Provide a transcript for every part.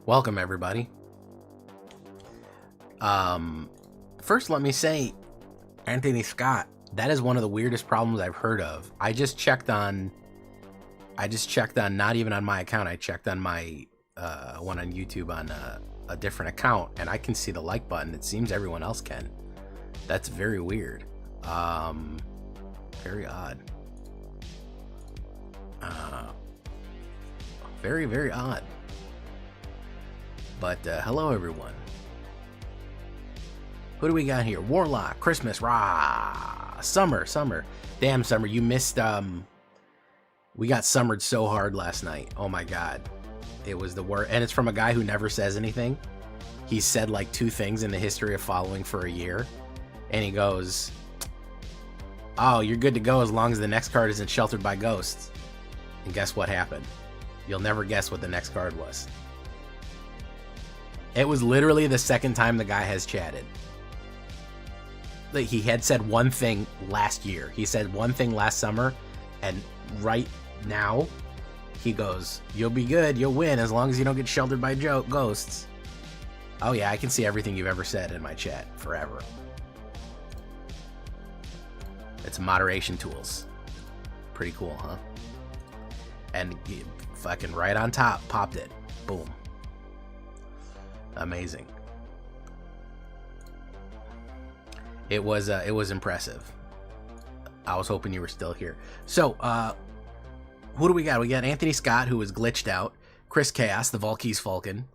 Welcome, everybody. First, let me say, Anthony Scott, that is one of the weirdest problems I've heard of. I just checked on, not even on my account, I checked on my one on YouTube on a different account, and I can see the like button. It seems everyone else can. That's very weird. Very odd. Very, very odd. But hello, everyone. Who do we got here? Warlock, Christmas, rah, Summer. Damn, Summer, you missed. We got summered so hard last night. Oh my god, it was the worst. And it's from a guy who never says anything. He said like 2 things in the history of following for a year, and he goes, "Oh, you're good to go as long as the next card isn't sheltered by ghosts." And guess what happened? You'll never guess what the next card was. It was literally the second time the guy has chatted. He had said one thing last year. He said one thing last summer, and right now, he goes, "You'll be good, you'll win, as long as you don't get sheltered by ghosts." Oh yeah, I can see everything you've ever said in my chat forever. It's moderation tools. Pretty cool, huh? And fucking right on top, popped it. Boom. Amazing. It was impressive. I was hoping you were still here. So, who do we got? We got Anthony Scott, who was glitched out. Chris Chaos, the Valky's Falcon.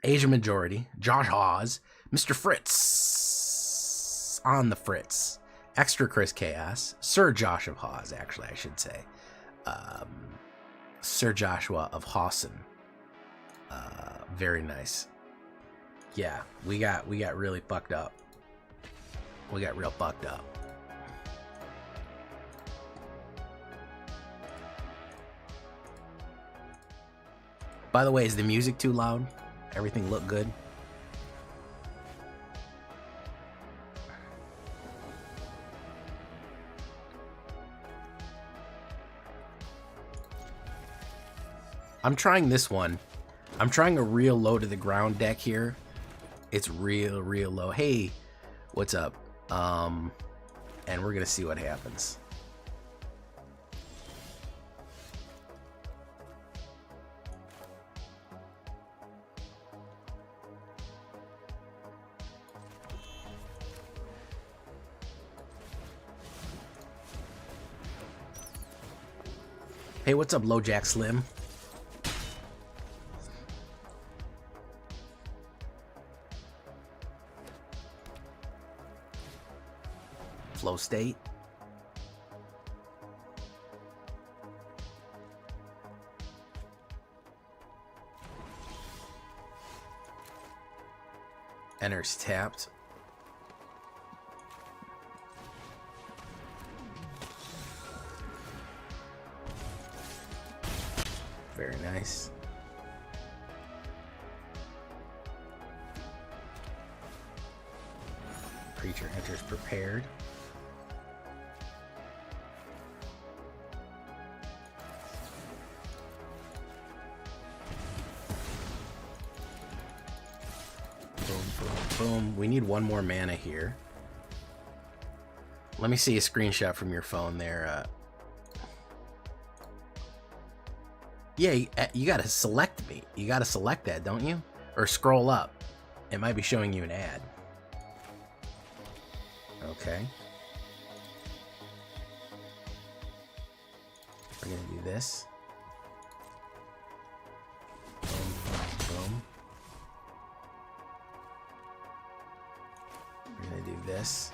Asia Majority. Josh Hawes. Mr. Fritz. On the Fritz. Extra Chris Chaos. Sir Josh of Hawes, actually, I should say. Sir Joshua of Hawson. Very nice. Yeah, we got really fucked up. We got real fucked up. By the way, is the music too loud? Everything look good? I'm trying this one. I'm trying a real low to the ground deck here. It's real low. Hey, what's up? And we're gonna see what happens. Hey, what's up, Low Jack Slim? Flow state. Enters tapped. Very nice. Creature enters prepared. Boom. We need 1 more mana here. Let me see a screenshot from your phone there. Yeah, you gotta select me. You gotta select that, don't you? Or scroll up. It might be showing you an ad. Okay. We're gonna do this. Boom. We're gonna do this.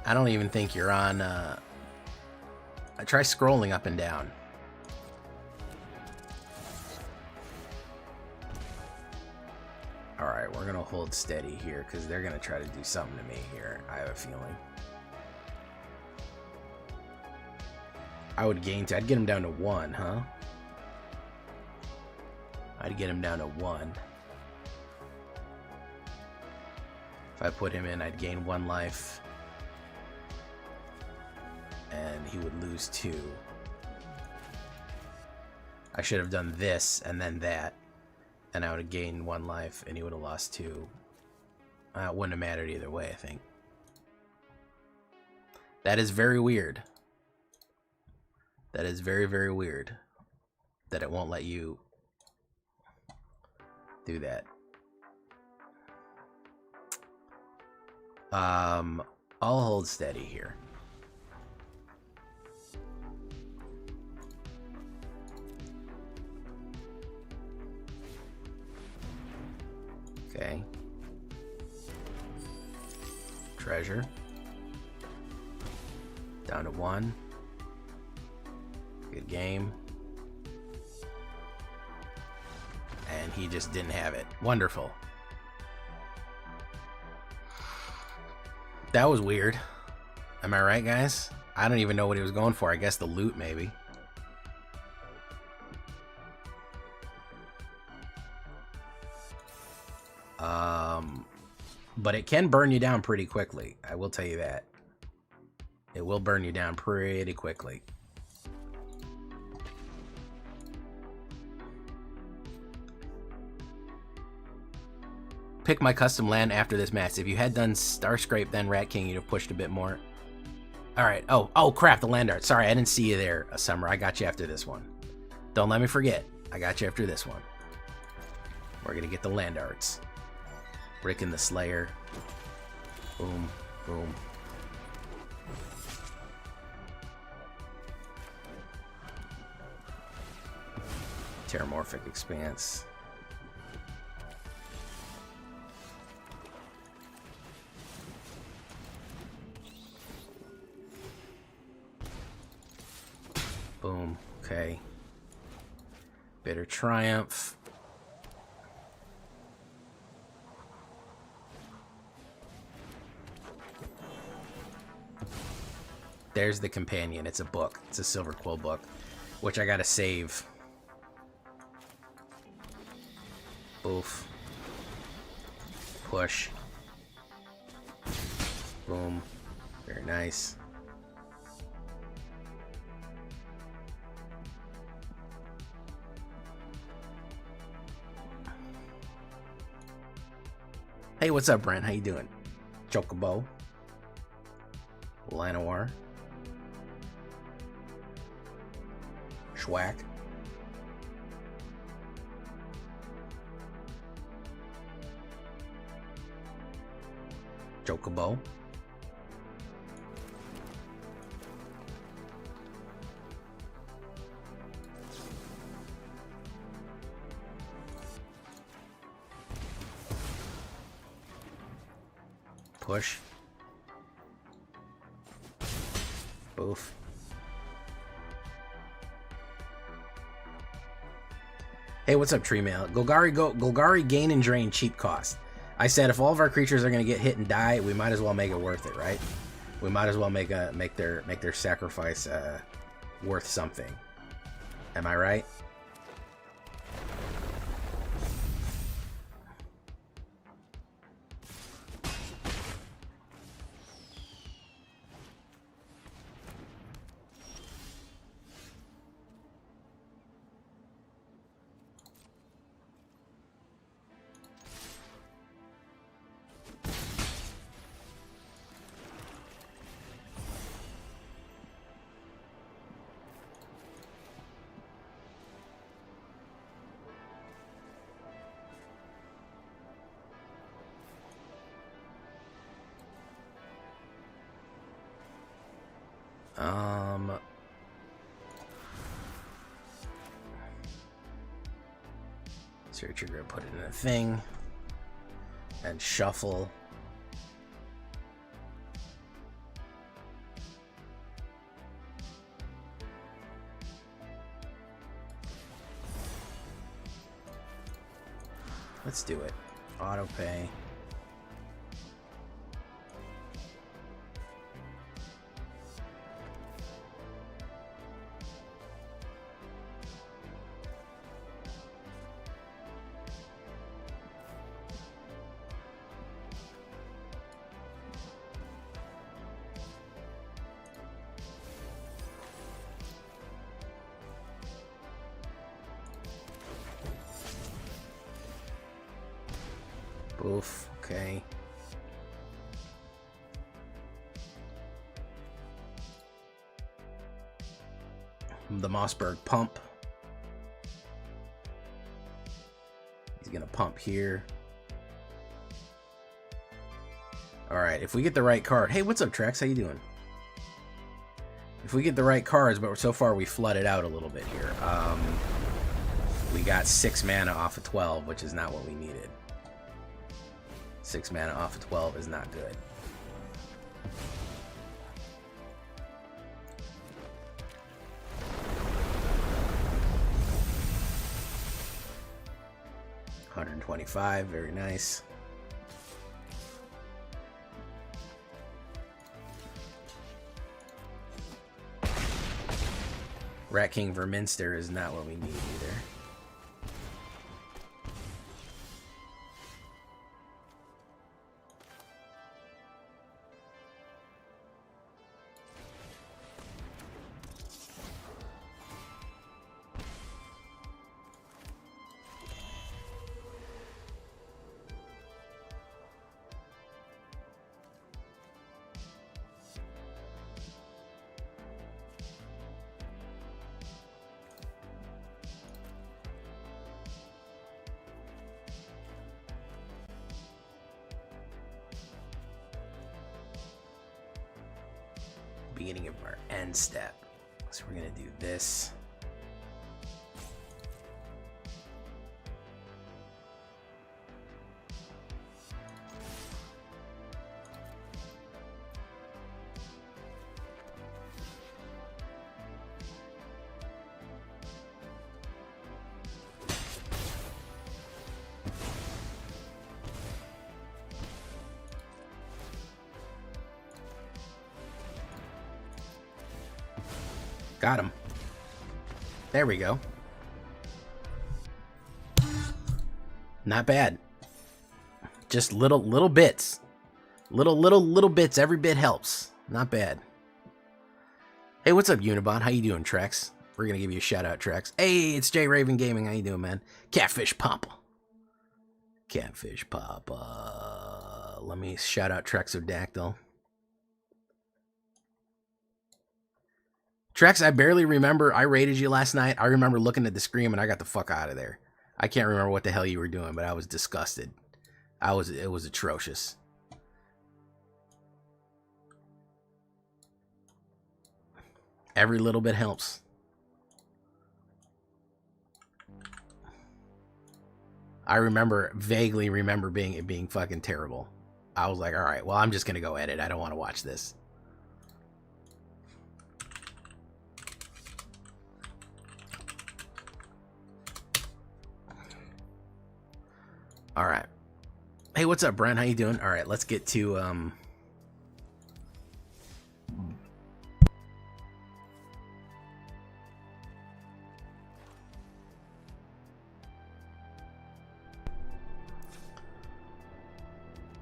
I don't even think you're on, try scrolling up and down. Alright, we're gonna hold steady here, because they're gonna try to do something to me here, I have a feeling. I would gain 2. I'd get him down to 1, huh? I'd get him down to 1. If I put him in, I'd gain 1 life. And he would lose 2. I should have done this and then that. And I would have gained 1 life and he would have lost 2. It wouldn't have mattered either way, I think. That is very weird. That is very, very weird. That it won't let you do that. I'll hold steady here. Okay. Treasure. Down to 1. Good game. And he just didn't have it. Wonderful. That was weird. Am I right, guys? I don't even know what he was going for. I guess the loot, maybe. But it can burn you down pretty quickly. I will tell you that. It will burn you down pretty quickly. Pick my custom land after this match. If you had done Starscrape, then Rat King, you'd have pushed a bit more. Alright. Oh, crap, the land art. Sorry, I didn't see you there, Summer. I got you after this one. Don't let me forget. I got you after this one. We're going to get the land arts. Rick and the Slayer. Boom, boom. Terramorphic Expanse. Boom. Okay. Bitter Triumph. There's the companion. It's a book. It's a Silver Quill book, which I gotta save. Oof. Push. Boom. Very nice. Hey, what's up, Brent? How you doing? Chocobo. Llanowar. Schwack. Chocobo. Push. Boof. Hey, what's up, Tree Mail? Golgari gain and drain cheap cost. I said if all of our creatures are gonna get hit and die, we might as well make it worth it, right? We might as well make their sacrifice worth something. Am I right? Search, you're gonna put it in a thing and shuffle. Let's do it. Auto pay. Oof, okay. The Mossberg pump. He's gonna pump here. Alright, if we get the right card. Hey, what's up, Trax? How you doing? If we get the right cards, but so far we flooded out a little bit here. We got 6 mana off of 12, which is not what we needed. 6 mana off of 12 is not good. $125, very nice. Rat King Verminster is not what we need either. Beginning of our end step. So we're gonna do this. Got him. There we go. Not bad. Just little bits. Little bits. Every bit helps. Not bad. Hey, what's up, Unibot? How you doing, Trex? We're gonna give you a shout out, Trex. Hey, it's J Raven Gaming. How you doing, man? Catfish Papa. Catfish Papa. Let me shout out Trexodactyl. Trex, I barely remember. I raided you last night. I remember looking at the screen and I got the fuck out of there. I can't remember what the hell you were doing, but I was disgusted. It was atrocious. Every little bit helps. I vaguely remember it being fucking terrible. I was like, all right, well, I'm just gonna go edit. I don't want to watch this. All right. Hey, what's up, Brent? How you doing? All right, let's get to all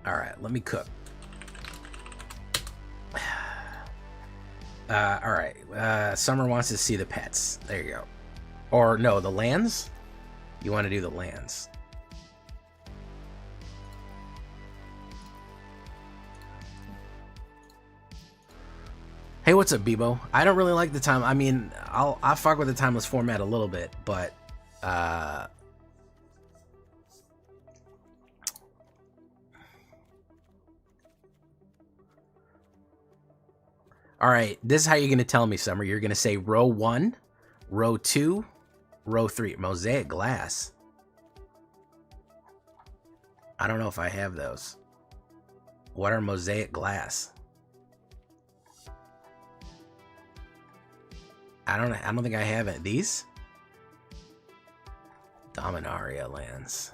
right, let me cook. All right. Summer wants to see the pets. There you go. Or no, the lands? You want to do the lands. Hey, what's up, Bebo? I don't really like the time. I mean, I'll fuck with the timeless format a little bit, but all right, this is how you're gonna tell me, Summer. You're gonna say row 1, row 2, row 3. Mosaic glass. I don't know if I have those. What are mosaic glass? I don't think I have it. These? Dominaria lands.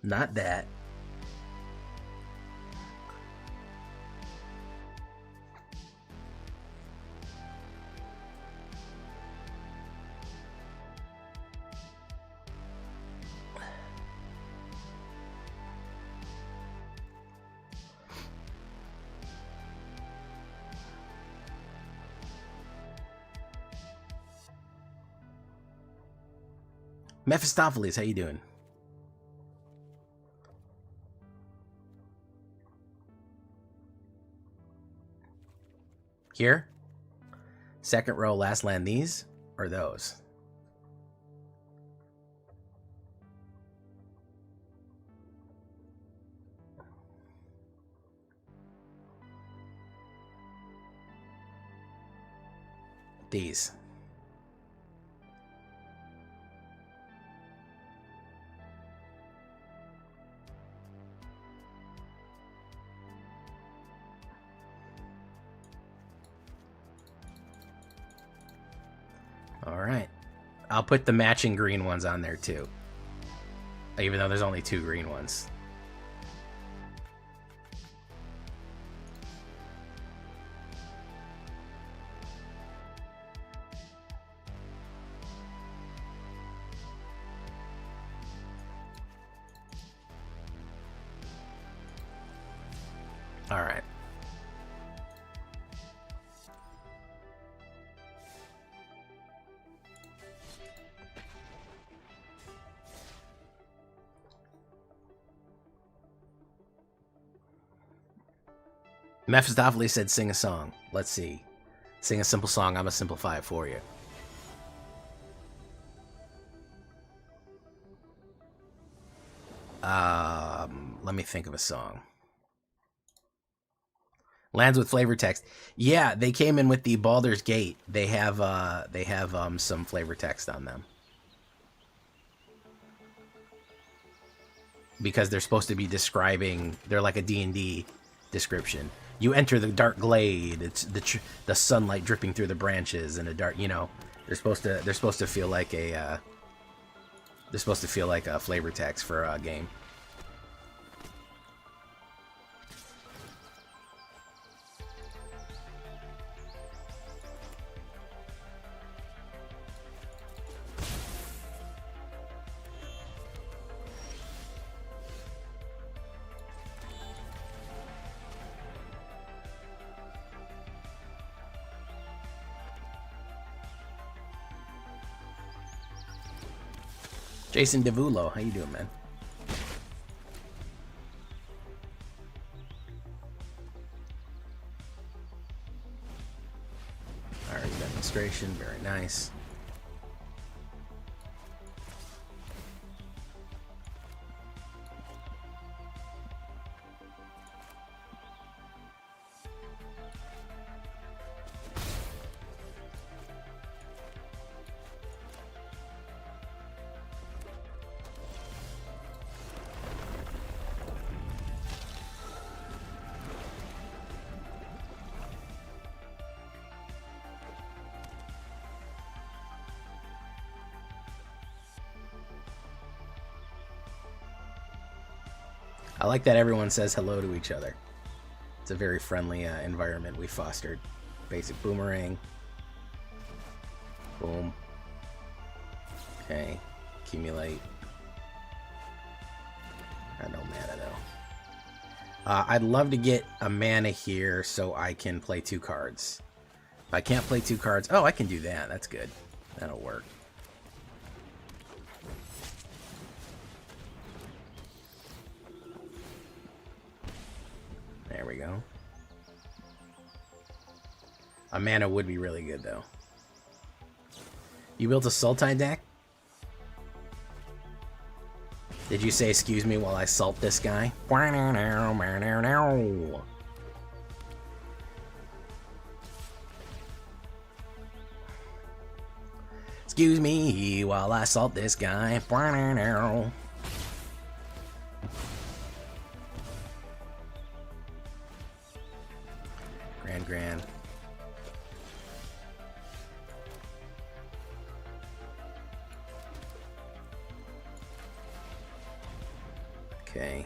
Not that. Mephistopheles, how you doing? Here? Second row, last land these? Or those? These. All right. I'll put the matching green ones on there too. Even though there's only 2 green ones. All right. Mephistopheles said sing a song. Let's see. Sing a simple song. I'm going to simplify it for you. Let me think of a song. Lands with flavor text. Yeah, they came in with the Baldur's Gate. They have some flavor text on them. Because they're supposed to be describing, they're like a D&D description. You enter the dark glade. It's the sunlight dripping through the branches and a dark, you know, they're supposed to feel like a flavor text for a game. Jason DeVulo, how you doing, man? Alright, demonstration, very nice. I like that everyone says hello to each other. It's a very friendly environment we fostered. Basic boomerang. Boom. Okay. Accumulate. No mana though. I'd love to get a mana here so I can play 2 cards. If I can't play 2 cards... Oh, I can do that. That's good. That'll work. There we go. A mana would be really good, though. You built a Sultai deck? Did you say, excuse me, while I salt this guy? Excuse me while I salt this guy. Grand. Okay.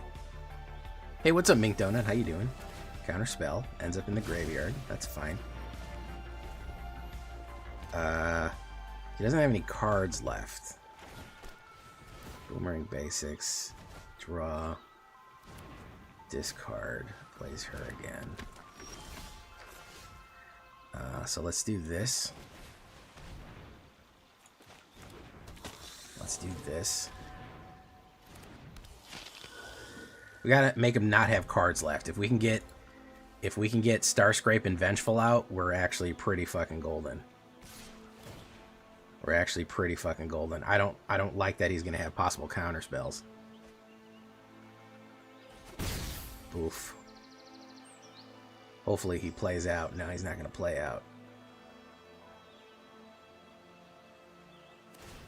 Hey, what's up, Mink Donut? How you doing? Counter spell. Ends up in the graveyard. That's fine. He doesn't have any cards left. Boomerang basics. Draw. Discard. Plays her again. So let's do this. Let's Let's do this. We gotta make him not have cards left. If we can get Starscrape and Vengeful out, we're actually pretty fucking golden. We're actually pretty fucking golden. I don't like that he's gonna have possible counter spells. Oof. Hopefully he plays out. No, he's not gonna play out.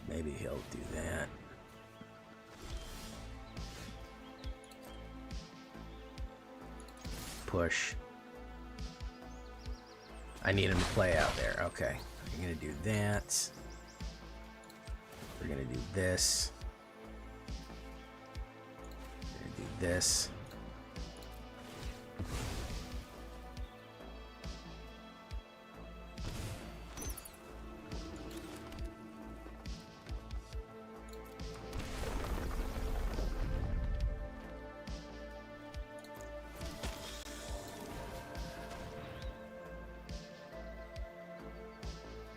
Maybe he'll do that. Push. I need him to play out there. Okay. I'm gonna do that. We're gonna do this. We're gonna do this.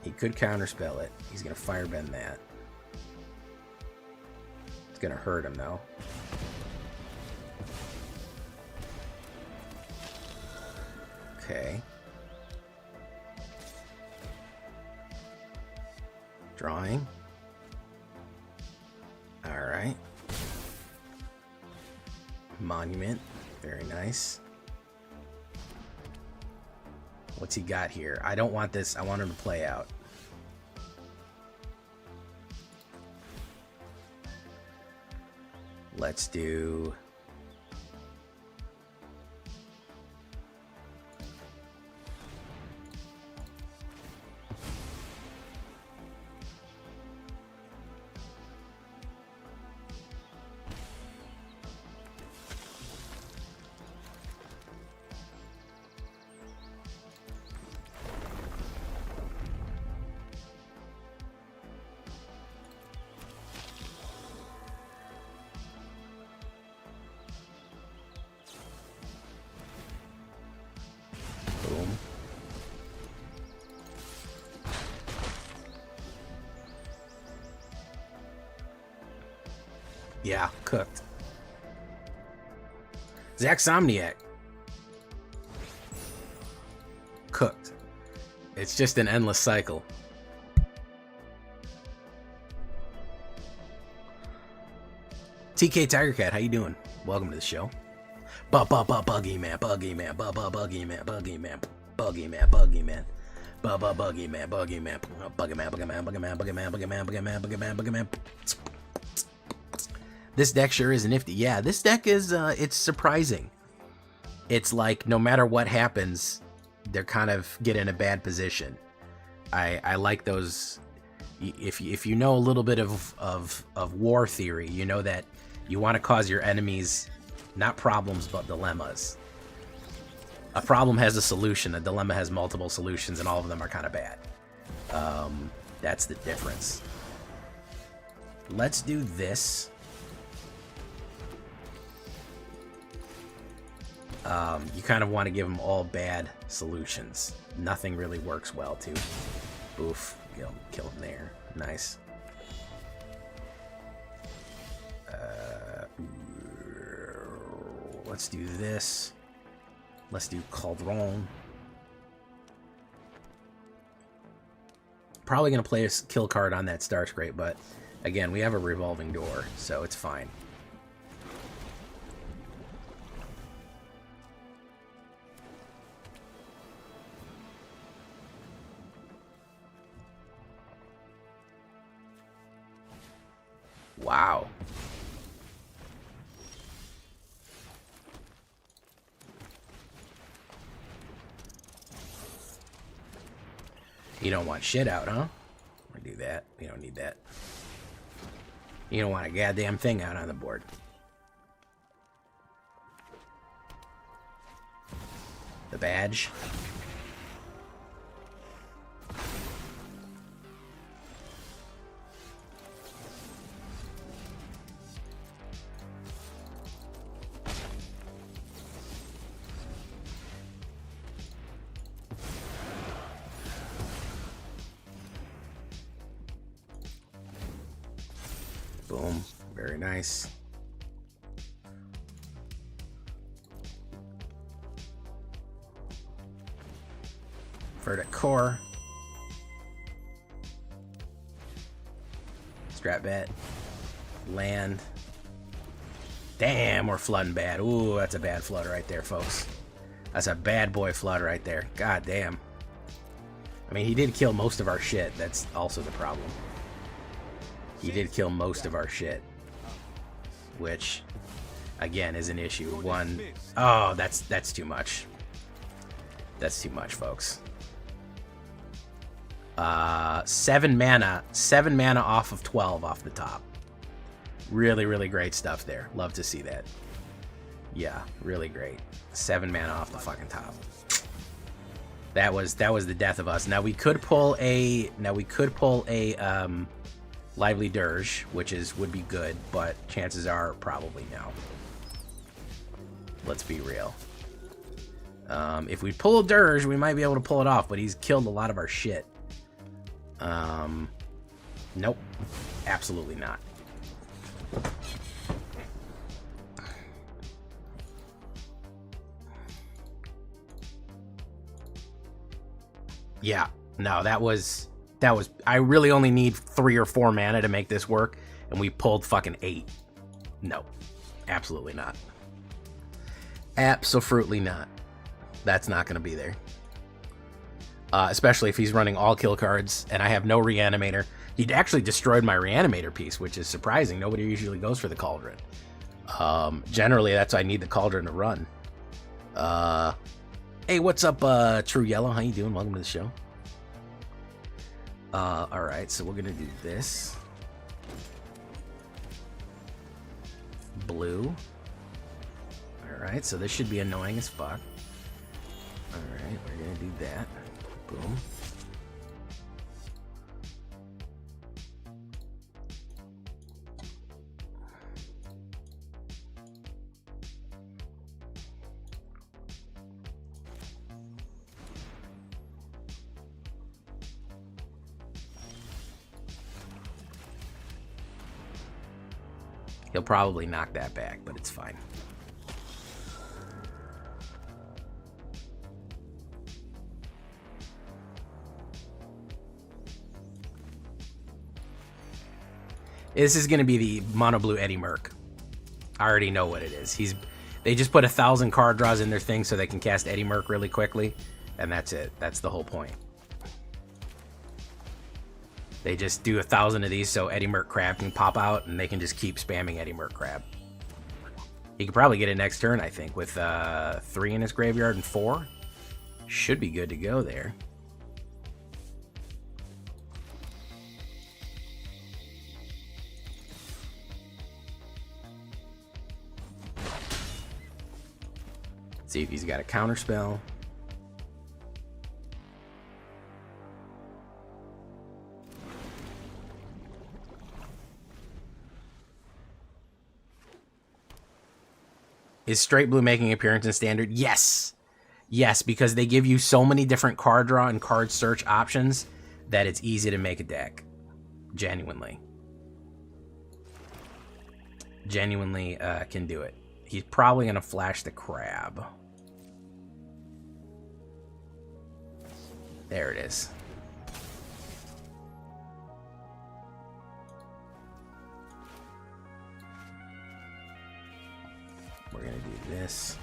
He could counterspell it. He's gonna firebend that. It's gonna hurt him though. Okay. Drawing. Alright. Monument. Very nice. What's he got here? I don't want this. I want him to play out. Let's do... Boom. Yeah, cooked. Zaxomniac. Cooked. It's just an endless cycle. TK Tiger Cat, how you doing? Welcome to the show. Buggy man, buggy man, buggy man, buggy man, buggy man, buggy man, buggy man, buggy man, buggy man, buggy man, buggy man, buggy man, buggy man, buggy man, buggy man, buggy man. This deck sure is nifty. Yeah, this deck is it's surprising. It's like no matter what happens, they're kind of get in a bad position. I like those. If you know a little bit of war theory, you know that you want to cause your enemies not problems, but dilemmas. A problem has a solution. A dilemma has multiple solutions, and all of them are kind of bad. That's the difference. Let's do this. You kind of want to give them all bad solutions. Nothing really works well, too. Oof. Kill him there. Nice. Let's do this. Let's do Cauldron. Probably going to play a kill card on that Starscrape, but again, we have a revolving door, so it's fine. Wow. You don't want shit out, huh? I do that. We don't need that. You don't want a goddamn thing out on the board. The badge. Boom. Very nice. Verdict Core. Strat bet. Land. Damn, we're flooding bad. Ooh, that's a bad flood right there, folks. That's a bad boy flood right there. God damn. I mean, he did kill most of our shit. That's also the problem. He did kill most of our shit. Which, again, is an issue. One... Oh, that's too much. That's too much, folks. 7 mana. 7 mana off of 12 off the top. Really, really great stuff there. Love to see that. Yeah, really great. 7 mana off the fucking top. That was the death of us. Now we could pull a Lively Dirge, which would be good, but chances are probably no. Let's be real. If we pull a Dirge, we might be able to pull it off, but he's killed a lot of our shit. Nope. Absolutely not. Yeah, no, that was, I really only need 3 or 4 mana to make this work, and we pulled fucking 8. No, absolutely not. Absolutely not. That's not going to be there. Especially if he's running all kill cards, and I have no Reanimator. He actually destroyed my Reanimator piece, which is surprising. Nobody usually goes for the Cauldron. Generally, that's why I need the Cauldron to run. Hey, what's up, True Yellow? How you doing? Welcome to the show. Alright, so we're gonna do this. Blue. Alright, so this should be annoying as fuck. Alright, we're gonna do that. Boom. He'll probably knock that back, but it's fine. This is going to be the mono blue Eddie Merc. I already know what it is. They just put 1,000 card draws in their thing so they can cast Eddie Merc really quickly, and that's it. That's the whole point. They just do 1,000 of these so Eddie Merc Crab can pop out, and they can just keep spamming Eddie Merc Crab. He could probably get it next turn, I think, with 3 in his graveyard and 4. Should be good to go there. See if he's got a counter spell. Is straight blue making an appearance in standard? Yes. Yes, because they give you so many different card draw and card search options that it's easy to make a deck. Genuinely. Genuinely can do it. He's probably going to flash the crab. There it is. We're going to do this.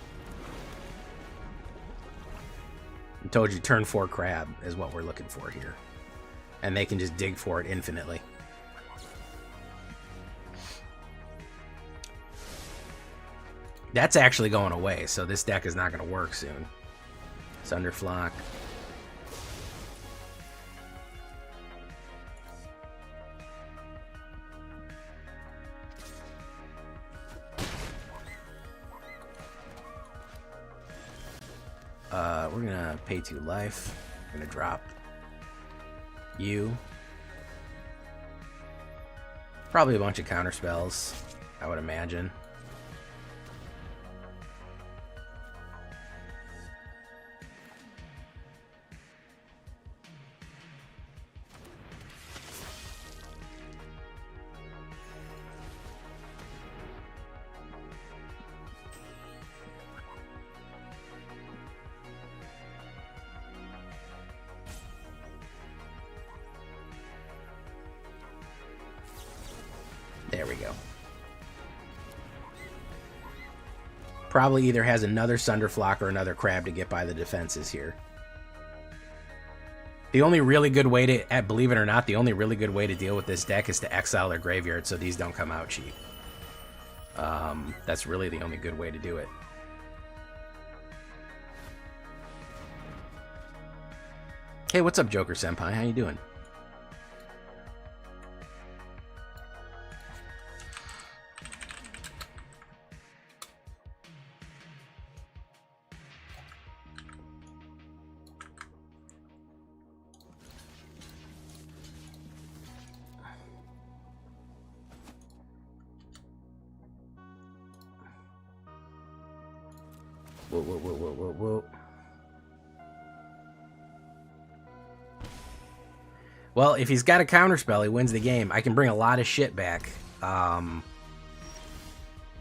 I told you turn 4 crab is what we're looking for here. And they can just dig for it infinitely. That's actually going away, so this deck is not going to work soon. Thunderflock. We're gonna pay 2 life. We're gonna drop you. Probably a bunch of counter spells, I would imagine. There we go. Probably either has another Sunderflock or another Crab to get by the defenses here. The only really good way to, believe it or not, the only really good way to deal with this deck is to exile their graveyard so these don't come out cheap. That's really the only good way to do it. Hey, what's up, Joker Senpai? How you doing? Whoa. Well, if he's got a counterspell, he wins the game. I can bring a lot of shit back. I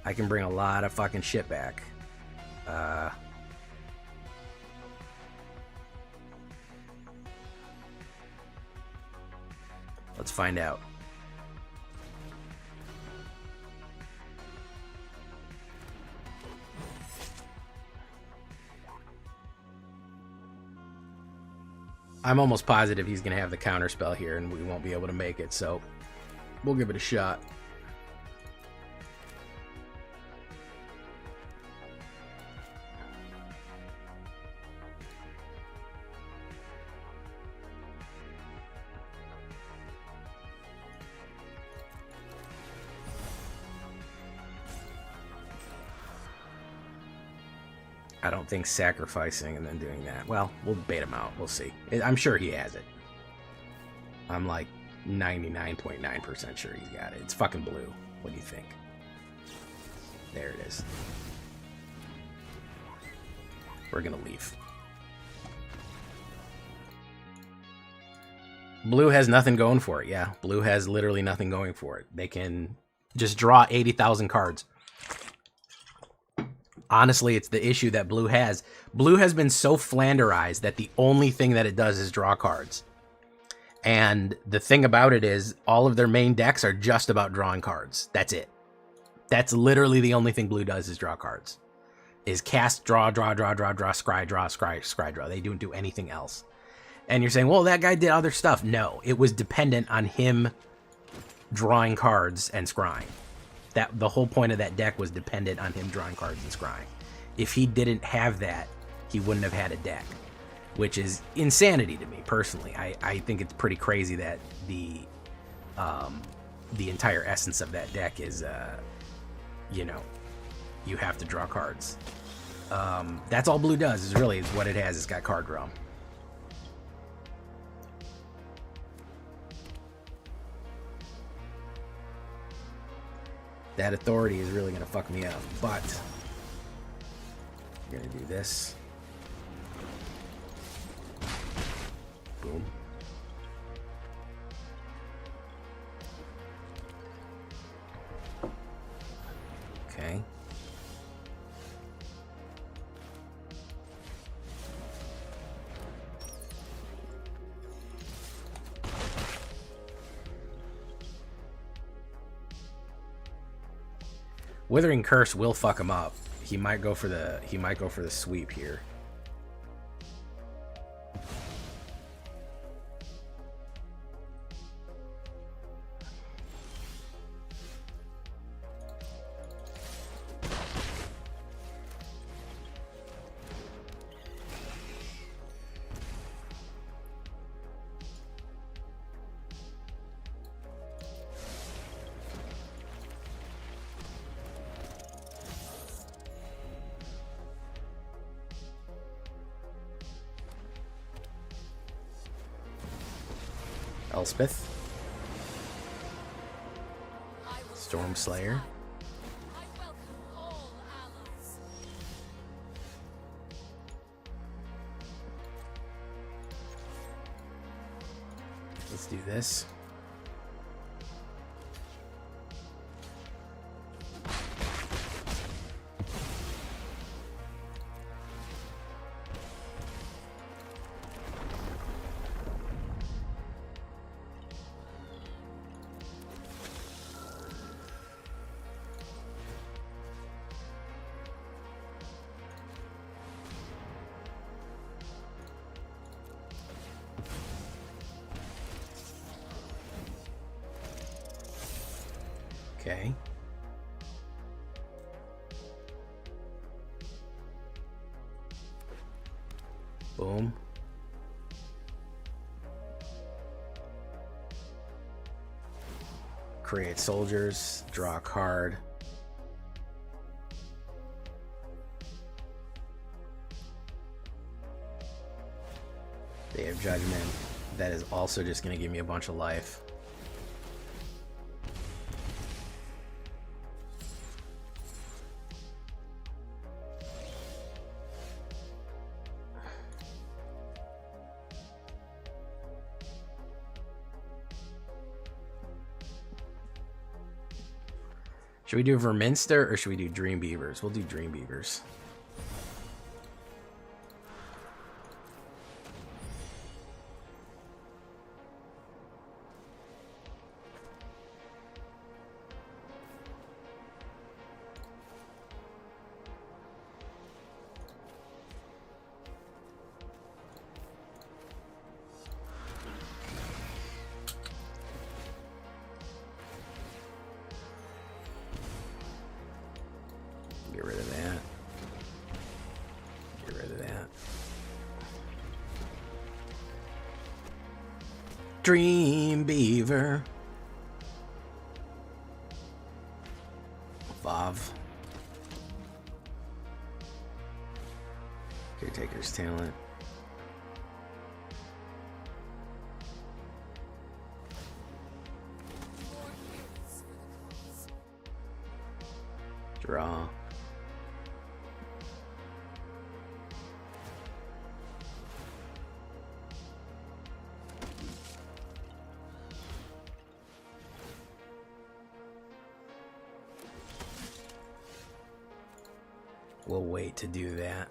can bring a lot of fucking shit back. Let's find out. I'm almost positive he's going to have the counterspell here and we won't be able to make it, so we'll give it a shot. I don't think sacrificing and then doing that. Well, we'll bait him out. We'll see. I'm sure he has it. I'm like 99.9% sure he's got it. It's fucking blue. What do you think? There it is. We're gonna leave. Blue has nothing going for it. Yeah, blue has literally nothing going for it. They can just draw 80,000 cards. Honestly, it's the issue that blue has. Blue has been so flanderized that the only thing that it does is draw cards. And the thing about it is all of their main decks are just about drawing cards. That's it. That's literally the only thing blue does is draw cards. Is cast, draw, scry, draw. They don't do anything else. And you're saying, well, that guy did other stuff. No, it was dependent on him drawing cards and scrying. That the whole point of that deck was dependent on him drawing cards and scrying. If he didn't have that, he wouldn't have had a deck, which is insanity to me personally. I think it's pretty crazy that the entire essence of that deck is, you know, you have to draw cards. That's all blue does. Is really what it has. It's got card draw. That authority is really going to fuck me up, but I'm going to do this. Boom. Okay. Withering Curse will fuck him up. He might go for the sweep here. Elspeth. Stormslayer. Let's do this. Okay. Boom. Create soldiers, draw a card. Day of Judgment. That is also just going to give me a bunch of life. Should we do Verminster or should we do Dream Beavers? We'll do Dream Beavers. Get rid of that. Get rid of that. Dream Beaver. Vav. Caretaker's Talent. Draw. We'll wait to do that.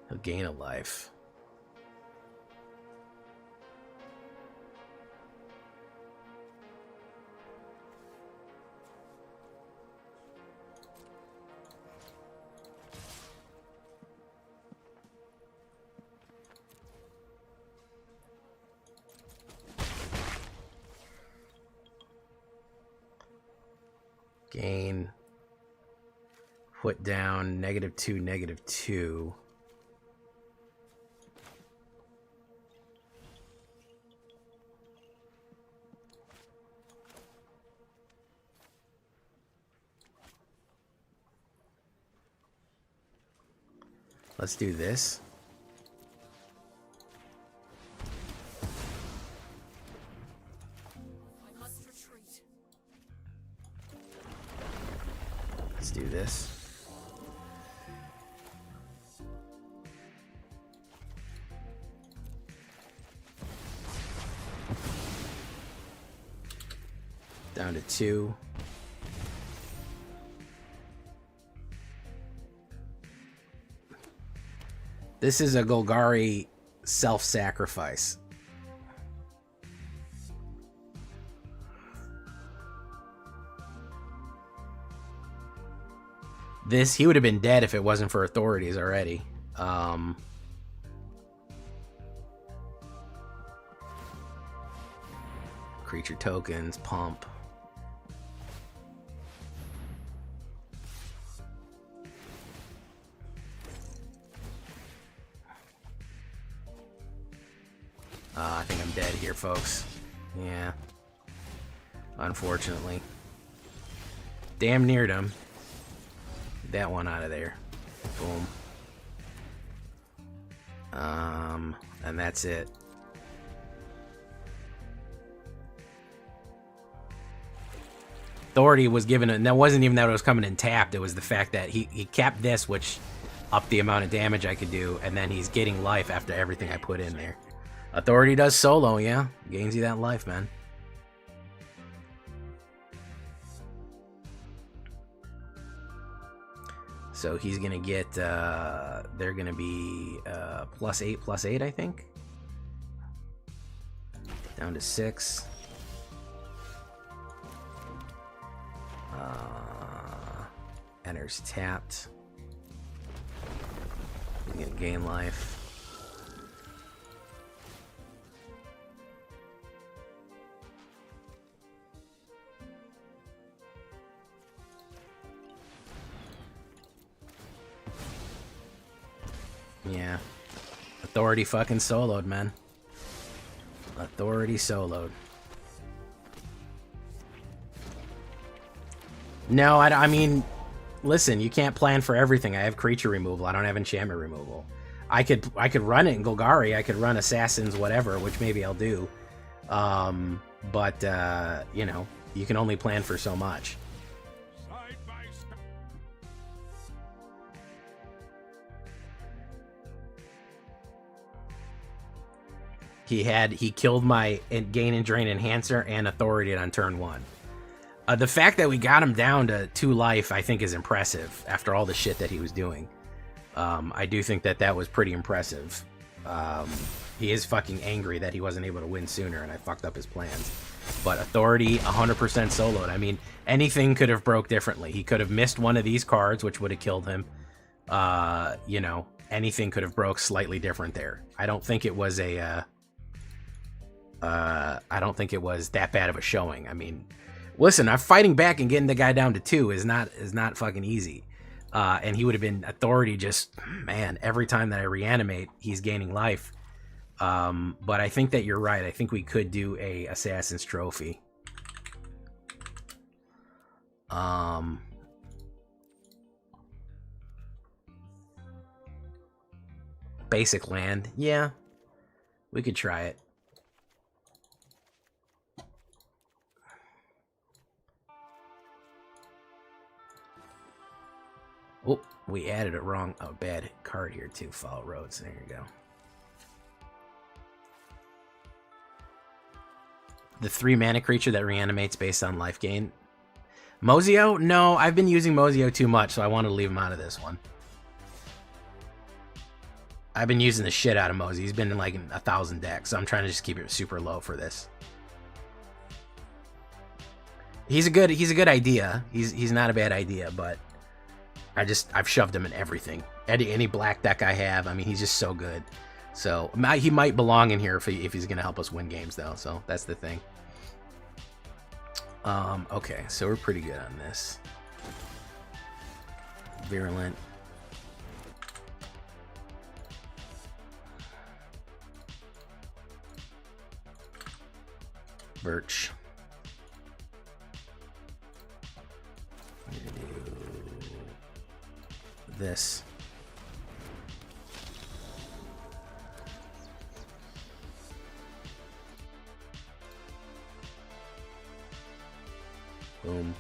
He'll gain a life. Gain. Put down -2, -2. Let's do this. I must retreat. Let's do this. Down to 2. This is a Golgari self-sacrifice. He would have been dead if it wasn't for authorities already. Creature tokens, pump. I think I'm dead here, folks. Yeah. Unfortunately. Damn neared him. That one out of there. Boom. And that's it. Authority was given, and that wasn't even that it was coming in tapped. It was the fact that he capped this, which upped the amount of damage I could do, and then he's getting life after everything I put in there. Authority does solo, yeah. Gains you that life, man. So he's gonna get, they're gonna be +8/+8, I think. Down to 6. Enters tapped. He's gonna gain life. Yeah. Authority fucking soloed, man. Authority soloed. No, I mean, listen, you can't plan for everything. I have creature removal. I don't have enchantment removal. I could run it in Golgari. I could run Assassins, whatever, which maybe I'll do. But you know, you can only plan for so much. He killed my Gain and Drain Enhancer and Authority on turn 1. The fact that we got him down to 2 life, I think, is impressive after all the shit that he was doing. I do think that was pretty impressive. He is fucking angry that he wasn't able to win sooner, and I fucked up his plans. But Authority, 100% soloed. I mean, anything could have broke differently. He could have missed one of these cards, which would have killed him. You know, anything could have broke slightly different there. I don't think it was a... I don't think it was that bad of a showing. I mean, listen, I'm fighting back and getting the guy down to 2 is not fucking easy. And he would have been Authority just, man, every time that I reanimate, he's gaining life. But I think that you're right. I think we could do a Assassin's Trophy. Basic land. Yeah, we could try it. Oh, we added a bad card here too. Follow roads. There you go. The 3 mana creature that reanimates based on life gain. Mozio? No, I've been using Mozio too much, so I wanted to leave him out of this one. I've been using the shit out of Mozio. He's been in like 1,000 decks, so I'm trying to just keep it super low for this. He's a good idea. He's not a bad idea, but I've shoved him in everything. Any black deck I have, I mean, he's just so good. So he might belong in here if he's gonna help us win games, though. So that's the thing. Okay, so we're pretty good on this. Virulent. Birch. I'm gonna do this. Boom.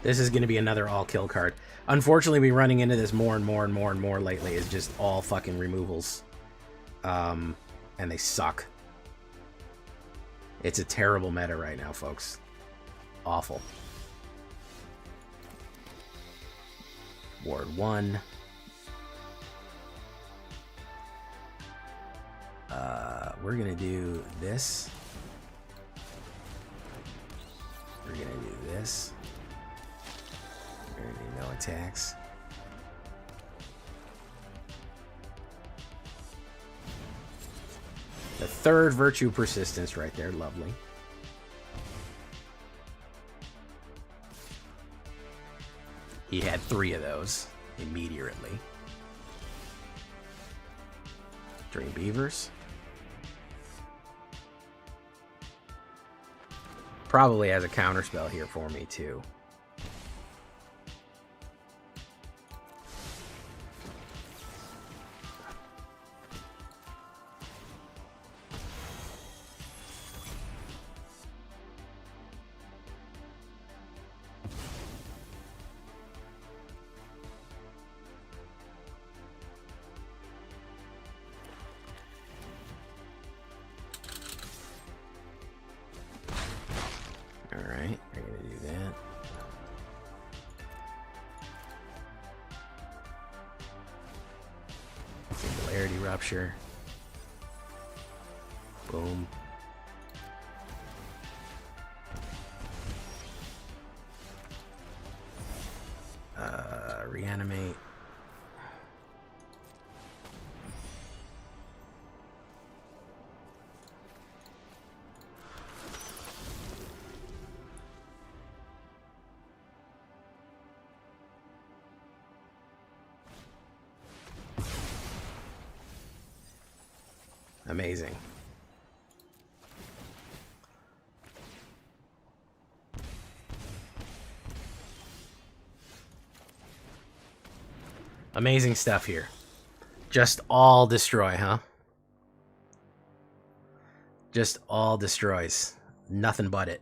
This is going to be another all-kill card. Unfortunately, we're running into this more and more and more and more lately. Is just all fucking removals. And they suck. It's a terrible meta right now, folks. Awful. Ward 1. We're gonna do this. We're gonna do this. We're gonna do no attacks. The 3rd Virtue Persistence right there, lovely. He had 3 of those immediately. Dream Beavers. Probably has a counterspell here for me too. Alright, we're gonna do that. Singularity Rupture. Boom. Reanimate. Amazing. Amazing stuff here. Just all destroy, huh? Just all destroys. Nothing but it.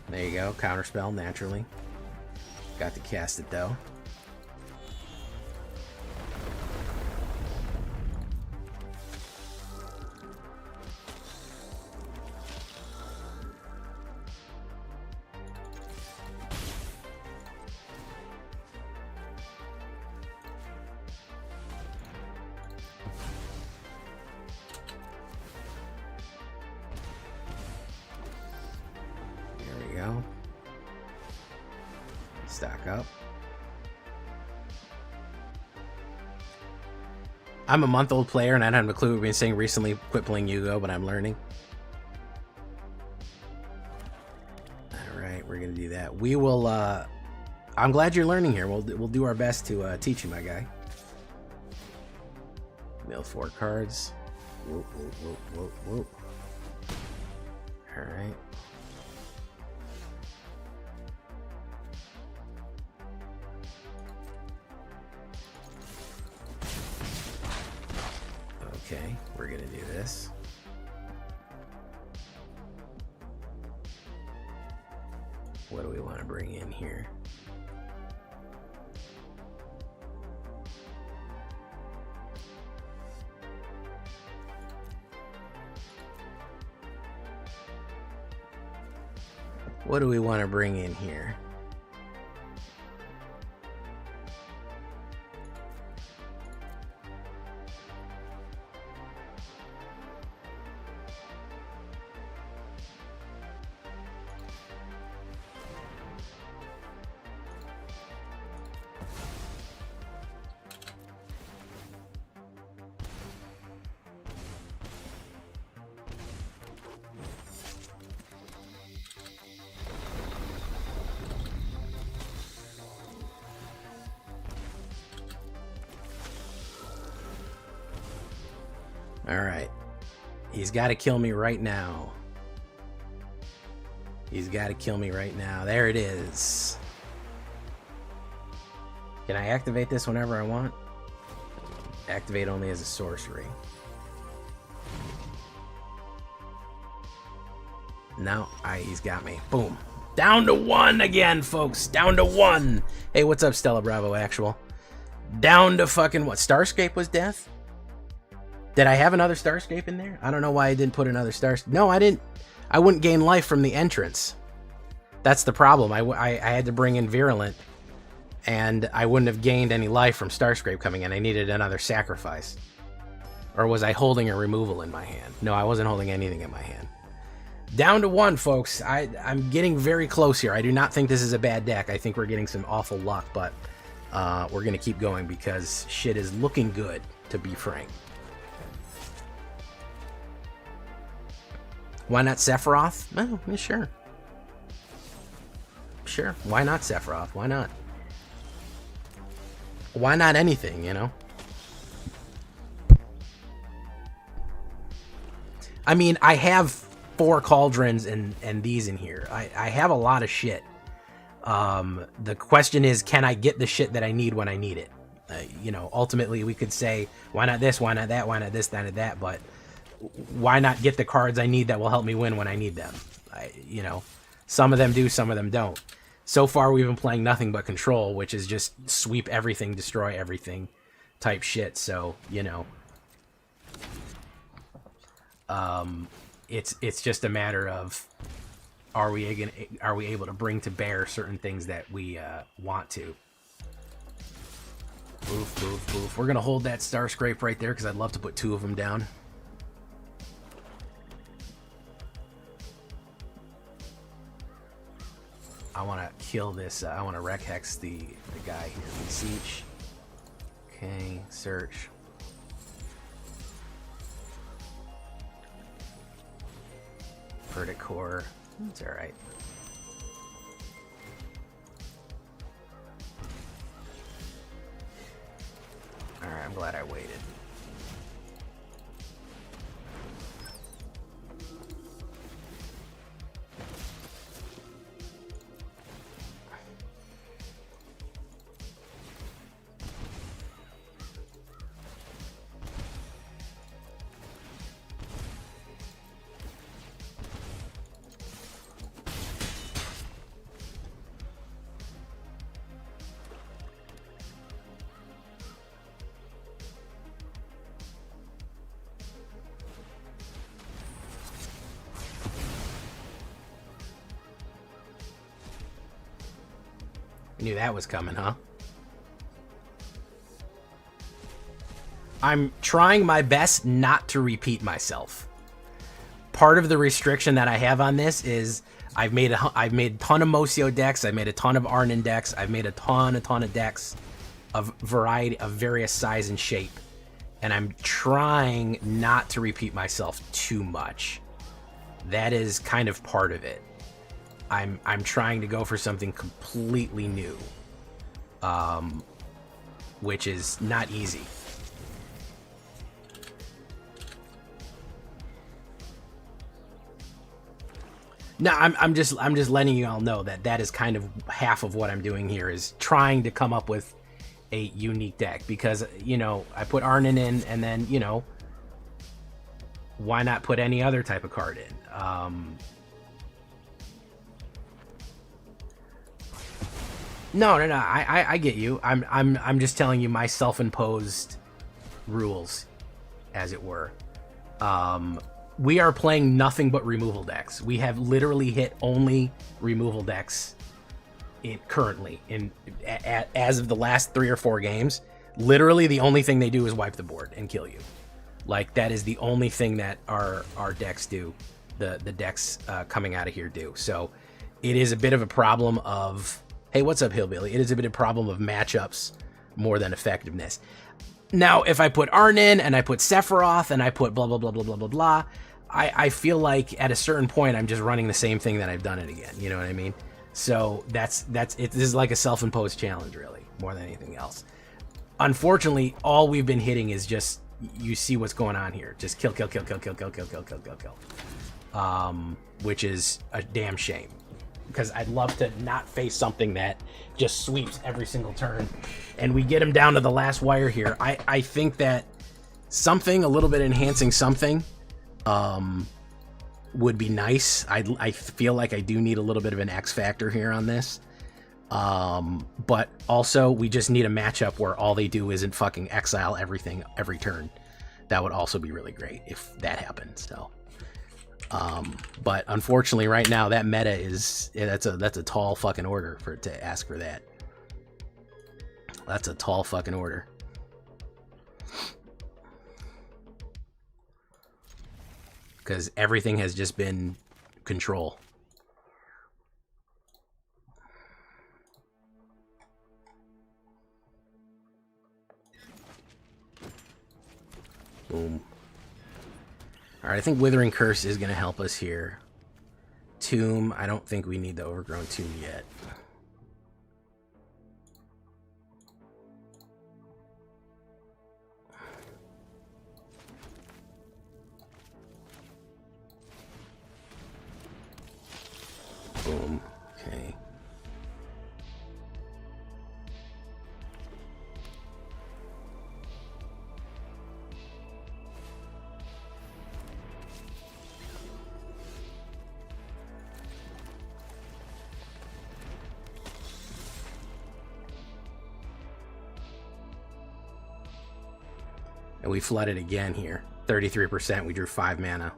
There you go. Counterspell, naturally. Got to cast it, though. Stack up. I'm a month-old player and I don't have a clue. We've been saying recently, quit playing Yu-Gi-Oh, but I'm learning. Alright, we're gonna do that. We will, I'm glad you're learning here. We'll do our best to teach you, my guy. Mill 4 cards. Whoop, whoop, whoop, whoop, whoop. Alright. Okay, we're gonna do this. What do we want to bring in here? What do we want to bring in here? Alright. He's got to kill me right now. He's got to kill me right now. There it is. Can I activate this whenever I want? Activate only as a sorcery. No, he's got me. Boom. Down to 1 again, folks. Down to 1. Hey, what's up, Stella Bravo Actual? Down to fucking what? Starscape was death? Did I have another Starscape in there? I don't know why I didn't put another Starscape. No, I didn't. I wouldn't gain life from the entrance. That's the problem. I had to bring in Virulent, and I wouldn't have gained any life from Starscape coming in. I needed another sacrifice. Or was I holding a removal in my hand? No, I wasn't holding anything in my hand. Down to 1, folks. I'm getting very close here. I do not think this is a bad deck. I think we're getting some awful luck, but we're going to keep going because shit is looking good, to be frank. Why not Sephiroth? Oh, yeah, sure. Sure. Why not Sephiroth? Why not? Why not anything, you know? I mean, I have 4 cauldrons and these in here. I have a lot of shit. The question is, can I get the shit that I need when I need it? You know, ultimately we could say, why not this, why not that, why not this, that, and that, but why not get the cards I need that will help me win when I need them? You know, some of them do, some of them don't. So far, we've been playing nothing but control, which is just sweep everything, destroy everything type shit. So, you know, it's just a matter of are we able to bring to bear certain things that we want to. Boof, boof, boof. We're gonna hold that Starscrape right there because I'd love to put 2 of them down. I want to kill this. I want to wreck hex the guy here. Beseech. Okay, search. Verticore. It's alright. Alright, I'm glad I waited. Knew that was coming, huh? I'm trying my best not to repeat myself. Part of the restriction that I have on this is I've made a ton of Mocio decks, I've made a ton of Arnon decks, I've made a ton of decks of variety of various size and shape, and I'm trying not to repeat myself too much. That is kind of part of it. I'm trying to go for something completely new, which is not easy. No, I'm just letting you all know that is kind of half of what I'm doing here, is trying to come up with a unique deck, because, you know, I put Arnon in, and then, you know, why not put any other type of card in? No, I get you. I'm just telling you my self-imposed rules, as it were. We are playing nothing but removal decks. We have literally hit only removal decks currently as of the last 3 or 4 games. Literally the only thing they do is wipe the board and kill you. Like, that is the only thing that our decks do. The decks coming out of here do. So it is a bit of a problem of, hey, what's up, Hillbilly? It is a bit of a problem of matchups more than effectiveness. Now, if I put Arnon and I put Sephiroth and I put blah, blah, blah, blah, blah, blah, blah, I feel like at a certain point I'm just running the same thing that I've done it again. You know what I mean? So that's it. This is like a self-imposed challenge, really, more than anything else. Unfortunately, all we've been hitting is just, you see what's going on here. Just kill, kill, kill, kill, kill, kill, kill, kill, kill, kill, kill. Which is a damn shame, because I'd love to not face something that just sweeps every single turn. And we get him down to the last wire here. I think that something, a little bit enhancing something, would be nice. I feel like I do need a little bit of an X factor here on this. But also, we just need a matchup where all they do isn't fucking exile everything every turn. That would also be really great if that happens. So, but unfortunately, right now that meta is, that's a tall fucking order for it to ask for that. That's a tall fucking order. Because everything has just been control. Boom. Alright, I think Withering Curse is going to help us here. Tomb, I don't think we need the Overgrown Tomb yet. Boom. Okay. And we flooded again here. 33%. We drew 5 mana.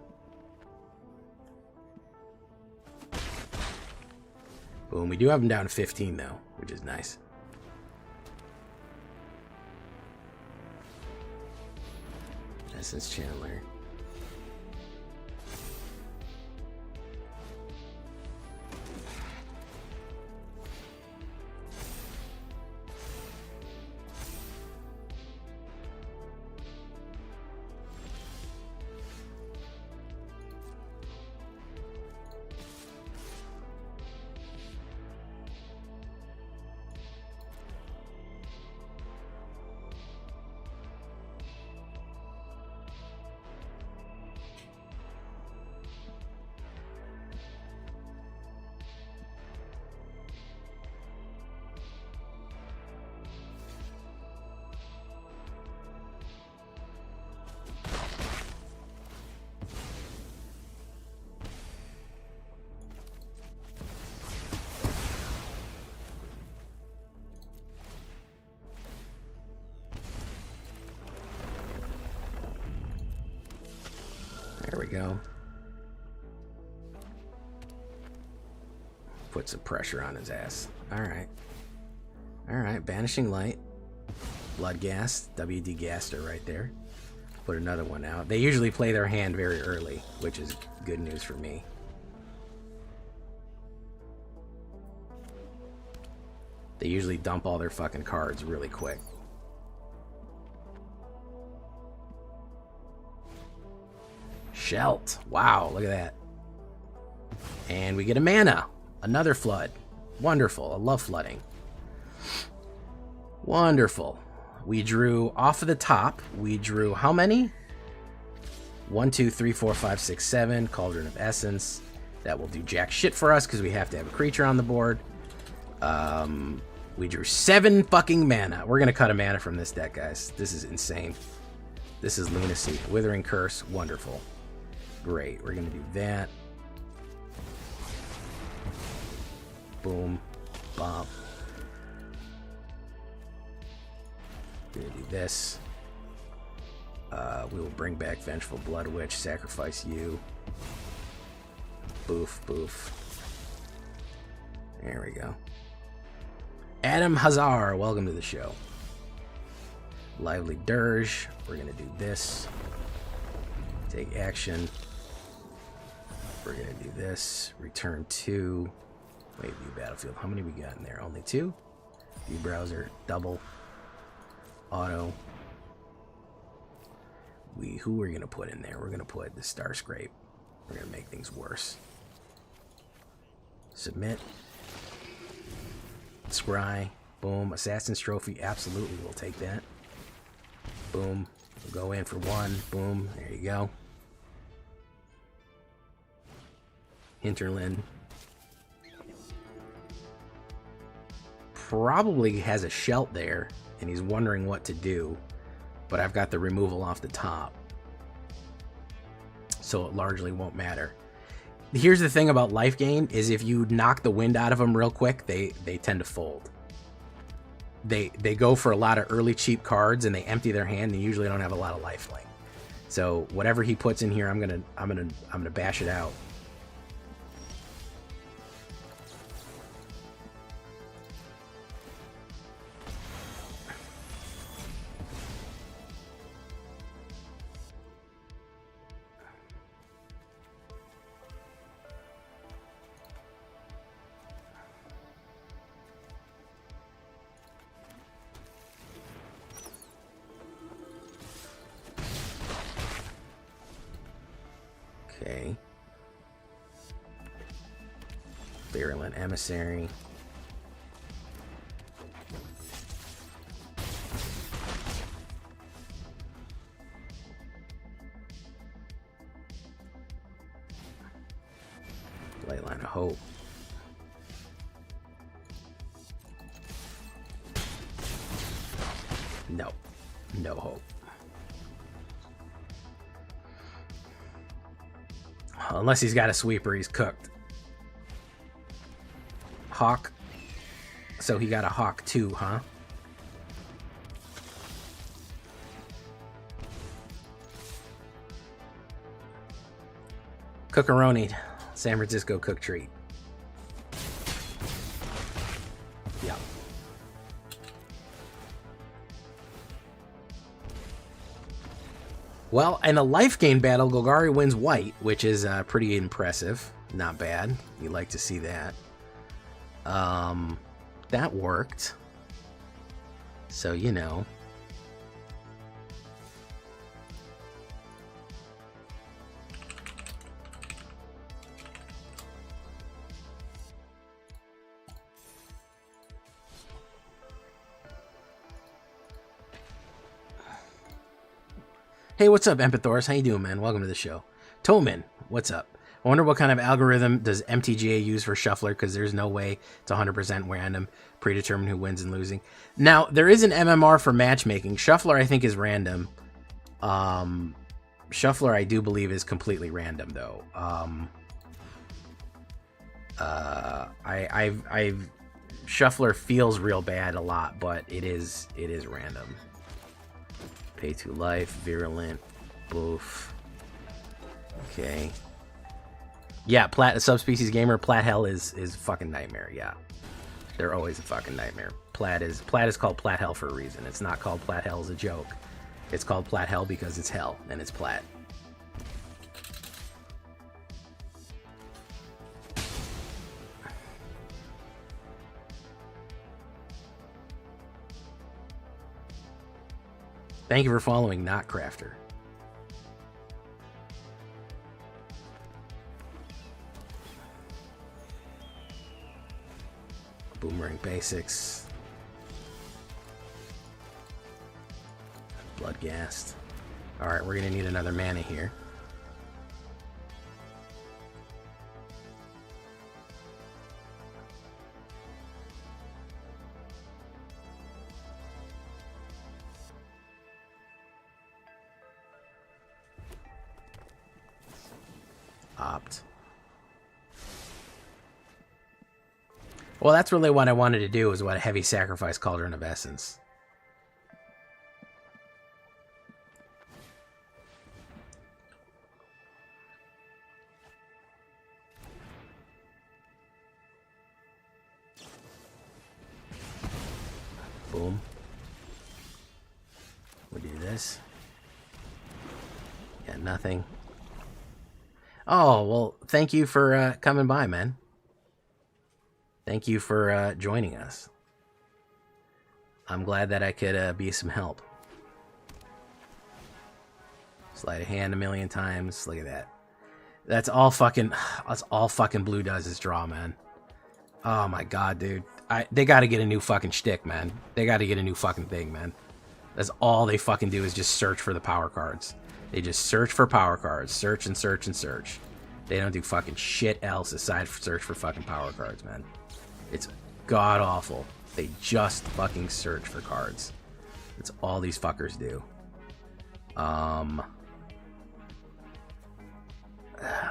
Boom. We do have them down to 15, though, which is nice. Essence Chandler. There we go. Put some pressure on his ass. Alright. Alright, Banishing Light. Bloodghast. WD Gaster right there. Put another one out. They usually play their hand very early, which is good news for me. They usually dump all their fucking cards really quick. Shelt. Wow, look at that. And we get a mana. Another flood. Wonderful. I love flooding. Wonderful. We drew off of the top. We drew how many? 1, 2, 3, 4, 5, 6, 7. Cauldron of Essence. That will do jack shit for us because we have to have a creature on the board. We drew 7 fucking mana. We're going to cut a mana from this deck, guys. This is insane. This is lunacy. Withering Curse. Wonderful. Great. We're going to do that. Boom. Bump. We're going to do this. We will bring back Vengeful Blood Witch. Sacrifice you. Boof. Boof. There we go. Adam Hazar, welcome to the show. Lively Dirge. We're going to do this. Take action. We're going to do this. Return 2. Wait, view battlefield. How many we got in there? Only 2? View browser. Double. Auto. Who are we going to put in there? We're going to put the Star Scrape. We're going to make things worse. Submit. Scry. Boom. Assassin's Trophy. Absolutely, we'll take that. Boom. We'll go in for 1. Boom. There you go. Hinterland. Probably has a Shelt there, and he's wondering what to do. But I've got the removal off the top. So it largely won't matter. Here's the thing about life gain, is if you knock the wind out of them real quick, they tend to fold. They go for a lot of early cheap cards and they empty their hand. They usually don't have a lot of lifelink. So whatever he puts in here, I'm gonna bash it out. Okay. Virulent Emissary. Lightline of Hope. No. No hope. Unless he's got a sweeper, he's cooked. Hawk. So he got a Hawk too, huh? Cookaroni. San Francisco cook treat. Yeah. Well, in a life gain battle, Golgari wins white, which is pretty impressive. Not bad. You like to see that. That worked. So, you know. Hey, what's up, Empathoris? How you doing, man? Welcome to the show. Toman, what's up? I wonder what kind of algorithm does MTGA use for Shuffler, because there's no way it's 100% random, predetermine who wins and losing. Now, there is an MMR for matchmaking. Shuffler, I think, is random. Shuffler, I do believe, is completely random, though. Shuffler feels real bad a lot, but it is random. Pay 2 life, virulent, boof. Okay. Yeah, Plat subspecies gamer, Plat hell is a fucking nightmare, yeah. They're always a fucking nightmare. Plat is called Plat hell for a reason. It's not called Plat hell as a joke. It's called Plat hell because it's hell, and it's Plat. Thank you for following Notcrafter. Boomerang basics. Bloodghast. Alright, we're gonna need another mana here. Opt. Well, that's really what I wanted to do, is what a heavy sacrifice Cauldron of Essence. Boom. We do this. Yeah, nothing. Oh, well, thank you for coming by, man. Thank you for joining us. I'm glad that I could be some help. Slide a hand a million times. Look at that. That's all fucking Blue does is draw, man. Oh my god, dude. They gotta get a new fucking shtick, man. They gotta get a new fucking thing, man. That's all they fucking do is just search for the power cards. They just search for power cards. Search and search and search. They don't do fucking shit else aside from search for fucking power cards, man. It's god awful. They just fucking search for cards. That's all these fuckers do.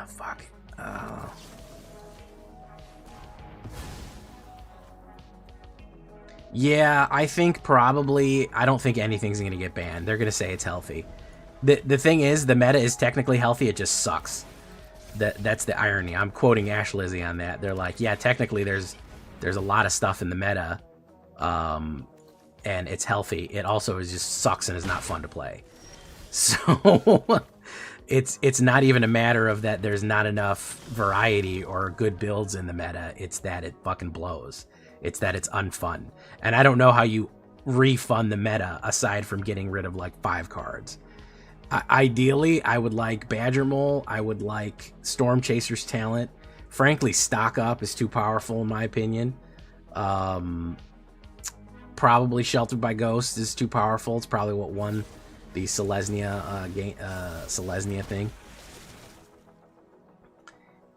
Fuck. Yeah, I think probably... I don't think anything's gonna get banned. They're gonna say it's healthy. The thing is, the meta is technically healthy, it just sucks. That's the irony. I'm quoting Ash Lizzie on that. They're like, yeah, technically there's a lot of stuff in the meta, and it's healthy. It also just sucks and is not fun to play. So it's not even a matter of that there's not enough variety or good builds in the meta. It's that it fucking blows. It's that it's unfun. And I don't know how you refund the meta aside from getting rid of like 5 cards. Ideally, I would like Badger Mole. I would like Storm Chaser's Talent. Frankly, Stock Up is too powerful in my opinion. Probably Sheltered by Ghosts is too powerful. It's probably what won the Selesnya Selesnya thing.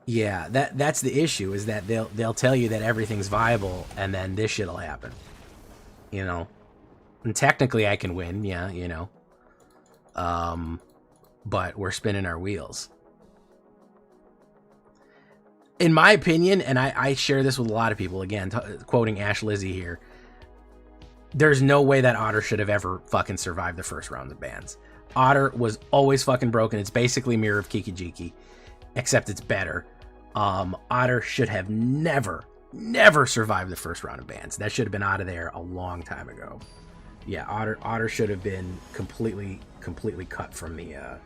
Yeah, that's the issue, is that they'll tell you that everything's viable and then this shit'll happen. You know. And technically I can win, yeah, you know. But we're spinning our wheels. In my opinion, and I share this with a lot of people, again, quoting Ash Lizzie here, there's no way that Otter should have ever fucking survived the first round of bans. Otter was always fucking broken. It's basically Mirror of Kikijiki, except it's better. Otter should have never survived the first round of bans. That should have been out of there a long time ago. Yeah, Otter should have been completely cut from the,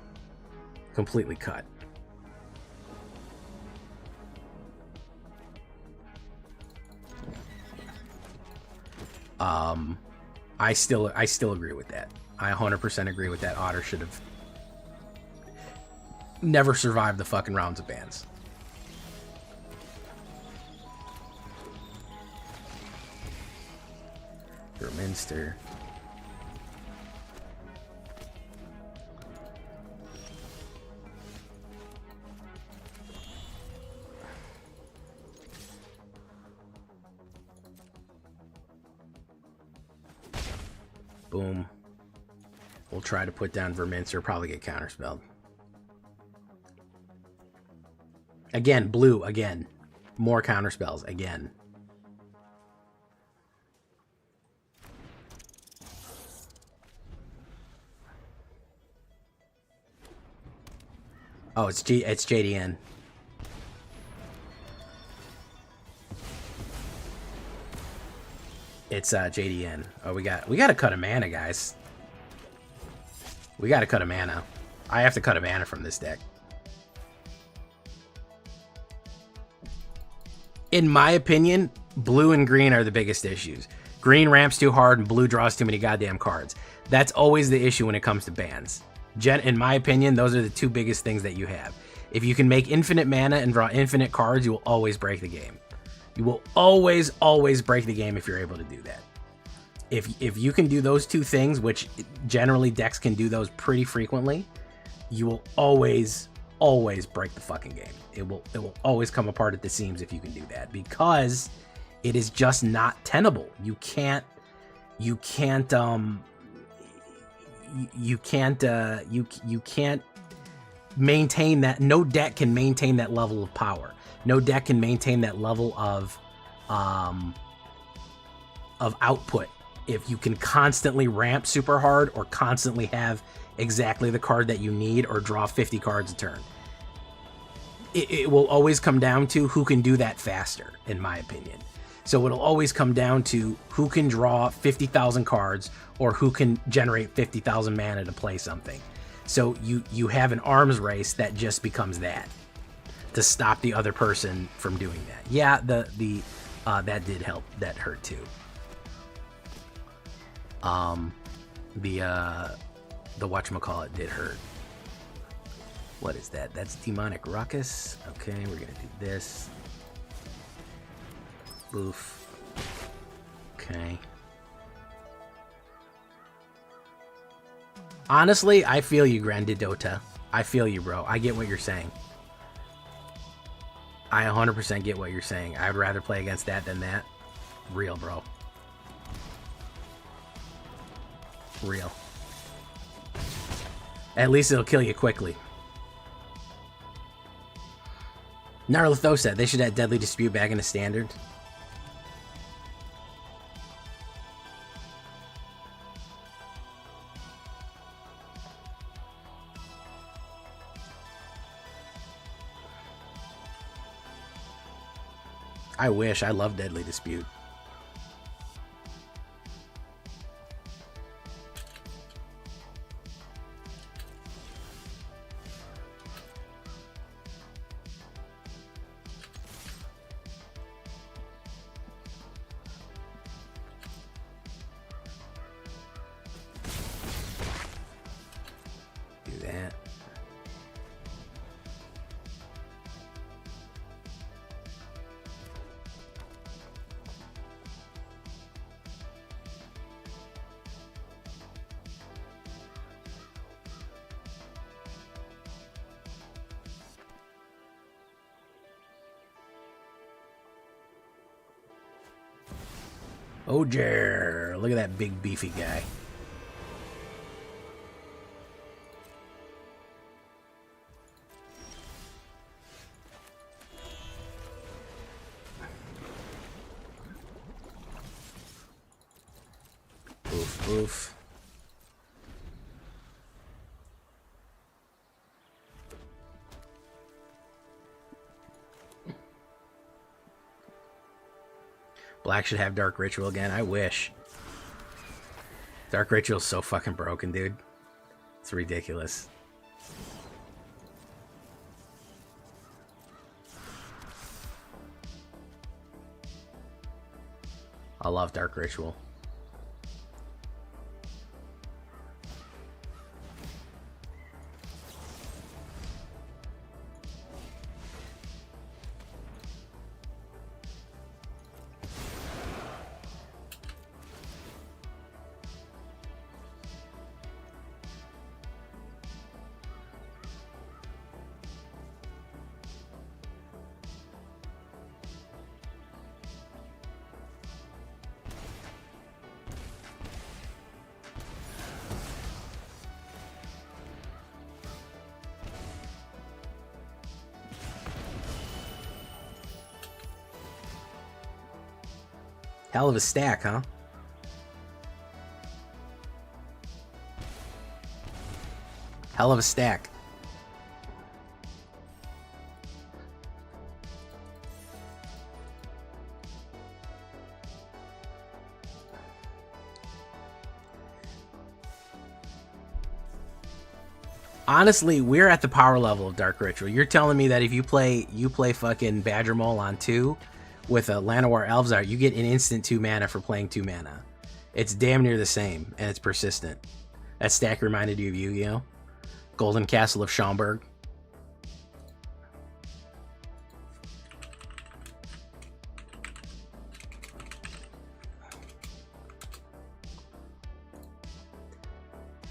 completely cut. I still agree with that. I 100% agree with that. Otter should have never survived the fucking rounds of bans. Minster. Boom. We'll try to put down Verminster, probably get counterspelled. Again, blue, again. More counterspells, again. Oh, it's JDN. It's JDN. Oh, we got to cut a mana, guys. We got to cut a mana. I have to cut a mana from this deck. In my opinion, blue and green are the biggest issues. Green ramps too hard and blue draws too many goddamn cards. That's always the issue when it comes to bans. In my opinion, those are the two biggest things that you have. If you can make infinite mana and draw infinite cards, you will always break the game. You will always break the game if you're able to do that. If you can do those two things, which generally decks can do those pretty frequently, you will always break the fucking game. It will always come apart at the seams if you can do that, because it is just not tenable. You can't maintain that. No deck can maintain that level of power. No deck can maintain that level of output if you can constantly ramp super hard or constantly have exactly the card that you need or draw 50 cards a turn. It will always come down to who can do that faster, in my opinion. So it'll always come down to who can draw 50,000 cards or who can generate 50,000 mana to play something. So you have an arms race that just becomes that, to stop the other person from doing that. Yeah, that did help. That hurt too. The whatchamacallit did hurt. What is that? That's Demonic Ruckus. Okay, we're gonna do this. Boof. Okay. Honestly, I feel you, Grandidota. I feel you, bro. I get what you're saying. I 100% get what you're saying. I'd rather play against that than that. Real, bro. Real. At least it'll kill you quickly. Narlatho said they should add Deadly Dispute back into Standard. I wish. I love Deadly Dispute. Do that. Oh, Jer. Look at that big beefy guy. Oof, oof. Black should have Dark Ritual again. I wish. Dark Ritual's so fucking broken, dude. It's ridiculous. I love Dark Ritual. Hell of a stack, huh? Hell of a stack. Honestly, we're at the power level of Dark Ritual. You're telling me that if you play fucking Badger Mole on 2 with a Llanowar Elves, you get an instant 2 mana for playing 2 mana. It's damn near the same, and it's persistent. That stack reminded you of Yu-Gi-Oh! Golden Castle of Schaumburg.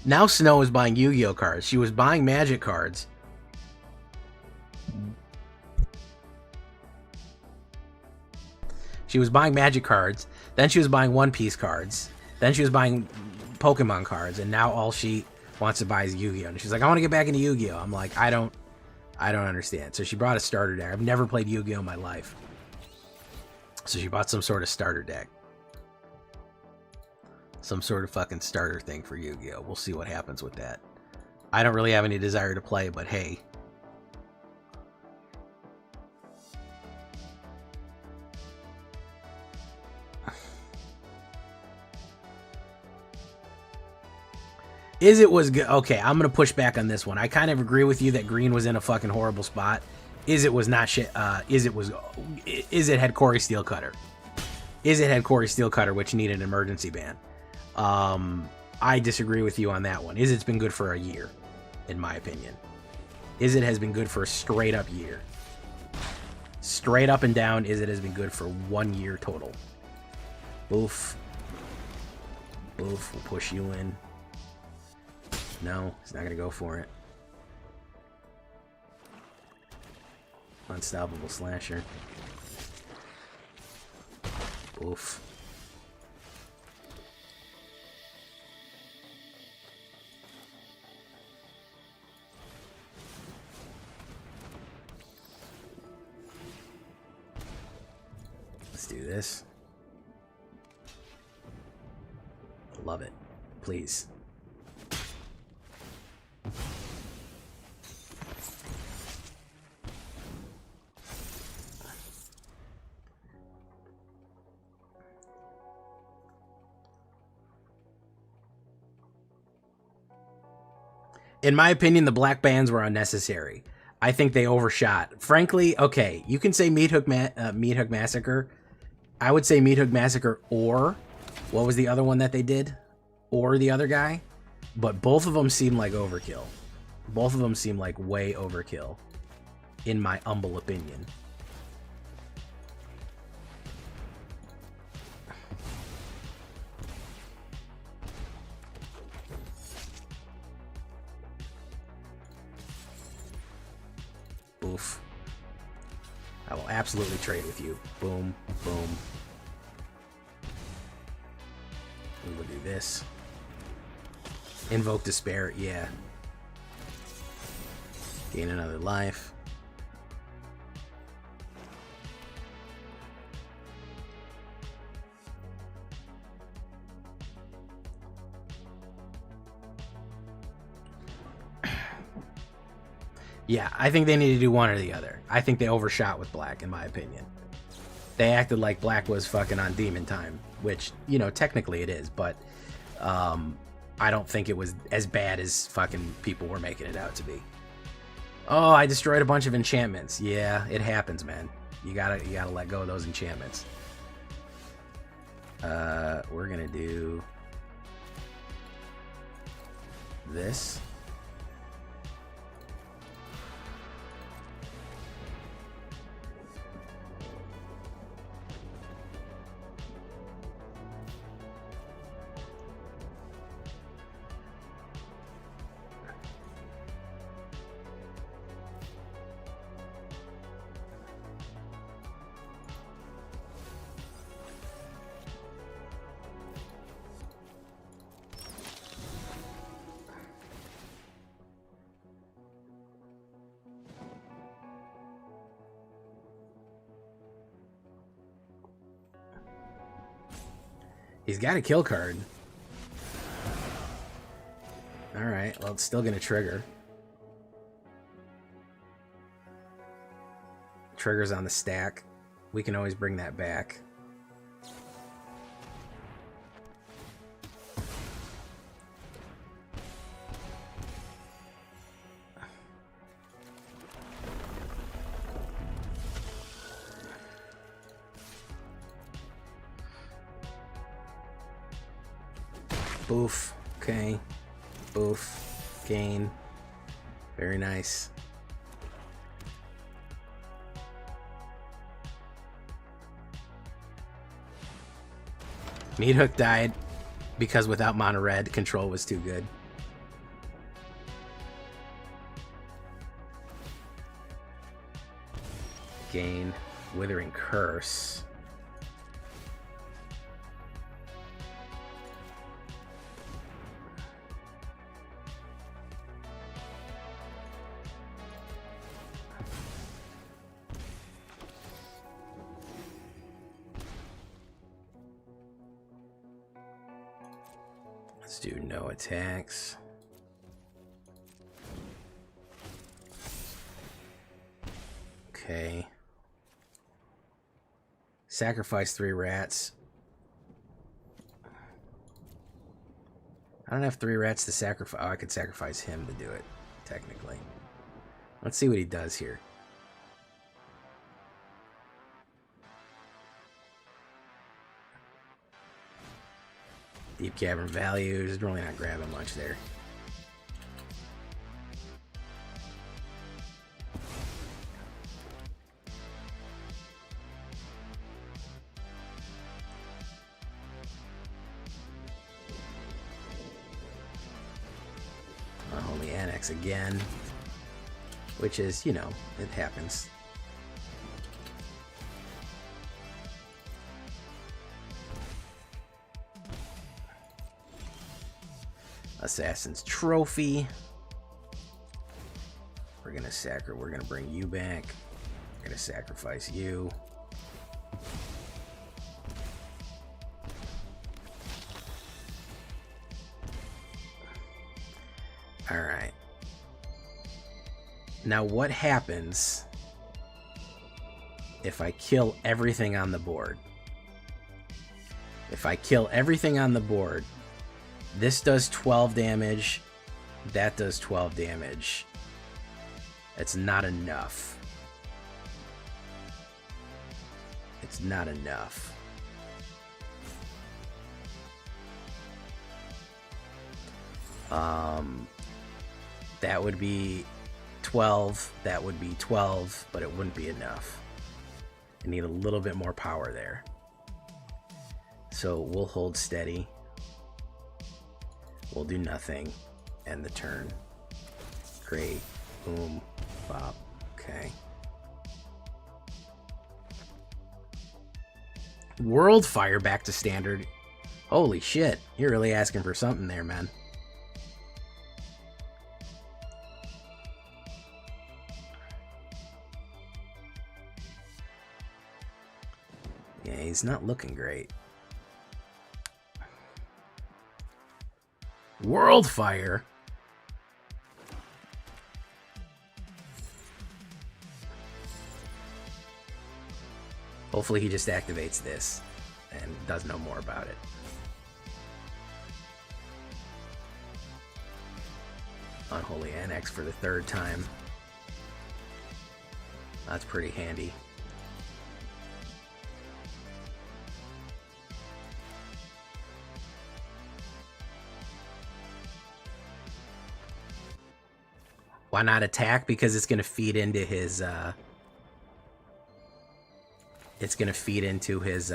Now Snow is buying Yu-Gi-Oh cards. She was buying Magic cards. She was buying Magic cards. Then she was buying One Piece cards. Then she was buying Pokemon cards. And now all she wants to buy is Yu-Gi-Oh! And she's like, I want to get back into Yu-Gi-Oh! I'm like, I don't understand. So she brought a starter deck. I've never played Yu-Gi-Oh! In my life. So she bought some sort of starter deck. Some sort of fucking starter thing for Yu-Gi-Oh! We'll see what happens with that. I don't really have any desire to play, but hey. Izzet was good. Okay, I'm going to push back on this one. I kind of agree with you that Green was in a fucking horrible spot. Izzet was not shit. Izzet had Corey Steelcutter. Izzet had Corey Steelcutter, which needed an emergency ban. I disagree with you on that one. Izzet's been good for a year, in my opinion. Izzet has been good for a straight up year. Straight up and down, Izzet has been good for 1 year total. Boof. Boof, we'll push you in. No, he's not going to go for it. Unstoppable Slasher. Oof. Let's do this. Love it. Please. In my opinion, the black bans were unnecessary. I think they overshot. Frankly, okay, you can say Meat Hook Massacre. I would say Meat Hook Massacre or, what was the other one that they did? Or the other guy? But both of them seem like overkill. Both of them seem like way overkill, in my humble opinion. Oof. I will absolutely trade with you. Boom, boom. We will do this. Invoke Despair, yeah. Gain another life. Yeah, I think they need to do one or the other. I think they overshot with black, in my opinion. They acted like black was fucking on demon time, which, you know, technically it is, but I don't think it was as bad as fucking people were making it out to be. Oh, I destroyed a bunch of enchantments. Yeah, it happens, man. You gotta let go of those enchantments. We're gonna do this. He's got a kill card. Alright, well, it's still gonna trigger. Triggers on the stack. We can always bring that back. Boof. Okay. Boof. Gain. Very nice. Meat Hook died because without mono red, control was too good. Gain. Withering Curse. Let's do no attacks. Okay. Sacrifice 3 rats. I don't have 3 rats to sacrifice. Oh, I could sacrifice him to do it, technically. Let's see what he does here. Deep Cavern values. Really not grabbing much there. Only annex again, which is, you know, it happens. Assassin's Trophy. We're gonna bring you back. We're gonna sacrifice you. All right. Now what happens if I kill everything on the board? If I kill everything on the board, this does 12 damage, that does 12 damage. It's not enough. It's not enough. That would be 12, that would be 12, but it wouldn't be enough. I need a little bit more power there. So we'll hold steady. We'll do nothing. End the turn. Great. Boom. Bop. Okay. World Fire back to standard. Holy shit. You're really asking for something there, man. Yeah, he's not looking great. World Fire? Hopefully he just activates this and does no more about it. Unholy Annex for the 3rd time. That's pretty handy. Why not attack? Because it's going to feed into his, it's going to feed into his,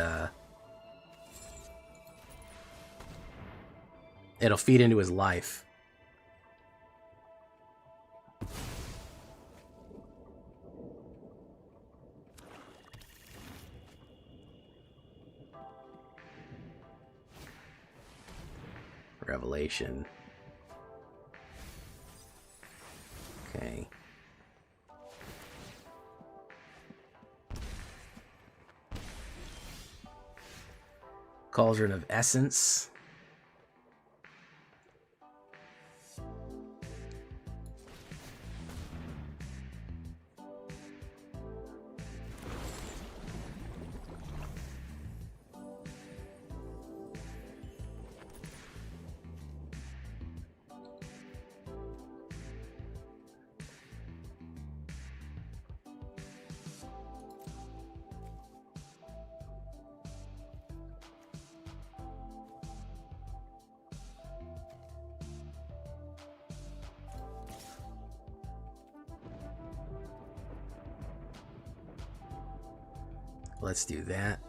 it'll feed into his life. Revelation. Okay. Cauldron of Essence. Let's do that.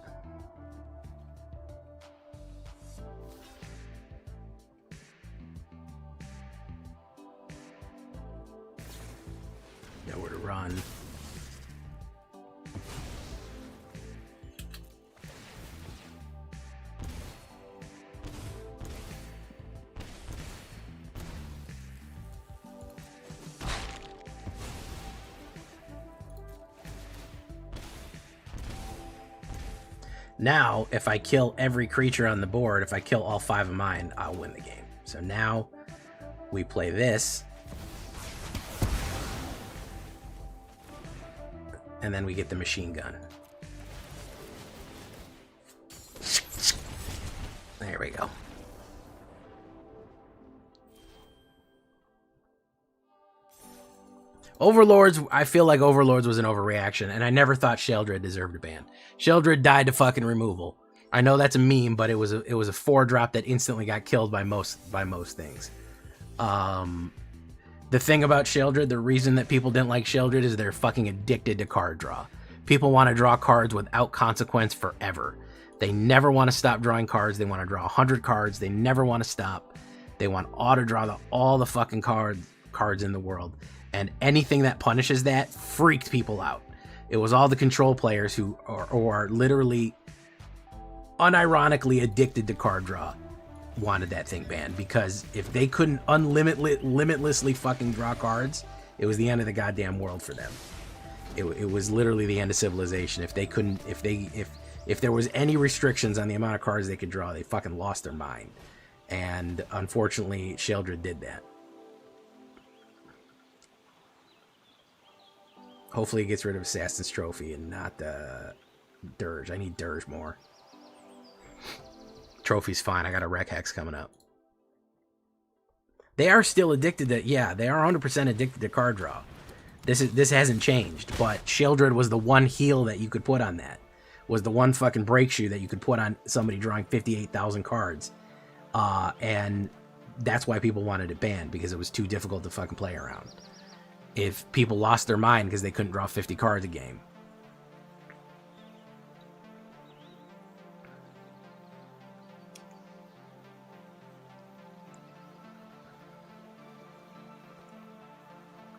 Nowhere to run. Now, if I kill every creature on the board, if I kill all 5 of mine, I'll win the game. So now we play this. And then we get the machine gun. There we go. Overlords, I feel like Overlords was an overreaction, and I never thought Sheldred deserved a ban. Sheldred died to fucking removal. I know that's a meme, but it was a 4-drop that instantly got killed by most things. The thing about Sheldred, the reason that people didn't like Sheldred is they're fucking addicted to card draw. People want to draw cards without consequence forever. They never want to stop drawing cards. They want to draw 100 cards. They never want to stop. They want auto draw all the fucking cards in the world. And anything that punishes that freaked people out. It was all the control players who are literally unironically addicted to card draw wanted that thing banned, because if they couldn't limitlessly fucking draw cards, it was the end of the goddamn world for them. It was literally the end of civilization. If they couldn't, if there was any restrictions on the amount of cards they could draw, they fucking lost their mind. And unfortunately, Sheldred did that. Hopefully it gets rid of Assassin's Trophy and not Dirge. I need Dirge more. Trophy's fine. I got a Rec Hex coming up. They are still addicted to... Yeah, they are 100% addicted to card draw. This hasn't changed, but Sheldred was the one heal that you could put on that. Was the one fucking break shoe that you could put on somebody drawing 58,000 cards. And that's why people wanted it banned, because it was too difficult to fucking play around. If people lost their mind because they couldn't draw 50 cards a game.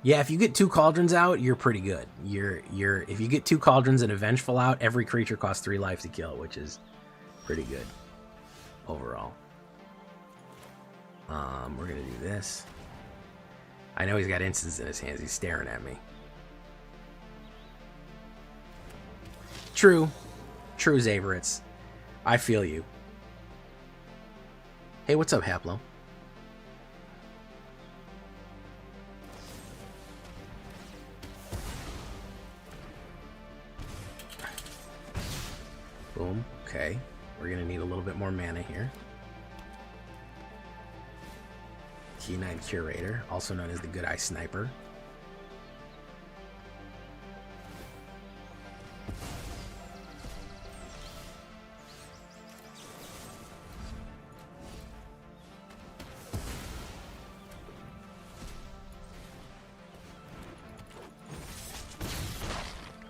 Yeah, if you get 2 Cauldrons out, you're pretty good. If you get 2 Cauldrons and a Vengeful out, every creature costs 3 life to kill, which is pretty good overall. We're gonna do this. I know he's got instants in his hands. He's staring at me. True. True, Zaveritz. I feel you. Hey, what's up, Haplo? Boom. Okay. We're going to need a little bit more mana here. Key9 Curator, also known as the Good Eye Sniper.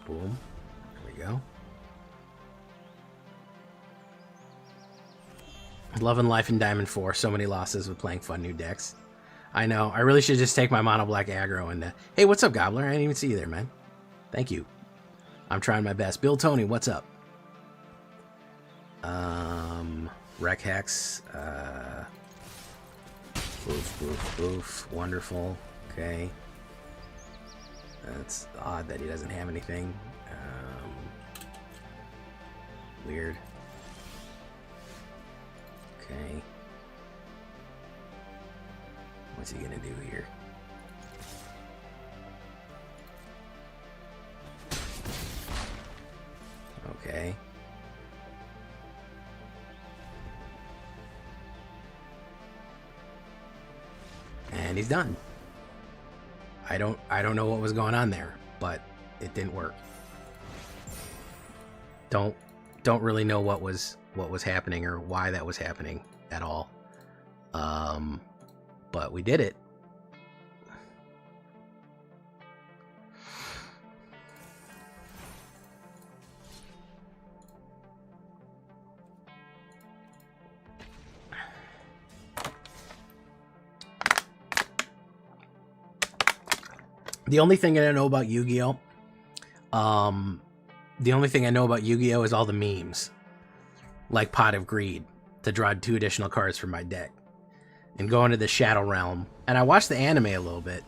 Boom. There we go. Love and Life in Diamond 4. So many losses with playing fun new decks. I know. I really should just take my mono black aggro and... Hey, what's up, Gobbler? I didn't even see you there, man. Thank you. I'm trying my best. Bill Tony, what's up? Rec Hex. Boof, boof, boof. Wonderful. Okay. That's odd that he doesn't have anything. Weird. Okay. What's he gonna do here? Okay. And he's done. I don't know what was going on there, but it didn't work. Don't really know what was happening or why that was happening at all. But we did it. The only thing I know about Yu-Gi-Oh! The only thing I know about Yu-Gi-Oh! Is all the memes. Like Pot of Greed, to draw 2 additional cards from my deck. And go into the Shadow Realm. And I watched the anime a little bit.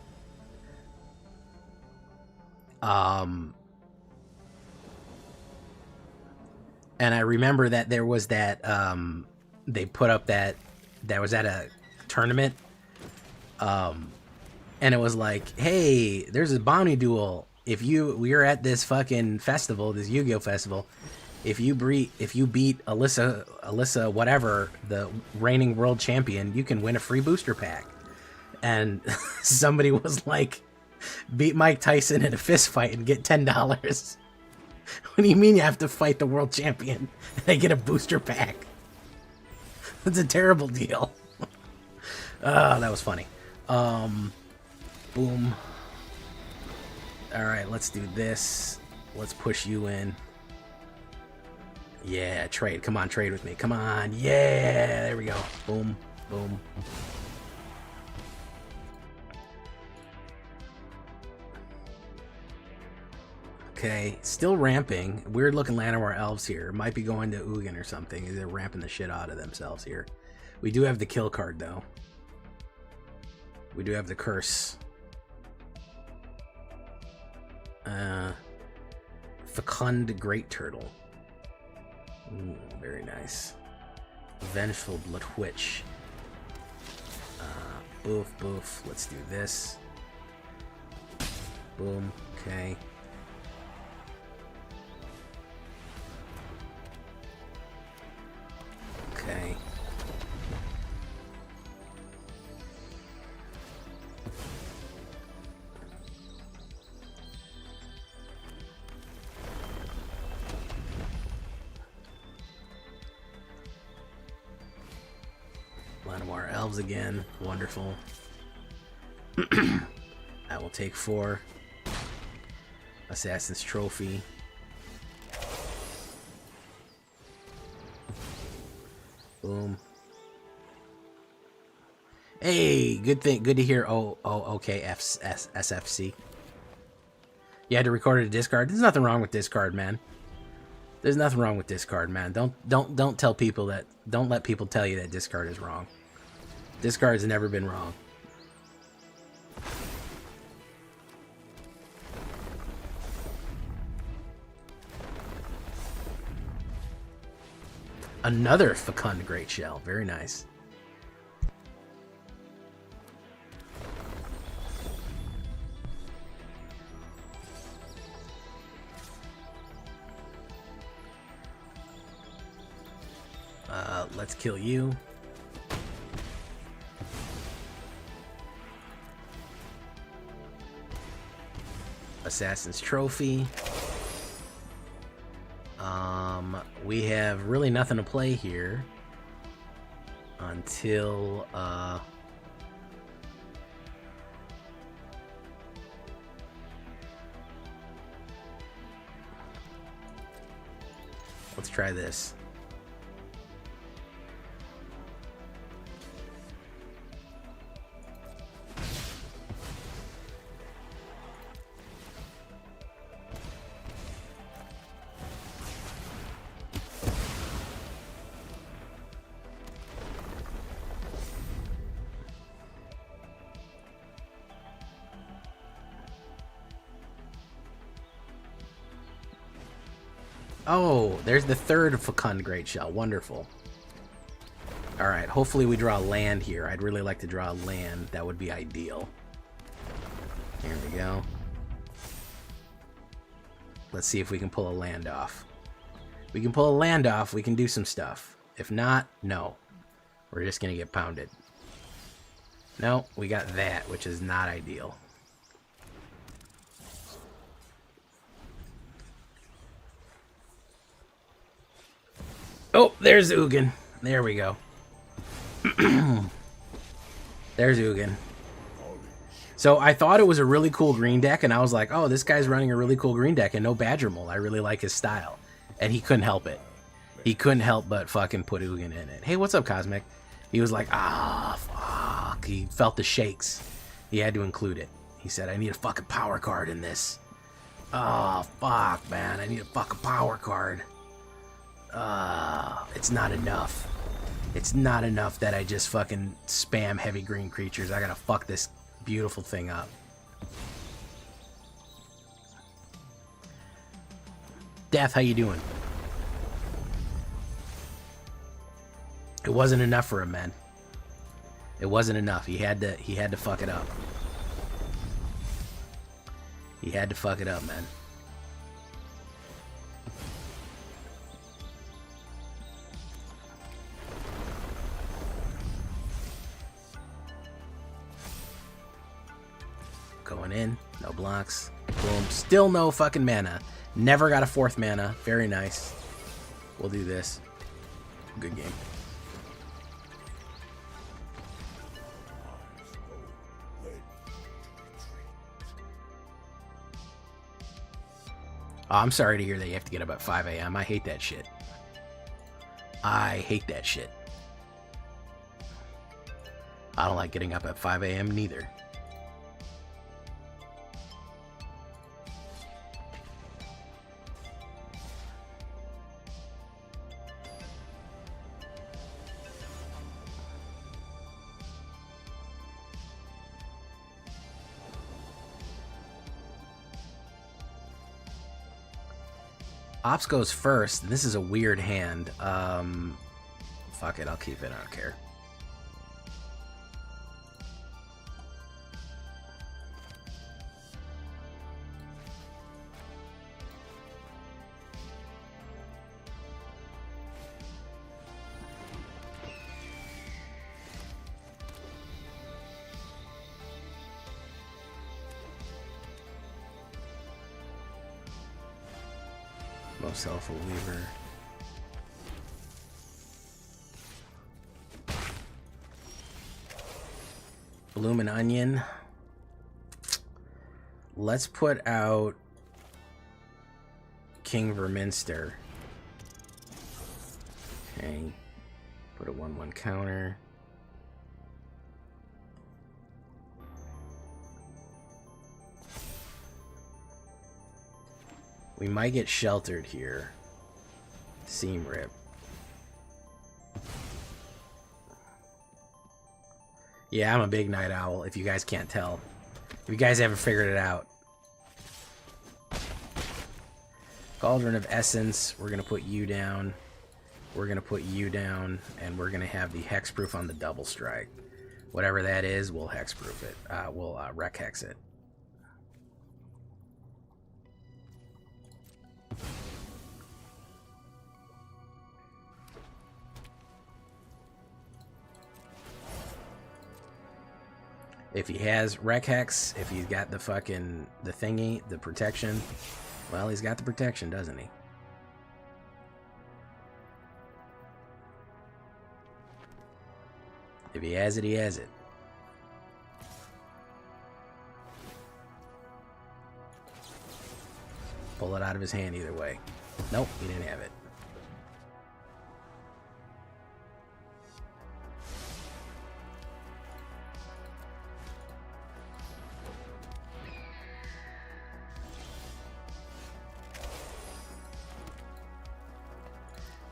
And I remember that there was that, they put up that was at a tournament. And it was like, hey, there's a bounty duel. We're at this fucking festival, this Yu-Gi-Oh! Festival. If you beat Alyssa, whatever, the reigning world champion, you can win a free booster pack. And somebody was like, beat Mike Tyson in a fist fight and get $10. What do you mean you have to fight the world champion and I get a booster pack? That's a terrible deal. Oh, that was funny. Boom. Alright, let's do this. Let's push you in. Yeah, trade. Come on, trade with me. Come on. Yeah, there we go. Boom, boom. Okay, still ramping. Weird looking Llanowar elves here. Might be going to Ugin or something. They're ramping the shit out of themselves here. We do have the kill card though. We do have the curse. Fecund Great Turtle. Ooh, very nice. Vengeful Blood Witch. Boof, boof. Let's do this. Boom. Okay. Okay. Llanowar elves again. Wonderful. I will take 4. Assassin's Trophy. Boom. Hey, good thing. Good to hear. Oh, okay. SFC. You had to record it a discard. There's nothing wrong with discard, man. There's nothing wrong with discard, man. Don't tell people that. Don't let people tell you that discard is wrong. Discard's never been wrong. Another Fecund Great Shell. Very nice. Let's kill you. Assassin's Trophy. We have really nothing to play here until let's try this. Oh, there's the third Fecund Great Shell. Wonderful. Alright, hopefully we draw land here. I'd really like to draw land. That would be ideal. Here we go. Let's see if we can pull a land off. If we can pull a land off, we can do some stuff. If not, no. We're just going to get pounded. No, we got that, which is not ideal. Oh, there's Ugin. There we go. There's Ugin. So I thought it was a really cool green deck, and I was like, oh, this guy's running a really cool green deck and no Badger Mold. I really like his style. And he couldn't help it. He couldn't help but fucking put Ugin in it. Hey, what's up, Cosmic? He was like, ah, fuck. He felt the shakes. He had to include it. He said, I need a fucking power card in this. Oh, fuck, man. I need a fucking power card. It's not enough. It's not enough that I just fucking spam heavy green creatures. I gotta fuck this beautiful thing up. Death, how you doing? It wasn't enough for him, man. It wasn't enough. He had to fuck it up. He had to fuck it up, man. Going in, no blocks. Boom. Still no fucking mana. Never got a 4th mana. Very nice. We'll do this. Good game. Oh, I'm sorry to hear that you have to get up at 5 a.m. I hate that shit. I hate that shit. I don't like getting up at 5 a.m. neither. Ops goes first. This is a weird hand. Fuck it, I'll keep it. I don't care. Most Alpha Weaver. Bloomin' Onion. Let's put out King Verminster. Okay. Put a 1/1 counter. We might get sheltered here. Seam Rip. Yeah, I'm a big night owl, if you guys can't tell. If you guys haven't figured it out. Cauldron of Essence, we're going to put you down. We're going to put you down, and we're going to have the hexproof on the double strike. Whatever that is, we'll hexproof it. We'll wreck hex it. If he has Wreck Hex, if he's got the fucking, the thingy, the protection, well, he's got the protection, doesn't he? If he has it, he has it. Pull it out of his hand either way. Nope, he didn't have it.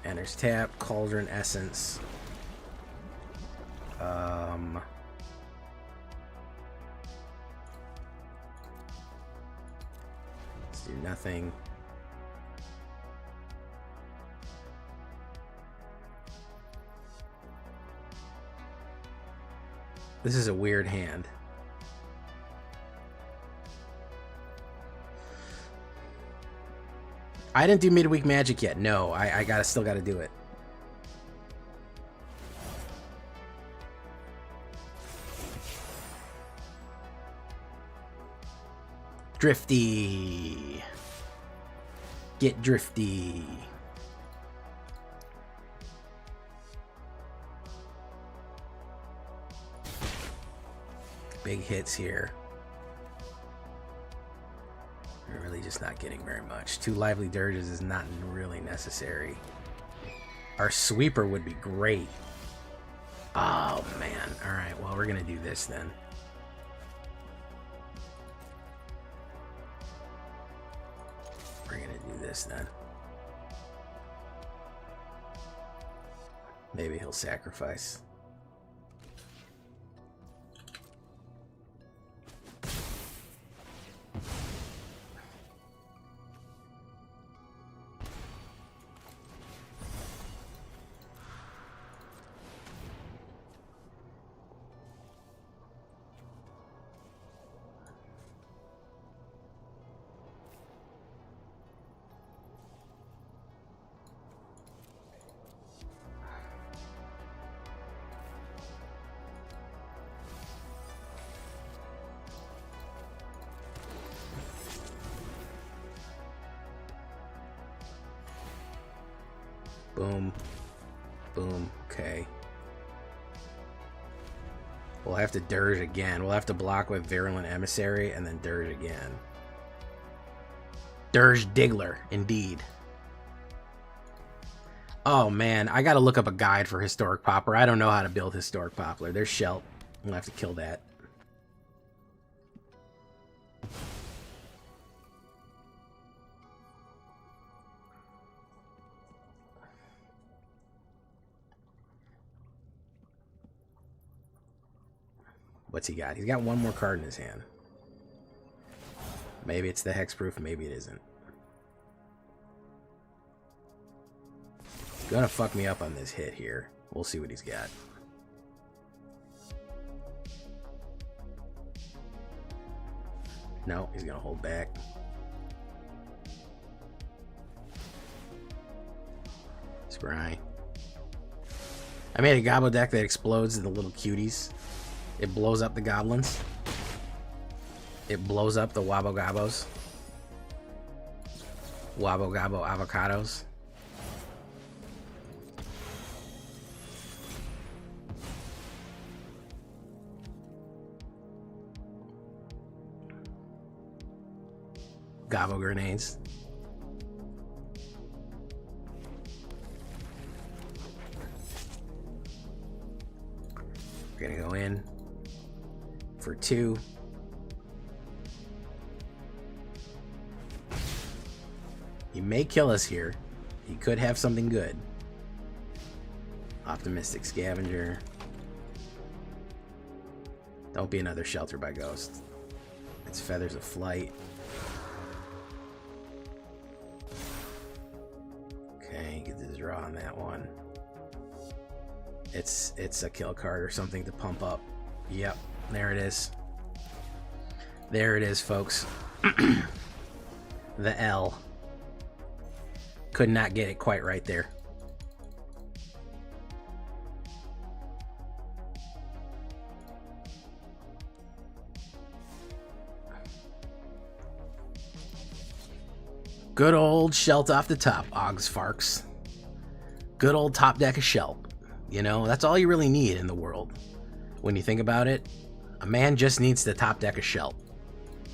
Enters tap, Cauldron Essence. Let's do nothing. This is a weird hand. I didn't do midweek magic yet. No, I still gotta do it. Drifty. Get drifty. Big hits here. We're really just not getting very much. 2 lively dirges is not really necessary. Our sweeper would be great. Oh man. Alright, well we're gonna do this then. We're gonna do this then. Maybe he'll sacrifice. Boom. Boom. Okay. We'll have to dirge again. We'll have to block with Virulent Emissary and then dirge again. Dirge Diggler, indeed. Oh man, I gotta look up a guide for Historic Poplar. I don't know how to build Historic Poplar. There's Shelt. We'll have to kill that. What's he got? He's got one more card in his hand. Maybe it's the hexproof, maybe it isn't. He's gonna fuck me up on this hit here. We'll see what he's got. No, he's gonna hold back. Scry. I made a Gobbo deck that explodes the little cuties. It blows up the goblins. It blows up the Wabo Gabos. Wabo Gabo avocados. Gabo grenades. We're gonna go in for 2. He may kill us here. He could have something good. Optimistic Scavenger. Don't be another Shelter by Ghost. It's Feathers of Flight. Okay, get the draw on that one. It's a kill card or something to pump up. Yep, there it is. There it is, folks. The L. Could not get it quite right there. Good old Shelt off the top, Oggs Farks. Good old top deck of Shelt. You know, that's all you really need in the world. When you think about it, a man just needs the top deck of Shelt.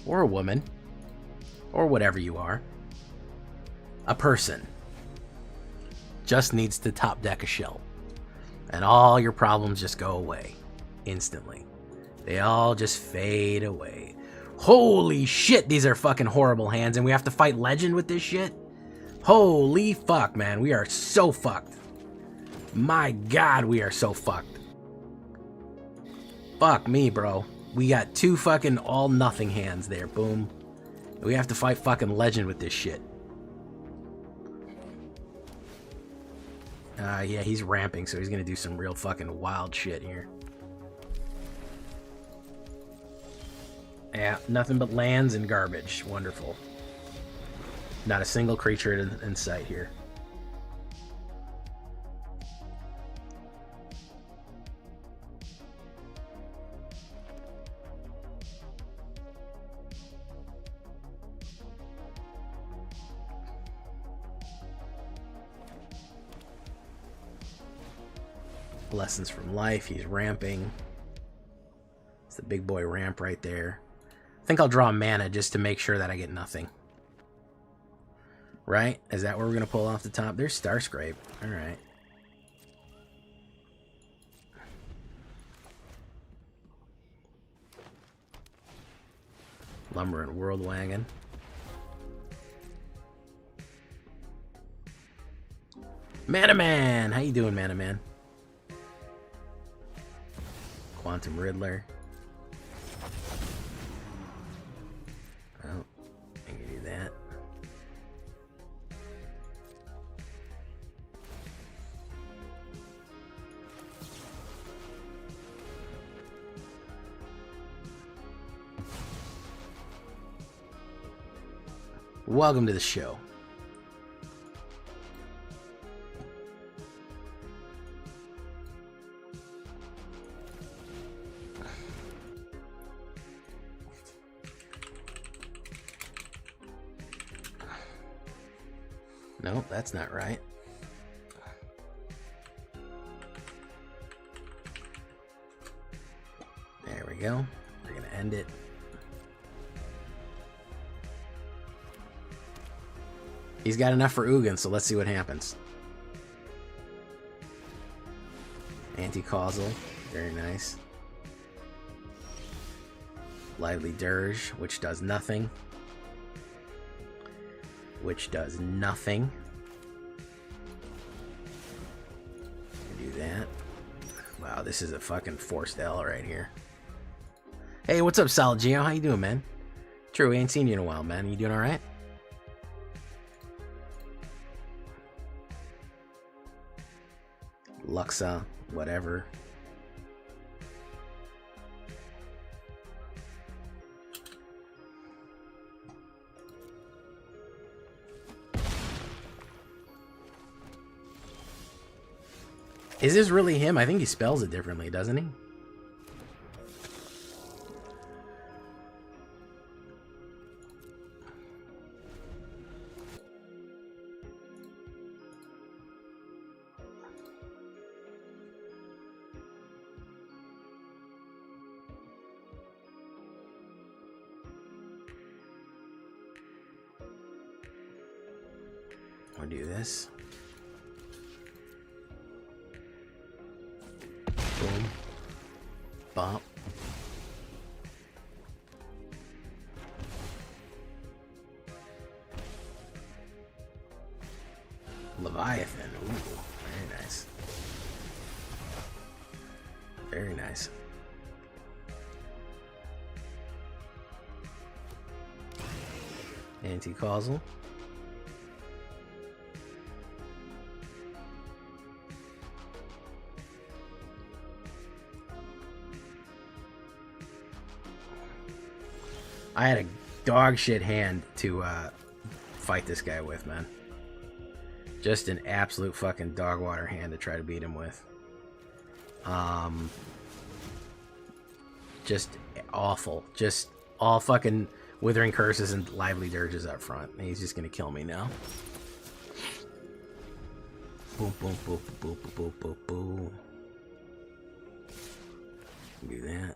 Or a woman. Or whatever you are. A person just needs the top deck of Shelt. And all your problems just go away. Instantly. They all just fade away. Holy shit, these are fucking horrible hands, and we have to fight Legend with this shit? Holy fuck, man. We are so fucked. My god, we are so fucked. Fuck me, bro. We got 2 fucking all-nothing hands there. Boom. We have to fight fucking Legend with this shit. Yeah, he's ramping, so he's gonna do some real fucking wild shit here. Yeah, nothing but lands and garbage. Wonderful. Not a single creature in sight here. Lessons from life. He's ramping. It's the big boy ramp right there. I think I'll draw mana just to make sure that I get nothing. Right? Is that where we're going to pull off the top? There's Starscrape. Alright. Lumber and World Wagon. Mana Man! How you doing, Mana Man? Quantum Riddler. Oh, I can do that. Welcome to the show. Nope, that's not right. There we go. We're gonna end it. He's got enough for Ugin, so let's see what happens. Anti-causal, very nice. Lively Dirge, which does nothing. Which does nothing. Do that. Wow, this is a fucking forced L right here. Hey, what's up, Solid Geo? How you doing, man? True, we ain't seen you in a while, man. You doing all right? Luxa, whatever. Is this really him? I think he spells it differently, doesn't he? I'll do this. Boom. Bop. Leviathan. Ooh, very nice. Very nice. Anti-causal. I had a dog shit hand to fight this guy with, man. Just an absolute fucking dog water hand to try to beat him with. Just awful. Just all fucking Withering Curses and Lively Dirges up front. And he's just gonna kill me now. Boom, boom, boom, boom, boom, boom, boom, boom. Do that.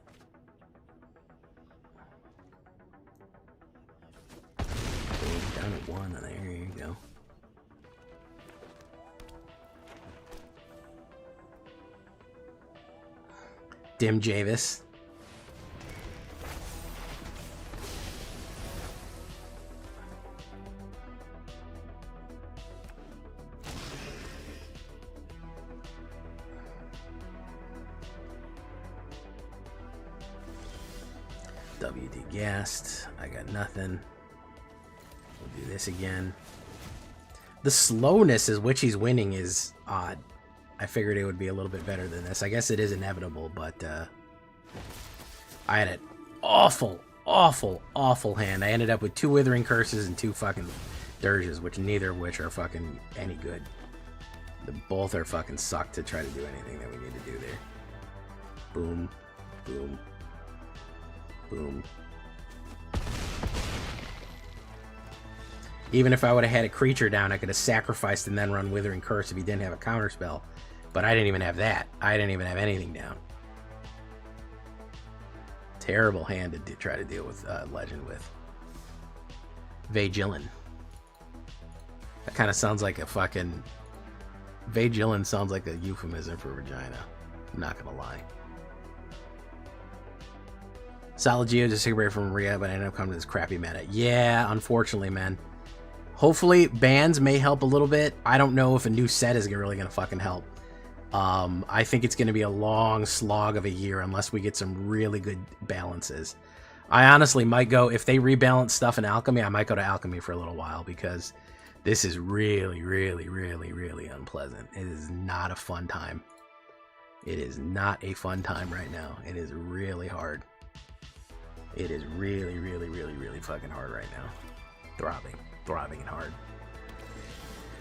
Down at 1, there you go. Dim Javis. WD gassed. I got nothing. We'll do this again. The slowness is which he's winning is odd. I figured it would be a little bit better than this. I guess it is inevitable, but I had an awful, awful, awful hand. I ended up with 2 Withering Curses and 2 fucking Dirges, which neither of which are fucking any good. Both are fucking suck to try to do anything that we need to do there. Boom, boom, boom. Even if I would have had a creature down, I could have sacrificed and then run Withering Curse if he didn't have a counterspell. But I didn't even have that. I didn't even have anything down. Terrible hand to try to deal with Legend with. Villain. That kind of sounds like a fucking... Villain sounds like a euphemism for vagina. I'm not gonna lie. Solid Geo just took a break from Maria, but I ended up coming to this crappy meta. Yeah, unfortunately, man. Hopefully bans may help a little bit. I don't know if a new set is really going to fucking help. I think it's going to be a long slog of a year unless we get some really good balances. I honestly might go, if they rebalance stuff in Alchemy, I might go to Alchemy for a little while because this is really, really, really, really unpleasant. It is not a fun time. It is not a fun time right now. It is really hard. It is really, really, really, really fucking hard right now. Throbbing and hard.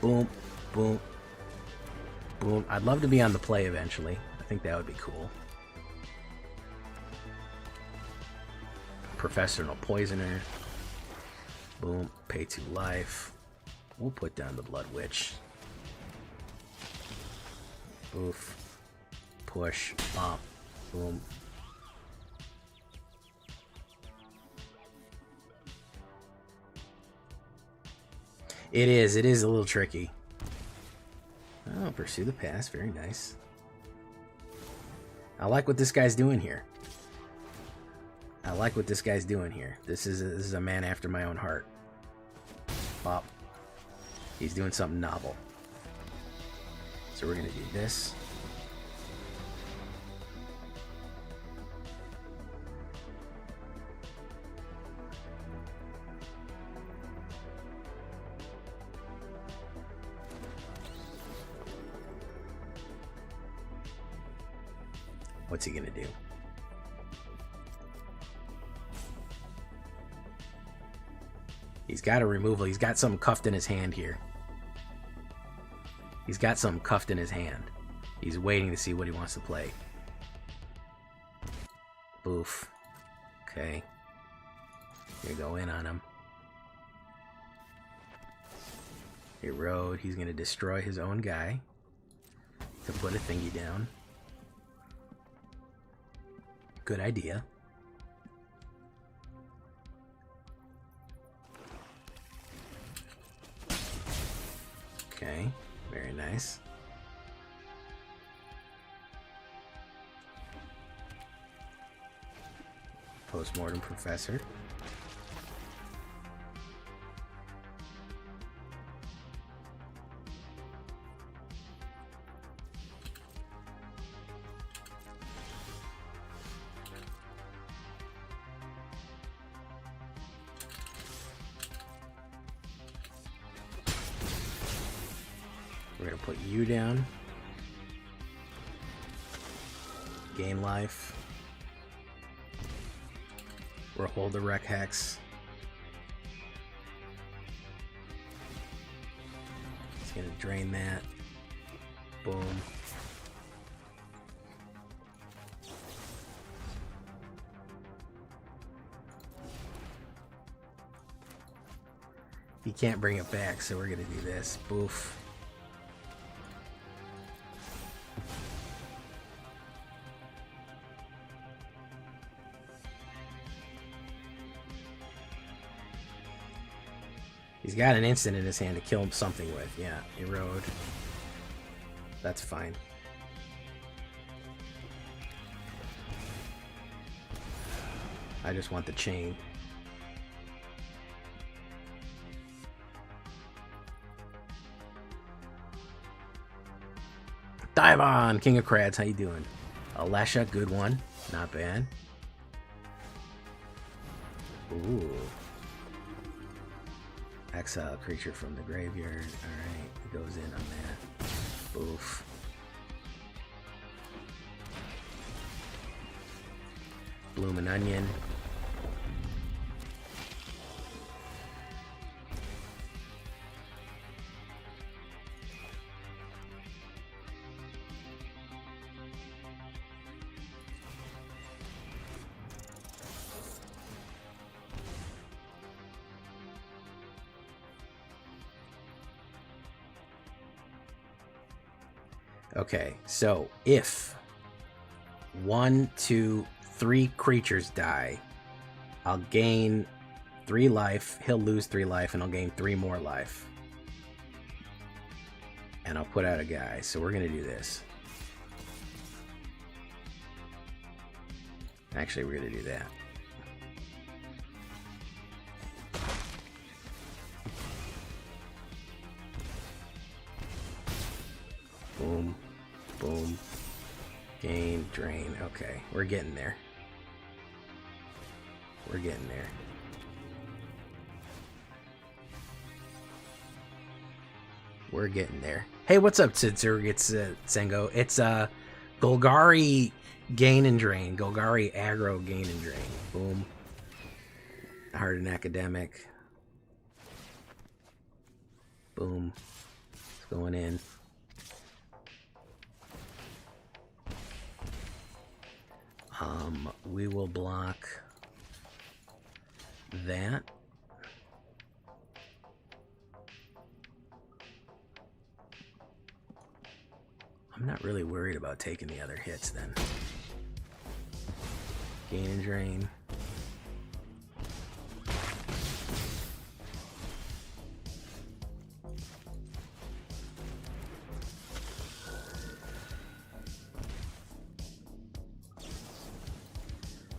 Boom, boom, boom. I'd love to be on the play eventually. I think that would be cool. Professional Poisoner. Boom, pay 2 life. We'll put down the Blood Witch. Oof. Push, pop, boom. It is a little tricky. Oh, pursue the past, very nice. I like what this guy's doing here. This is a man after my own heart. Pop. He's doing something novel. So we're gonna do this. What's he gonna do? He's got a removal. He's got something cuffed in his hand here. He's waiting to see what he wants to play. Boof. Okay. Gonna go in on him. Erode. He's gonna destroy his own guy to put a thingy down. Good idea. Okay, very nice. Postmortem Professor. We're going to put you down. Gain life. We'll hold the Wreck Hex. It's going to drain that. Boom. He can't bring it back, so we're going to do this. Boof. He's got an instant in his hand to kill him something with. Yeah, erode. That's fine. I just want the chain. Dive on! King of Krads, how you doing? Alesha, good one. Not bad. Ooh. Exile creature from the graveyard. Alright, goes in on that. Boof. Bloomin' Onion. Okay, so if 1, 2, 3 creatures die, I'll gain 3 life, he'll lose 3 life, and I'll gain 3 more life. And I'll put out a guy, so we're going to do this. Actually, we're going to do that. Drain. Okay, we're getting there. We're getting there. We're getting there. Hey, what's up, Tsitsur? It's Sengo. It's Golgari gain and drain. Golgari aggro gain and drain. Boom. Hard and academic. Boom. It's going in. We will block that. I'm not really worried about taking the other hits then. Gain and drain.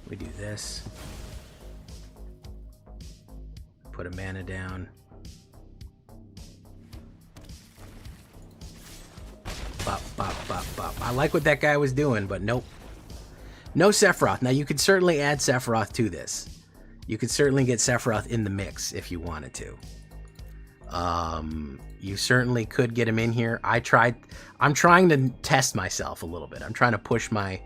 We do this. Put a mana down. Bop, bop, bop, bop. I like what that guy was doing, but nope. No Sephiroth. Now, you could certainly add Sephiroth to this. You could certainly get Sephiroth in the mix if you wanted to. You certainly could get him in here. I'm trying to test myself a little bit. I'm trying to push my...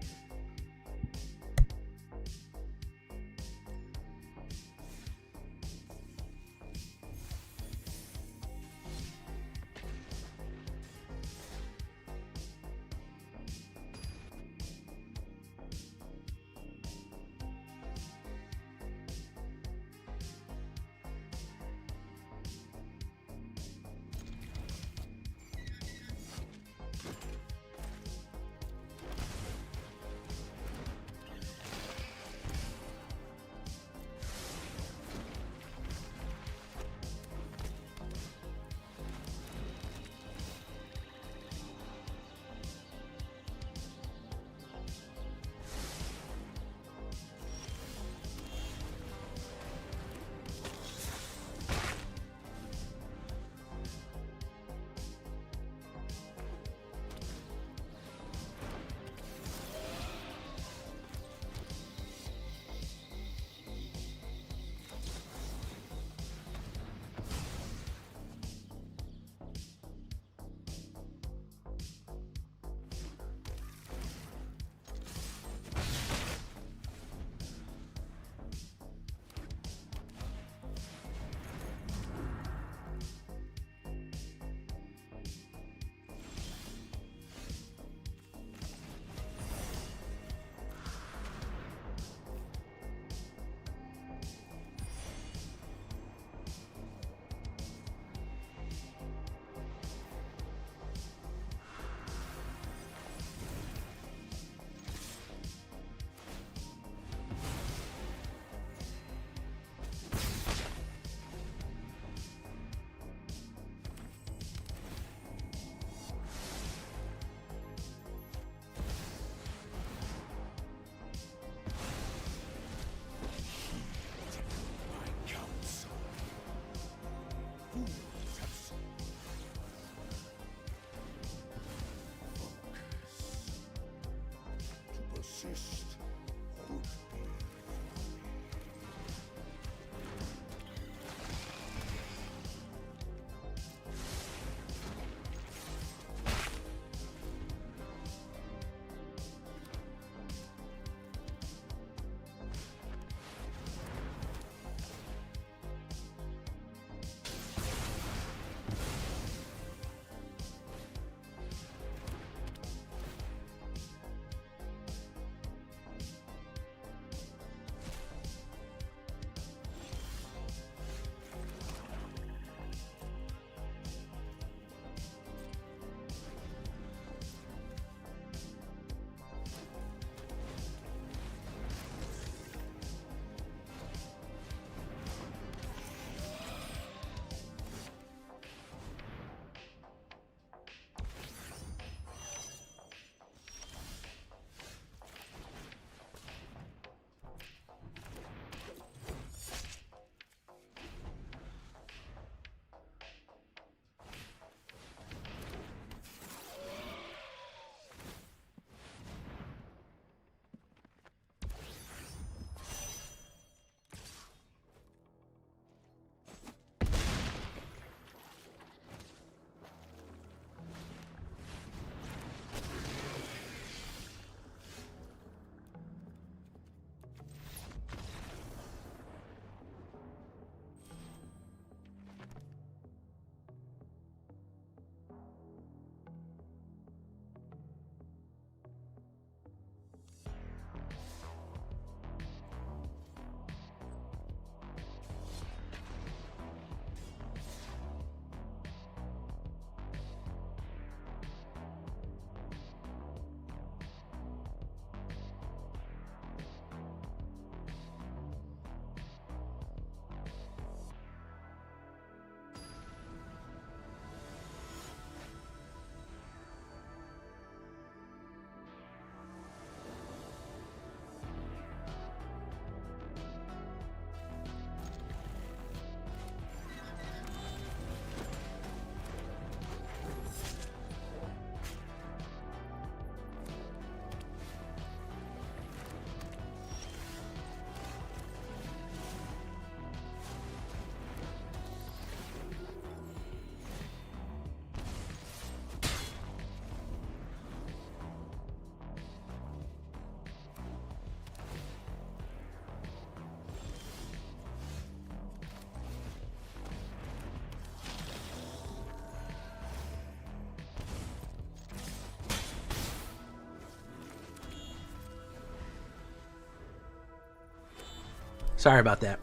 Sorry about that.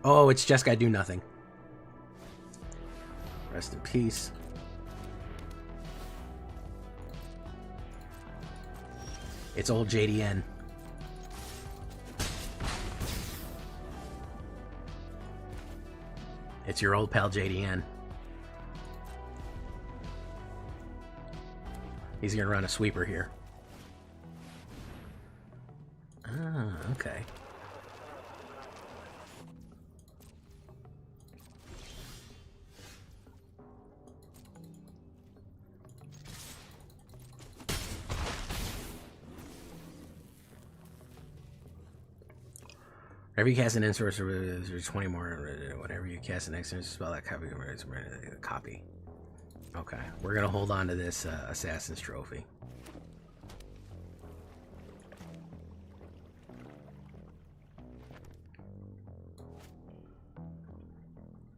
Oh, it's just gotta do nothing. Rest in peace. It's old JDN. It's your old pal JDN. He's gonna run a sweeper here. Ah, okay. Whenever you cast an end source, there's 20 more. Whenever you cast an extra spell, that copy. Okay, we're gonna hold on to this Assassin's Trophy.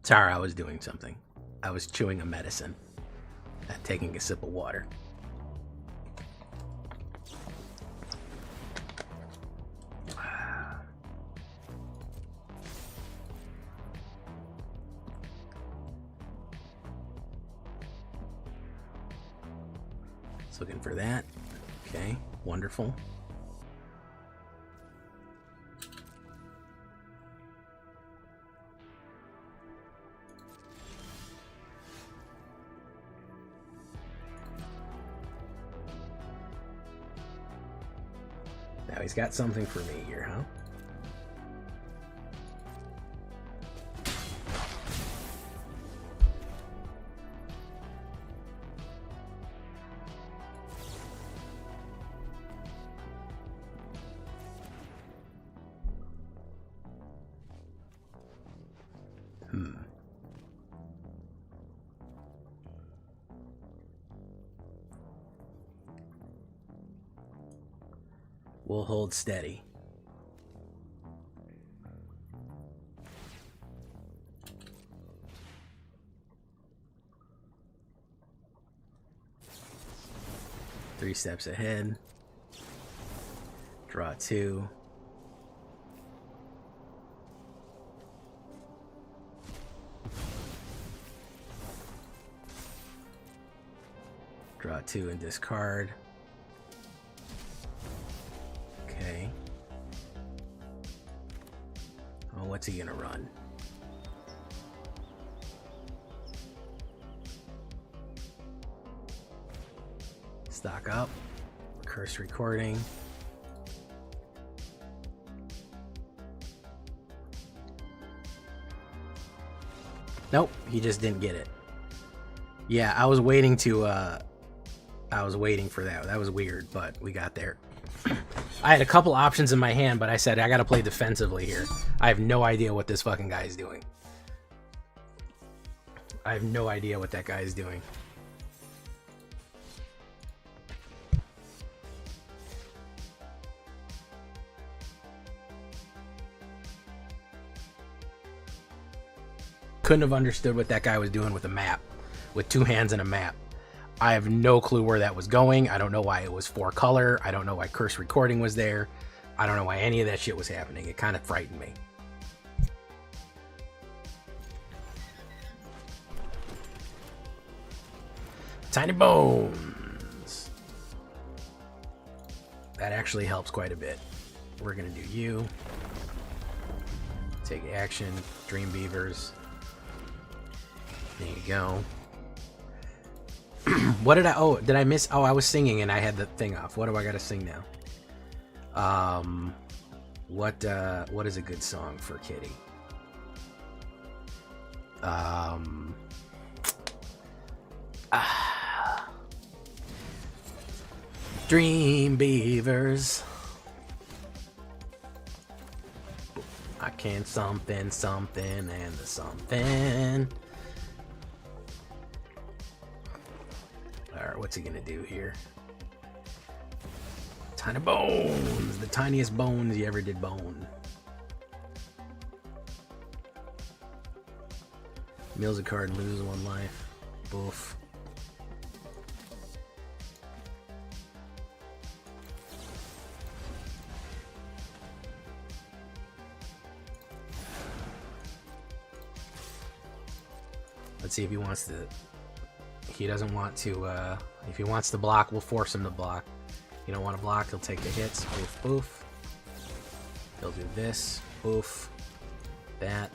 Sorry, I was doing something. I was chewing a medicine and taking a sip of water. Looking for that. Okay, wonderful. Now he's got something for me here, huh? We'll hold steady. Three steps ahead. Draw two. Draw two and discard. Okay. Oh, what's he gonna run? Stock up. Curse recording. Nope, he just didn't get it. Yeah, I was waiting for that. That was weird, but we got there. I had a couple options in my hand, but I said I gotta play defensively here. I have no idea what this fucking guy is doing. I have no idea what that guy is doing. Couldn't have understood what that guy was doing with a map, with two hands and a map. I have no clue where that was going. I don't know why it was 4 color. I don't know why curse recording was there. I don't know why any of that shit was happening. It kind of frightened me. Tiny bones. That actually helps quite a bit. We're gonna do you. Take action. Dream Beavers. There you go. What did I... Oh, did I miss... Oh, I was singing and I had the thing off. What do I gotta sing now? What is a good song for Kitty? Dream Beavers. I can something and the something. Alright, what's he gonna do here? Tiny bones! The tiniest bones you ever did bone. Mills a card and loses 1 life. Boof. Let's see if he wants to. He doesn't want to. If he wants to block, we'll force him to block. You don't want to block, he'll take the hits. Boof, boof. He'll do this. Boof. That.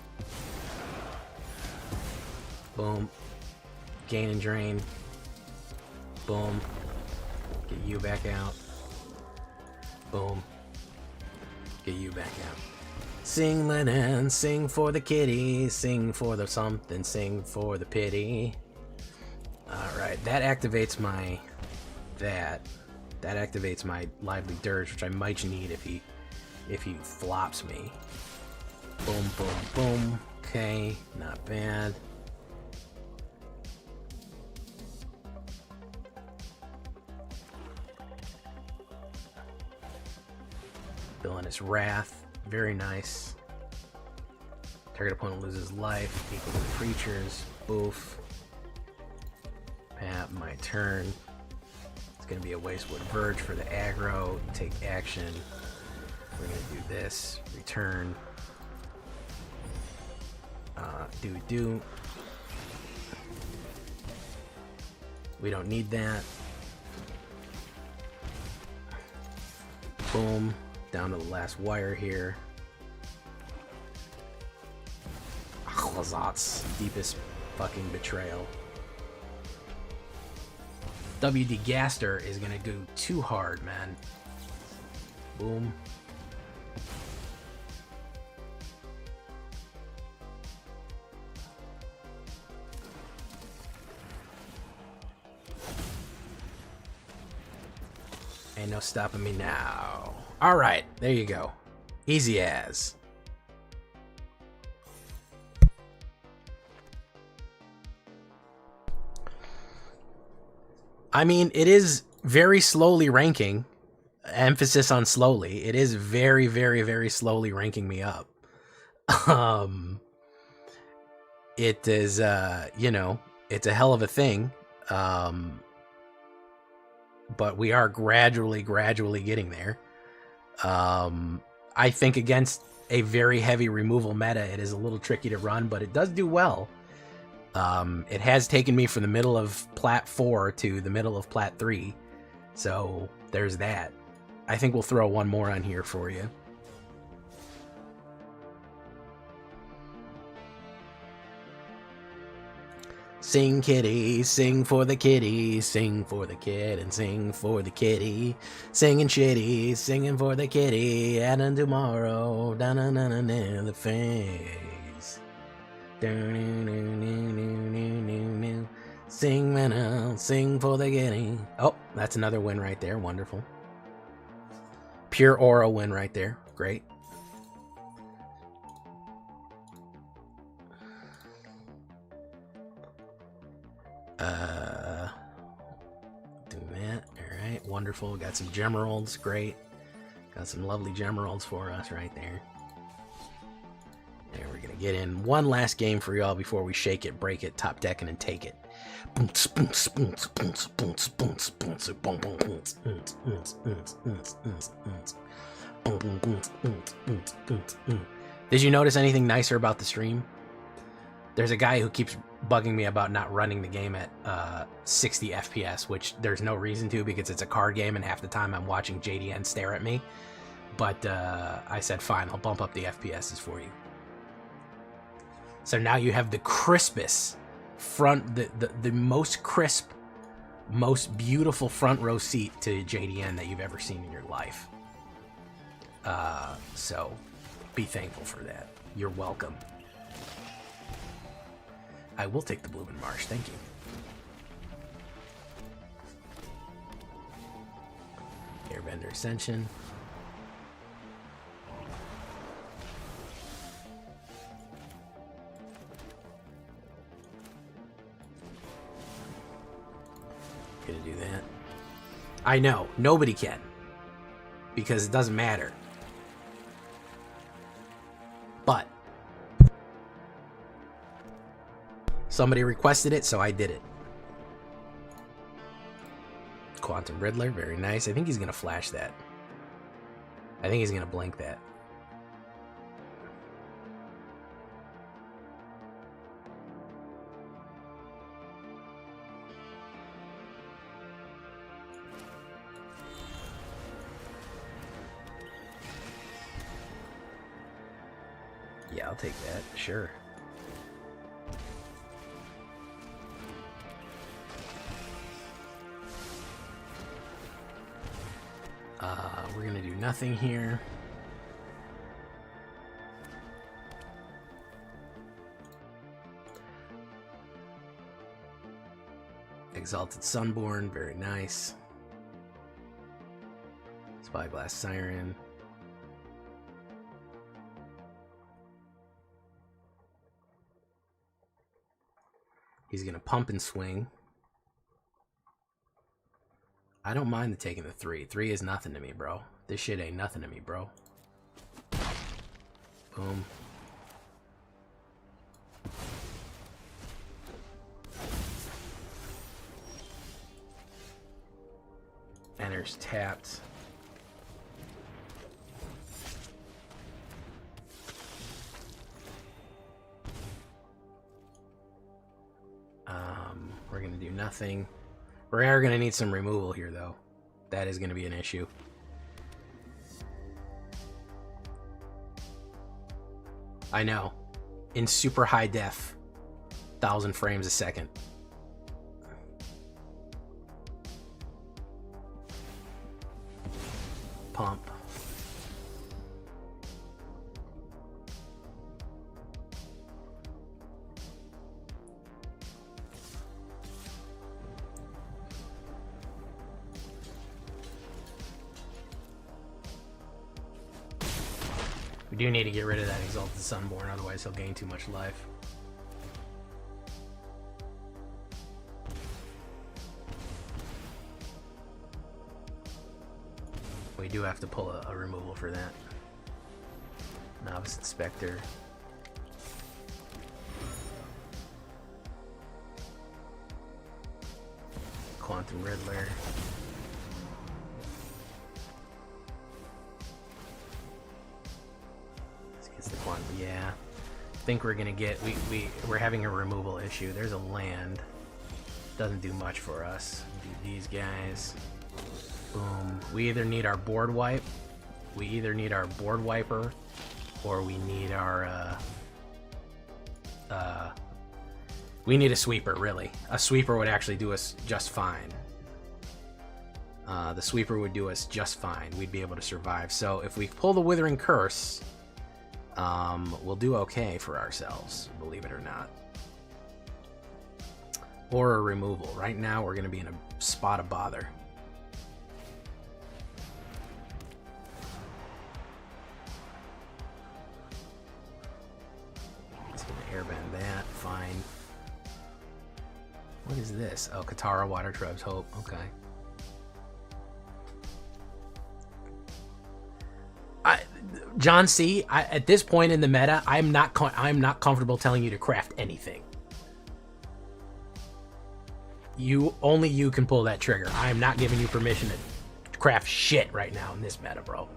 Boom. Gain and drain. Boom. Get you back out. Boom. Get you back out. Sing, Lennon, sing for the kitty, sing for the something, sing for the pity. Alright, that activates my... That activates my lively dirge, which I might need if he flops me. Boom, boom, boom. Okay, not bad. Villainous Wrath, very nice. Target opponent loses life, equal to creatures. Boof. Pat, my turn. It's gonna be a Wastewood Verge for the aggro. Take action. We're gonna do this. Return. Do. We don't need that. Boom. Down to the last wire here. Lazat's deepest fucking betrayal. WD Gaster is gonna go too hard, man. Boom. Ain't no stopping me now. Alright, there you go. Easy as. I mean, it is very slowly ranking. Emphasis on slowly. It is very, very, very slowly ranking me up. It is, you know, it's a hell of a thing. But we are gradually getting there. I think against a very heavy removal meta, it is a little tricky to run, but it does do well. It has taken me from the middle of Plat 4 to the middle of Plat 3. So there's that. I think we'll throw one more on here for you. Sing kitty, sing for the kitty, sing for the kid and sing for the kitty. Singing shitty, singing for the kitty, and then tomorrow, down in the face. Sing man, sing for the kitty. Oh, that's another win right there. Wonderful. Pure aura win right there. Great. Do that. Alright, wonderful. Got some Gemeralds, great. Got some lovely Gemeralds for us right there. And we're gonna get in one last game for y'all before we shake it, break it, top decking, and take it. Did you notice anything nicer about the stream? There's a guy who keeps bugging me about not running the game at 60 FPS, which there's no reason to because it's a card game and half the time I'm watching JDN stare at me. But I said, fine, I'll bump up the FPSs for you. So now you have the crispest front, the most crisp, most beautiful front row seat to JDN that you've ever seen in your life. So be thankful for that. You're welcome. I will take the Bloomin' Marsh, thank you. Airbender Ascension. Gonna do that. I know, nobody can. Because it doesn't matter. But somebody requested it, so I did it. Quantum Riddler, very nice. I think he's gonna flash that. I think he's gonna blink that. Yeah, I'll take that. Sure. We're gonna do nothing here. Exalted Sunborn, very nice. Spyglass Siren. He's gonna pump and swing. I don't mind taking the 3. 3 is nothing to me, bro. This shit ain't nothing to me, bro. Boom. Enters tapped. We're gonna do nothing. We are gonna need some removal here, though. That is gonna be an issue. I know. In super high def. 1,000 frames a second. Pump. We do need to get rid of that Exalted Sunborn, otherwise he'll gain too much life. We do have to pull a removal for that. Novice Inspector. Quantum Riddler. The quantum, yeah. I think we're gonna get we're having a removal issue. There's a land. Doesn't do much for us. Do these guys. Boom. We either need our board wipe. We either need our board wiper, or we need our we need a sweeper, really. A sweeper would actually do us just fine. The sweeper would do us just fine. We'd be able to survive. So if we pull the Withering Curse, we'll do okay for ourselves, believe it or not. Or a removal. Right now, we're going to be in a spot of bother. It's going to airbend that. Fine. What is this? Oh, Katara, Water Tribe's Hope. Okay. John C., at this point in the meta, I'm not comfortable telling you to craft anything. Only you can pull that trigger. I'm not giving you permission to craft shit right now in this meta, bro.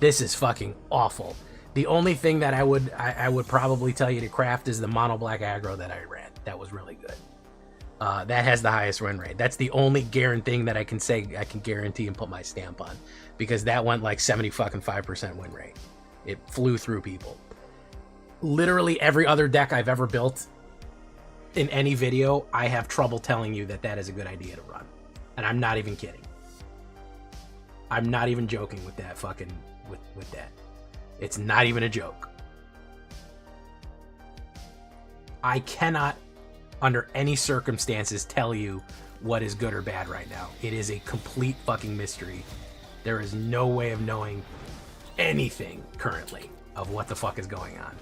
This is fucking awful. The only thing that I would probably tell you to craft is the mono black aggro that I ran. That was really good. That has the highest win rate. That's the only thing that I can say I can guarantee and put my stamp on, because that went like 75% win rate. It flew through people. Literally every other deck I've ever built in any video, I have trouble telling you that that is a good idea to run. And I'm not even kidding. I'm not even joking with that fucking, with that. It's not even a joke. I cannot, under any circumstances, tell you what is good or bad right now. It is a complete fucking mystery. There is no way of knowing anything currently of what the fuck is going on.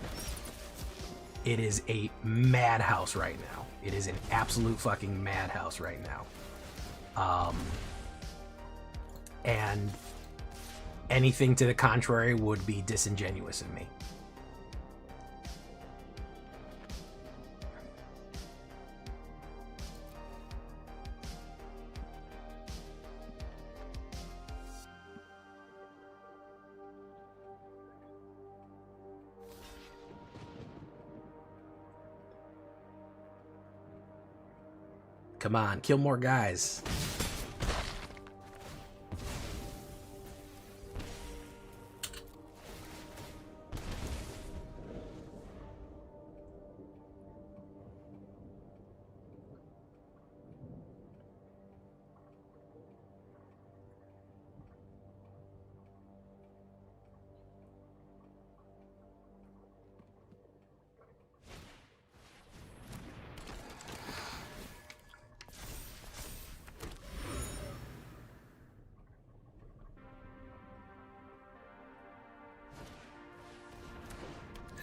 It is a madhouse right now. It is an absolute fucking madhouse right now. And anything to the contrary would be disingenuous of me. Come on, kill more guys.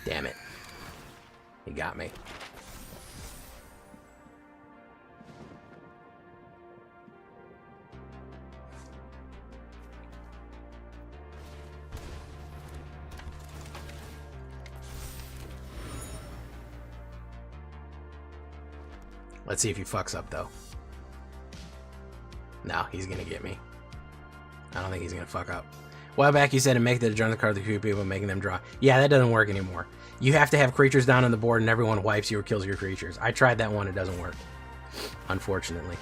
Damn it. He got me. Let's see if he fucks up, though. No, he's gonna get me. I don't think he's gonna fuck up. A while back, you said to make the join the card with a few people, making them draw. Yeah, that doesn't work anymore. You have to have creatures down on the board and everyone wipes you or kills your creatures. I tried that one, it doesn't work. Unfortunately.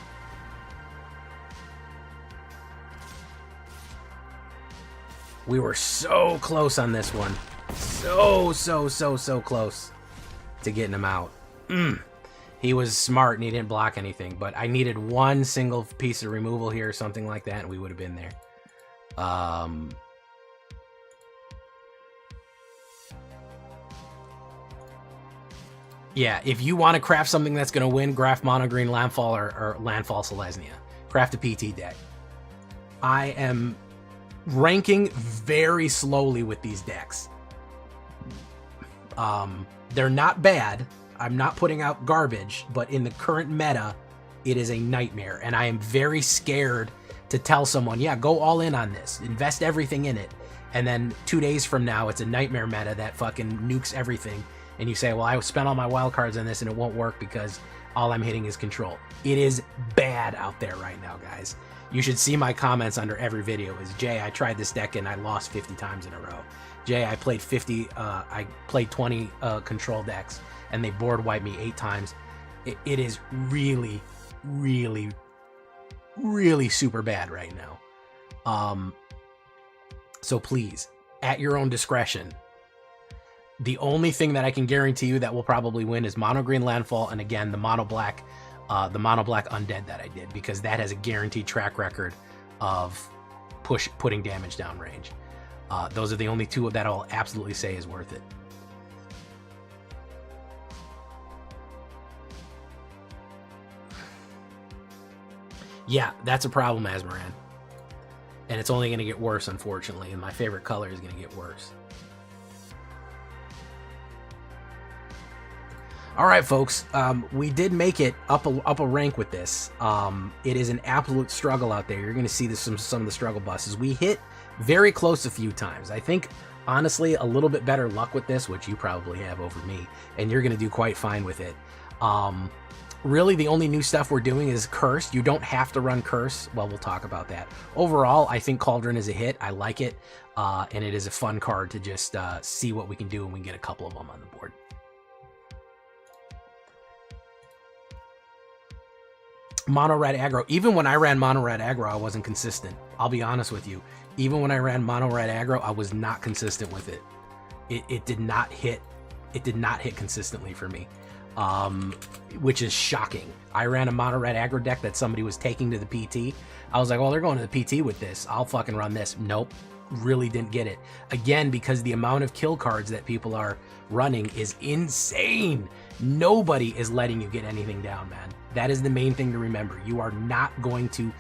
We were so close on this one. So close to getting him out. He was smart and he didn't block anything, but I needed one single piece of removal here or something like that, and we would have been there. Yeah, if you want to craft something that's going to win, craft Mono Green Landfall or Landfall Selesnya. Craft a PT deck. I am ranking very slowly with these decks. They're not bad. I'm not putting out garbage, but in the current meta, it is a nightmare. And I am very scared to tell someone, yeah, go all in on this. Invest everything in it. And then 2 days from now, it's a nightmare meta that fucking nukes everything. And you say, well, I spent all my wild cards on this and it won't work because all I'm hitting is control. It is bad out there right now, guys. You should see my comments under every video is, Jay, I tried this deck and I lost 50 times in a row. Jay, I played 20 control decks and they board wiped me 8 times. It is really, really, really super bad right now. So please, at your own discretion. The only thing that I can guarantee you that will probably win is Mono Green Landfall, and again, the Mono Black Undead that I did, because that has a guaranteed track record of putting damage down range. Those are the only two that I'll absolutely say is worth it. Yeah, that's a problem, Asmaran. And it's only going to get worse, unfortunately, and my favorite color is going to get worse. All right, folks, we did make it up a rank with this. It is an absolute struggle out there. You're going to see this some of the struggle buses. We hit very close a few times. I think, honestly, a little bit better luck with this, which you probably have over me, and you're going to do quite fine with it. Really, the only new stuff we're doing is Curse. You don't have to run Curse. Well, we'll talk about that. Overall, I think Cauldron is a hit. I like it, and it is a fun card to just see what we can do when we get a couple of them on the board. Mono Red Aggro. Even when I ran Mono Red Aggro, I wasn't consistent. I'll be honest with you. Even when I ran Mono Red Aggro, I was not consistent with it. It did not hit. It did not hit consistently for me, which is shocking. I ran a Mono Red Aggro deck that somebody was taking to the PT. I was like, well, they're going to the PT with this. I'll fucking run this. Nope. Really didn't get it. Again, because the amount of kill cards that people are running is insane. Nobody is letting you get anything down, man. That is the main thing to remember. You are not going to...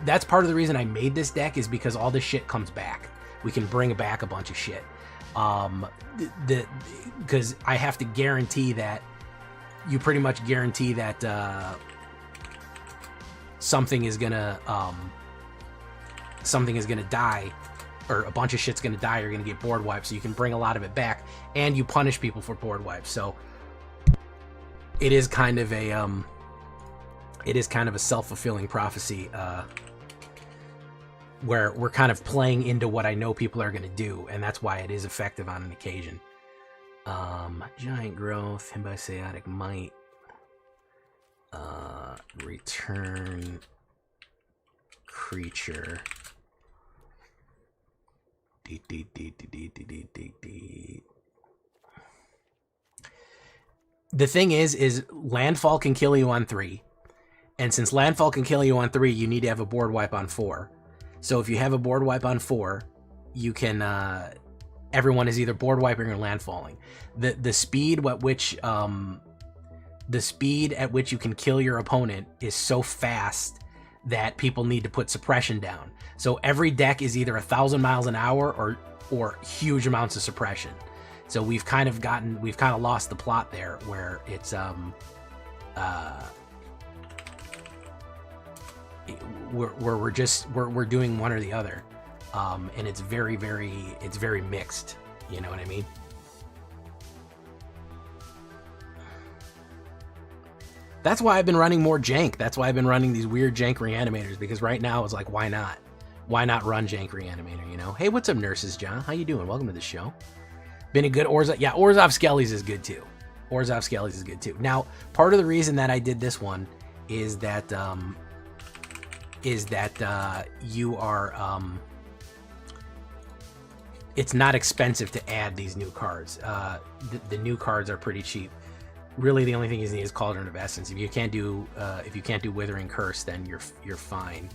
That's part of the reason I made this deck, is because all this shit comes back. We can bring back a bunch of shit. Because I have to guarantee that... You pretty much guarantee that something is gonna die, or a bunch of shit's gonna die, or gonna get board wiped, so you can bring a lot of it back, and you punish people for board wipes. So it is kind of a self-fulfilling prophecy, where we're kind of playing into what I know people are gonna do, and that's why it is effective on an occasion. Giant Growth, Symbiotic Might, return creature. The thing is Landfall can kill you on 3. And since Landfall can kill you on 3, you need to have a board wipe on 4. So if you have a board wipe on 4, you can, everyone is either board wiping or landfalling. The speed at which you can kill your opponent is so fast that people need to put suppression down. So every deck is either 1,000 miles an hour or huge amounts of suppression. So we've kind of lost the plot there, where it's we're doing one or the other, and it's very mixed. You know what I mean? That's why I've been running more jank. That's why I've been running these weird jank reanimators, because right now it's like, why not? Why not run jank reanimator, you know? Hey, what's up, Nurses John? How you doing? Welcome to the show. Been a good Orzhov. Yeah, Orzhov Skellies is good too. Orzhov Skellies is good too. Now, part of the reason that I did this one is that you are it's not expensive to add these new cards. The new cards are pretty cheap. Really, the only thing you need is Cauldron of Essence. If you can't do Withering Curse, then you're fine.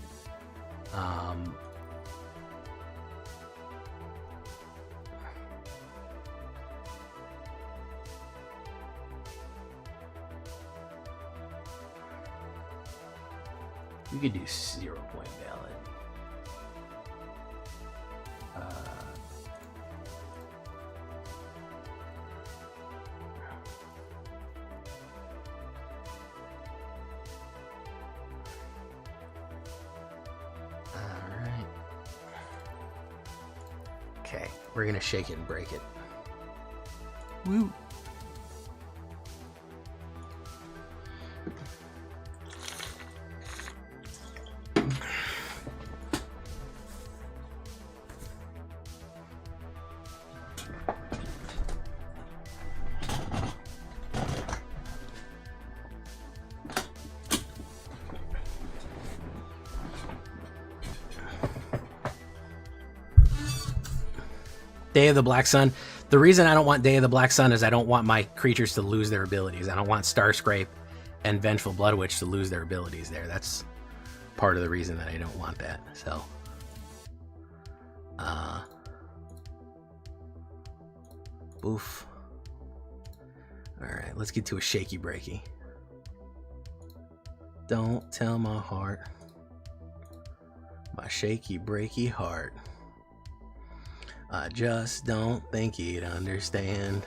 You could do 0 Point Ballad. Alright. Okay, we're gonna shake it and break it. Woo! Day of the Black Sun. The reason I don't want Day of the Black Sun is I don't want my creatures to lose their abilities. I don't want Starscrape and Vengeful Blood Witch to lose their abilities there. That's part of the reason that I don't want that. So, oof. All right, let's get to a shaky breaky. Don't tell my heart, my shaky breaky heart. I just don't think you'd understand.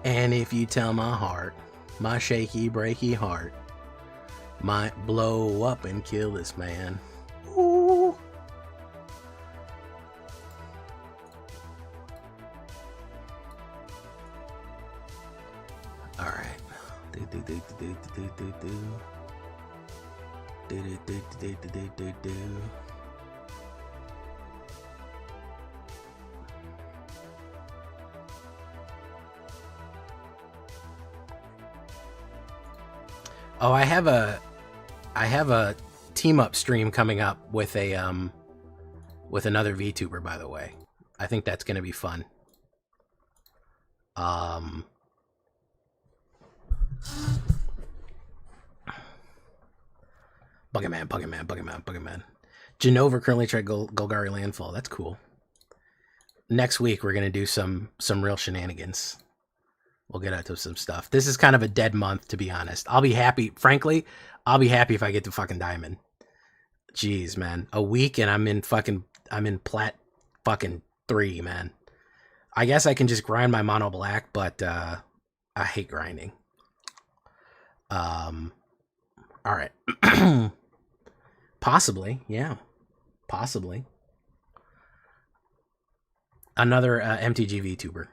And if you tell my heart, my shaky breaky heart might blow up and kill this man. Ooh. All right. Oh, I have a team up stream coming up with a with another VTuber, by the way. I think that's gonna be fun. Buggerman. Genova currently tried Golgari Landfall. That's cool. Next week we're gonna do some real shenanigans. We'll get out to some stuff. This is kind of a dead month, to be honest. I'll be happy. Frankly, I'll be happy if I get to fucking Diamond. Jeez, man. A week and I'm in Plat fucking 3, man. I guess I can just grind my mono black, but I hate grinding. All right. Possibly, yeah. Possibly. Another MTG VTuber.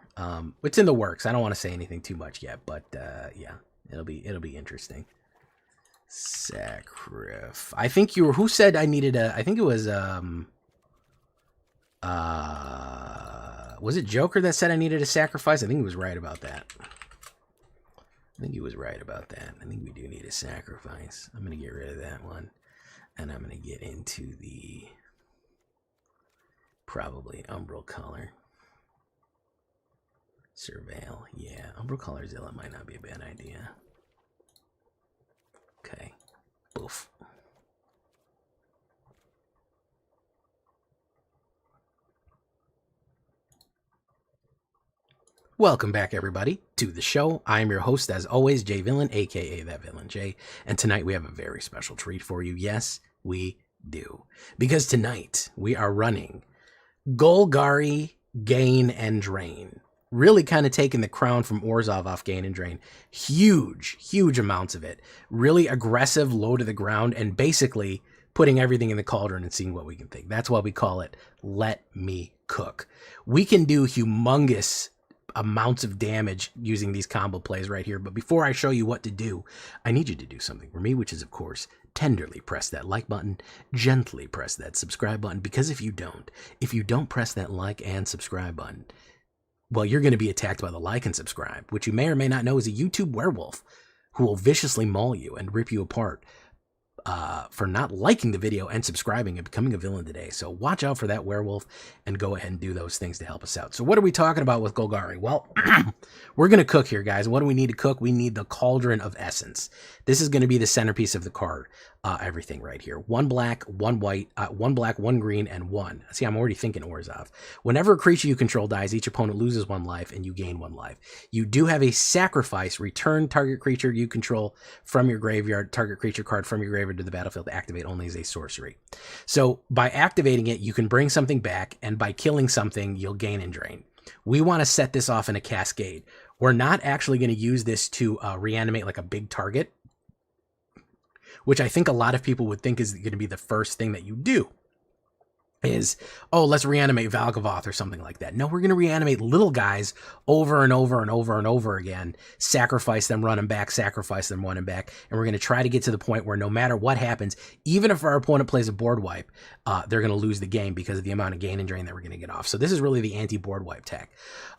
It's in the works. I don't want to say anything too much yet, but yeah, it'll be interesting. Sacrifice. I think who said I needed a? I think it was was it Joker that said I needed a sacrifice? I think he was right about that. I think we do need a sacrifice. I'm gonna get rid of that one, and I'm gonna get into the probably Umbral Color. Surveil, yeah. Umbral Color Zilla might not be a bad idea. Okay. Boof. Welcome back, everybody, to the show. I am your host, as always, Jay Villain, aka That Villain Jay. And tonight we have a very special treat for you. Yes, we do. Because tonight we are running Golgari Gain and Drain. really kind of taking the crown from Orzhov off Gain and Drain. Huge amounts of it. Really aggressive, low to the ground, and basically putting everything in the cauldron and seeing what we can think. That's why we call it Let Me Cook. We can do humongous amounts of damage using these combo plays right here. But before I show you what to do, I need you to do something for me, which is, of course, tenderly press that like button, gently press that subscribe button, because if you don't press that like and subscribe button, well, you're going to be attacked by the like and subscribe, which you may or may not know is a YouTube werewolf who will viciously maul you and rip you apart for not liking the video and subscribing and becoming a villain today. So watch out for that werewolf and go ahead and do those things to help us out. So what are we talking about with Golgari? Well, we're going to cook here, guys. What do we need to cook? We need the Cauldron of Essence. This is going to be the centerpiece of the card. Everything right here. 1 black, 1 white, 1 black, 1 green, and 1. See, I'm already thinking Orzhov. Whenever a creature you control dies, each opponent loses 1 life and you gain 1 life. You do have a sacrifice. Return target creature you control from your graveyard, target creature card from your graveyard to the battlefield to activate only as a sorcery. So by activating it, you can bring something back, and by killing something, you'll gain and drain. We want to set this off in a cascade. We're not actually going to use this to reanimate like a big target, which I think a lot of people would think is going to be the first thing that you do is, oh, let's reanimate Valgavoth or something like that. No, we're going to reanimate little guys over and over and over and over again, sacrifice them, run them back, sacrifice them, run them back. And we're going to try to get to the point where no matter what happens, even if our opponent plays a board wipe, they're going to lose the game because of the amount of gain and drain that we're going to get off. So this is really the anti-board wipe tech.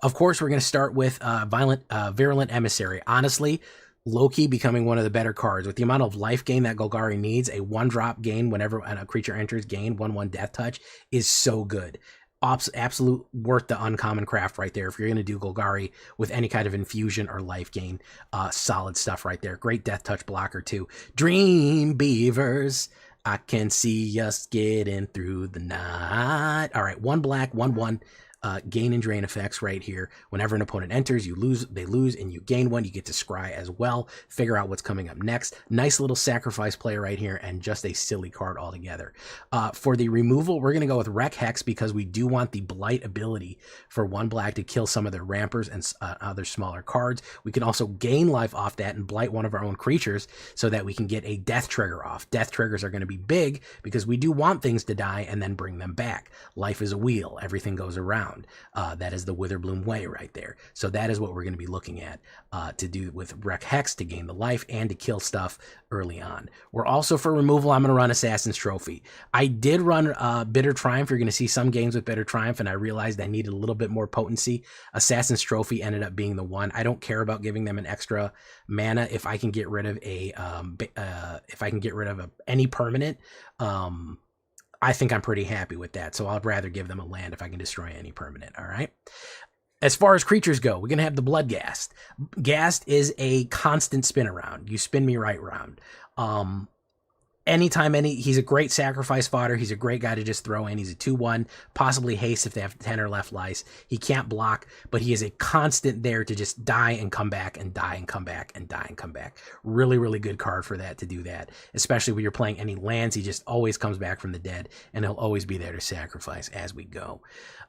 Of course, we're going to start with Virulent Emissary. Honestly, low-key becoming one of the better cards. With the amount of life gain that Golgari needs, a 1-drop gain whenever a creature enters, gain 1/1 death touch is so good. Absolute worth the uncommon craft right there. If you're going to do Golgari with any kind of infusion or life gain, solid stuff right there. Great death touch blocker too. Dream Beavers, I can see us getting through the night. All right, 1 black, 1/1. Gain and drain effects right here. Whenever an opponent enters, you lose, they lose, and you gain 1. You get to scry as well. Figure out what's coming up next. Nice little sacrifice play right here, and just a silly card altogether. For the removal, we're going to go with Wreck Hex because we do want the Blight ability for 1 black to kill some of the rampers and other smaller cards. We can also gain life off that and blight one of our own creatures so that we can get a death trigger off. Death triggers are going to be big because we do want things to die and then bring them back. Life is a wheel. Everything goes around. That is the Witherbloom way right there. So that is what we're going to be looking at to do with Wreck Hex to gain the life and to kill stuff early on. We're also, for removal, I'm going to run Assassin's Trophy. I did run Bitter Triumph. You're going to see some games with Bitter Triumph, and I realized I needed a little bit more potency. Assassin's Trophy ended up being the one. I don't care about giving them an extra mana if I can get rid of any permanent. I think I'm pretty happy with that, so I'd rather give them a land if I can destroy any permanent, all right? As far as creatures go, we're going to have the Bloodghast. Ghast is a constant spin around. You spin me right round. Anytime he's a great sacrifice fodder. He's a great guy to just throw in. He's a 2/1, possibly haste if they have 10 or left lice. He can't block, but he is a constant there to just die and come back and die and come back and die and come back. Really, really good card for that, to do that. Especially when you're playing any lands, he just always comes back from the dead, and he'll always be there to sacrifice as we go.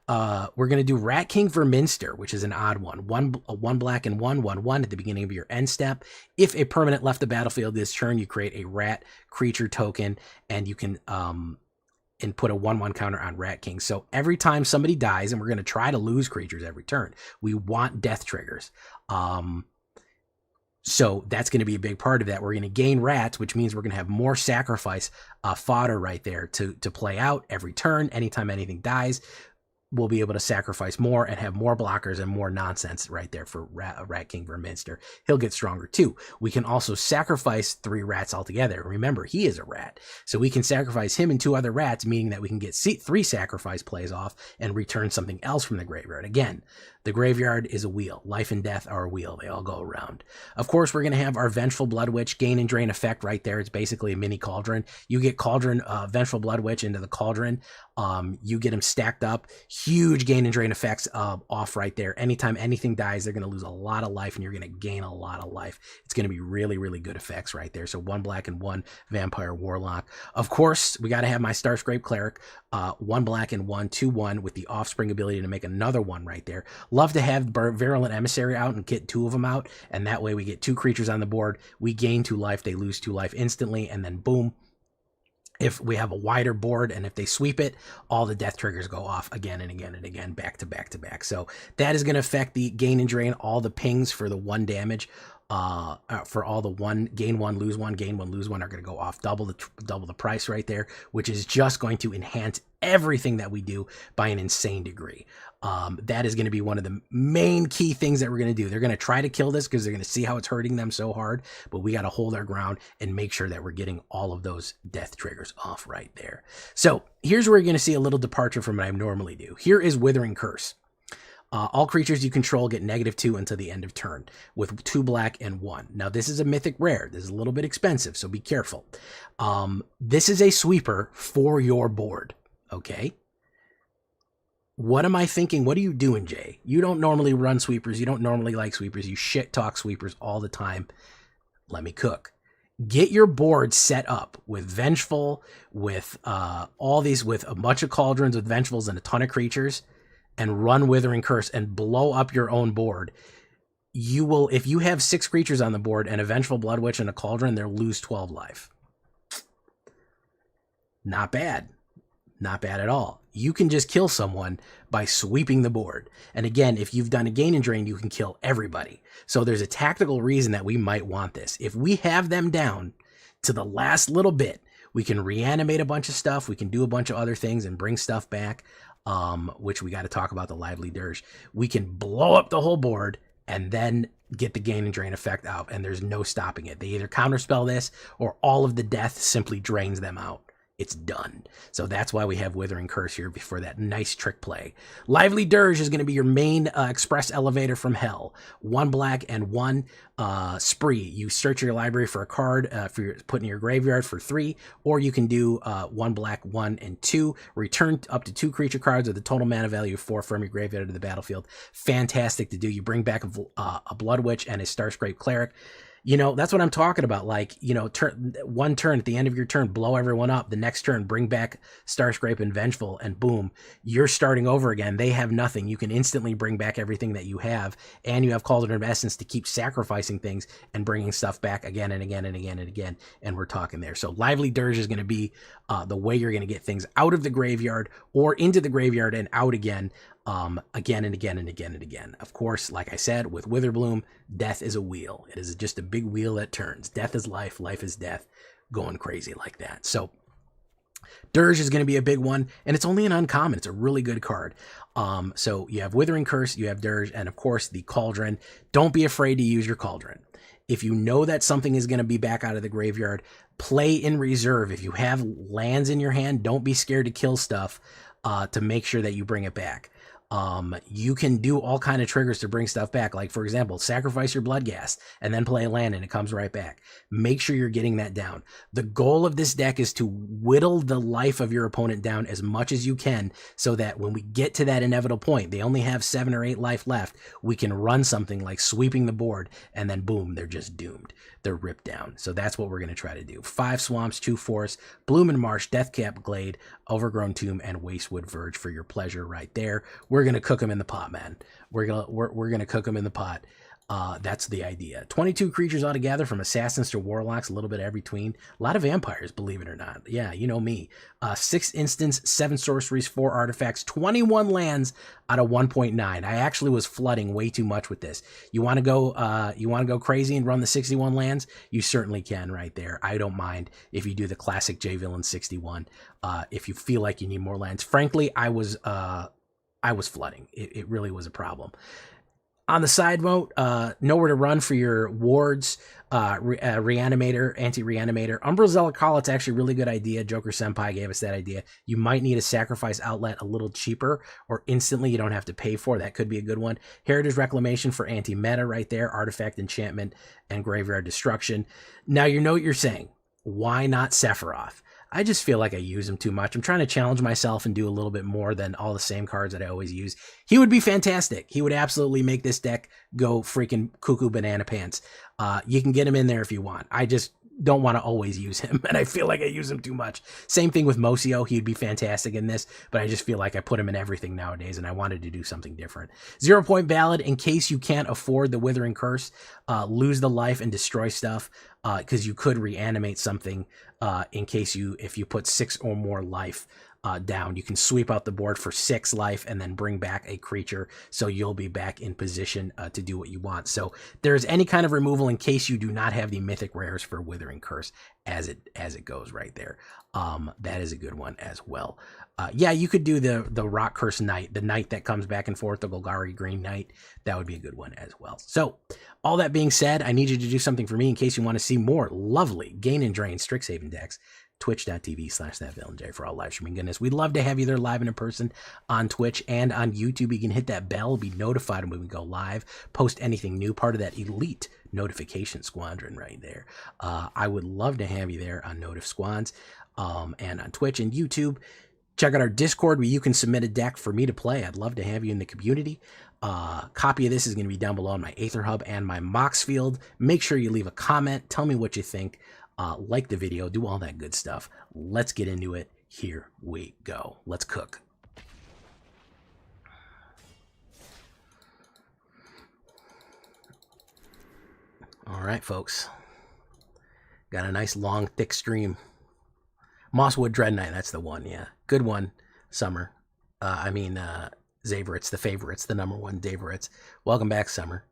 We're going to do Rat King Verminster, which is an odd one. 1 black and 1/1 at the beginning of your end step. If a permanent left the battlefield this turn, you create a rat creature token, and you can and put a 1/1 counter on Rat King. So every time somebody dies, and we're going to try to lose creatures every turn, we want death triggers. So that's going to be a big part of that. We're going to gain rats, which means we're going to have more sacrifice fodder right there to play out every turn. Anytime anything dies, we'll be able to sacrifice more and have more blockers and more nonsense right there for Rat King Verminster. He'll get stronger too. We can also sacrifice 3 rats altogether. Remember, he is a rat. So we can sacrifice him and 2 other rats, meaning that we can get 3 sacrifice plays off and return something else from the graveyard. Again, the graveyard is a wheel. Life and death are a wheel. They all go around. Of course, we're going to have our Vengeful Blood Witch gain and drain effect right there. It's basically a mini cauldron. You get cauldron, Vengeful Blood Witch into the cauldron. You get them stacked up. Huge gain and drain effects off right there. Anytime anything dies, they're going to lose a lot of life, and you're going to gain a lot of life. It's going to be really, really good effects right there. So 1 black and 1 Vampire Warlock. Of course, we got to have my Starscrape Cleric. 1 black and 1 2/1 with the Offspring ability to make another one right there. Love to have Virulent Emissary out and get 2 of them out, and that way we get 2 creatures on the board. We gain 2 life, they lose 2 life instantly, and then boom. If we have a wider board and if they sweep it, all the death triggers go off again and again and again, back to back to back. So that is going to affect the gain and drain, all the pings for the 1 damage. For all the gain 1, lose 1, gain 1, lose 1 are going to go off double the price right there, which is just going to enhance everything that we do by an insane degree. That is going to be one of the main key things that we're going to do. They're going to try to kill this because they're going to see how it's hurting them so hard, but we got to hold our ground and make sure that we're getting all of those death triggers off right there. So here's where you're going to see a little departure from what I normally do. Here is Withering Curse. All creatures you control get -2 until the end of turn with 2 black and 1. Now, this is a mythic rare. This is a little bit expensive, so be careful. This is a sweeper for your board, okay? What am I thinking? What are you doing, Jay? You don't normally run sweepers. You don't normally like sweepers. You shit talk sweepers all the time. Let me cook. Get your board set up with Vengeful, with all these, with a bunch of Cauldrons, with Vengefuls and a ton of creatures, and run Withering Curse and blow up your own board. You will, if you have 6 creatures on the board and a Vengeful Blood Witch and a Cauldron, they'll lose 12 life. Not bad. Not bad at all. You can just kill someone by sweeping the board. And again, if you've done a gain and drain, you can kill everybody. So there's a tactical reason that we might want this. If we have them down to the last little bit, we can reanimate a bunch of stuff. We can do a bunch of other things and bring stuff back, which we got to talk about the Lively Dirge. We can blow up the whole board and then get the gain and drain effect out, and there's no stopping it. They either counterspell this or all of the death simply drains them out. It's done. So that's why we have Withering Curse here for that nice trick play. Lively Dirge is going to be your main express elevator from hell. 1 black and 1 spree. You search your library for a card for put in your graveyard for 3, or you can do 1 black, 1 and 2. Return up to 2 creature cards with a total mana value of 4 from your graveyard to the battlefield. Fantastic to do. You bring back a Blood Witch and a Starscrape Cleric. You know, that's what I'm talking about. Like, you know, one turn at the end of your turn, blow everyone up. The next turn, bring back Starscrape and Vengeful, and boom, you're starting over again. They have nothing. You can instantly bring back everything that you have, and you have Cauldron of Essence to keep sacrificing things and bringing stuff back again and again and again and again. And we're talking there. So Lively Dirge is going to be the way you're going to get things out of the graveyard or into the graveyard and out again. Again and again and again and again. Of course, like I said, with Witherbloom, death is a wheel. It is just a big wheel that turns. Death is life, life is death, going crazy like that. So Dirge is going to be a big one, and it's only an uncommon. It's a really good card. So you have Withering Curse, you have Dirge, and of course the Cauldron. Don't be afraid to use your Cauldron. If you know that something is going to be back out of the graveyard, play in reserve. If you have lands in your hand, don't be scared to kill stuff to make sure that you bring it back. You can do all kind of triggers to bring stuff back. Like, for example, sacrifice your Bloodghast and then play a land and it comes right back. Make sure you're getting that down. The goal of this deck is to whittle the life of your opponent down as much as you can so that when we get to that inevitable point, they only have 7 or 8 life left, we can run something like sweeping the board and then boom, they're just doomed. They're ripped down. So that's what we're going to try to do. 5 Swamps, 2 Forests, Bloom and Marsh, Deathcap Glade, Overgrown Tomb, and Wastewood Verge for your pleasure right there. We're going to cook them in the pot, man. We're going to cook them in the pot. That's the idea. 22 creatures altogether, from assassins to warlocks, a little bit every between. A lot of vampires, believe it or not. Yeah, you know me. 6 instants, 7 sorceries, 4 artifacts, 21 lands out of 1.9. I actually was flooding way too much with this. You want to go crazy and run the 61 lands? You certainly can right there. I don't mind if you do the classic J Villain 61. If you feel like you need more lands. Frankly, I was flooding. It really was a problem. On the side note, nowhere to run for your wards, Reanimator, Anti-Reanimator. Umbral Zealot Call, it's actually a really good idea. Joker Senpai gave us that idea. You might need a sacrifice outlet a little cheaper, or instantly you don't have to pay for. That could be a good one. Heritage Reclamation for anti-meta right there. Artifact Enchantment and Graveyard Destruction. Now you know what you're saying. Why not Sephiroth? I just feel like I use him too much. I'm trying to challenge myself and do a little bit more than all the same cards that I always use. He would be fantastic. He would absolutely make this deck go freaking cuckoo banana pants. You can get him in there if you want. I just don't want to always use him, and I feel like I use him too much. Same thing with Mocio. He'd be fantastic in this, but I just feel like I put him in everything nowadays, and I wanted to do something different. 0 Point Ballad, in case you can't afford the Withering Curse, lose the life and destroy stuff, because you could reanimate something in case if you put 6 or more life down. You can sweep out the board for 6 life and then bring back a creature, so you'll be back in position to do what you want. So there's any kind of removal in case you do not have the mythic rares for Withering Curse as it goes right there. That is a good one as well. Yeah, you could do the Rock Curse Knight, the knight that comes back and forth, the Golgari Green Knight. That would be a good one as well. So all that being said, I need you to do something for me in case you want to see more lovely Gain and Drain Strixhaven decks. Twitch.tv/thatvillainj for all live streaming goodness. We'd love to have you there live and in person on Twitch and on YouTube. You can hit that bell, be notified when we go live, post anything new, part of that elite notification squadron right there. I would love to have you there on Notif Squads and on Twitch and YouTube. Check out our Discord where you can submit a deck for me to play. I'd love to have you in the community. Copy of this is going to be down below on my AetherHub and my Moxfield. Make sure you leave a comment. Tell me what you think. Like the video, do all that good stuff. Let's get into it. Here we go. Let's cook. All right, folks. Got a nice, long, thick stream. Mosswood Dread Knight, that's the one, yeah. Good one, Summer. Zaveritz, the favorites, the #1 Zaveritz. Welcome back, Summer.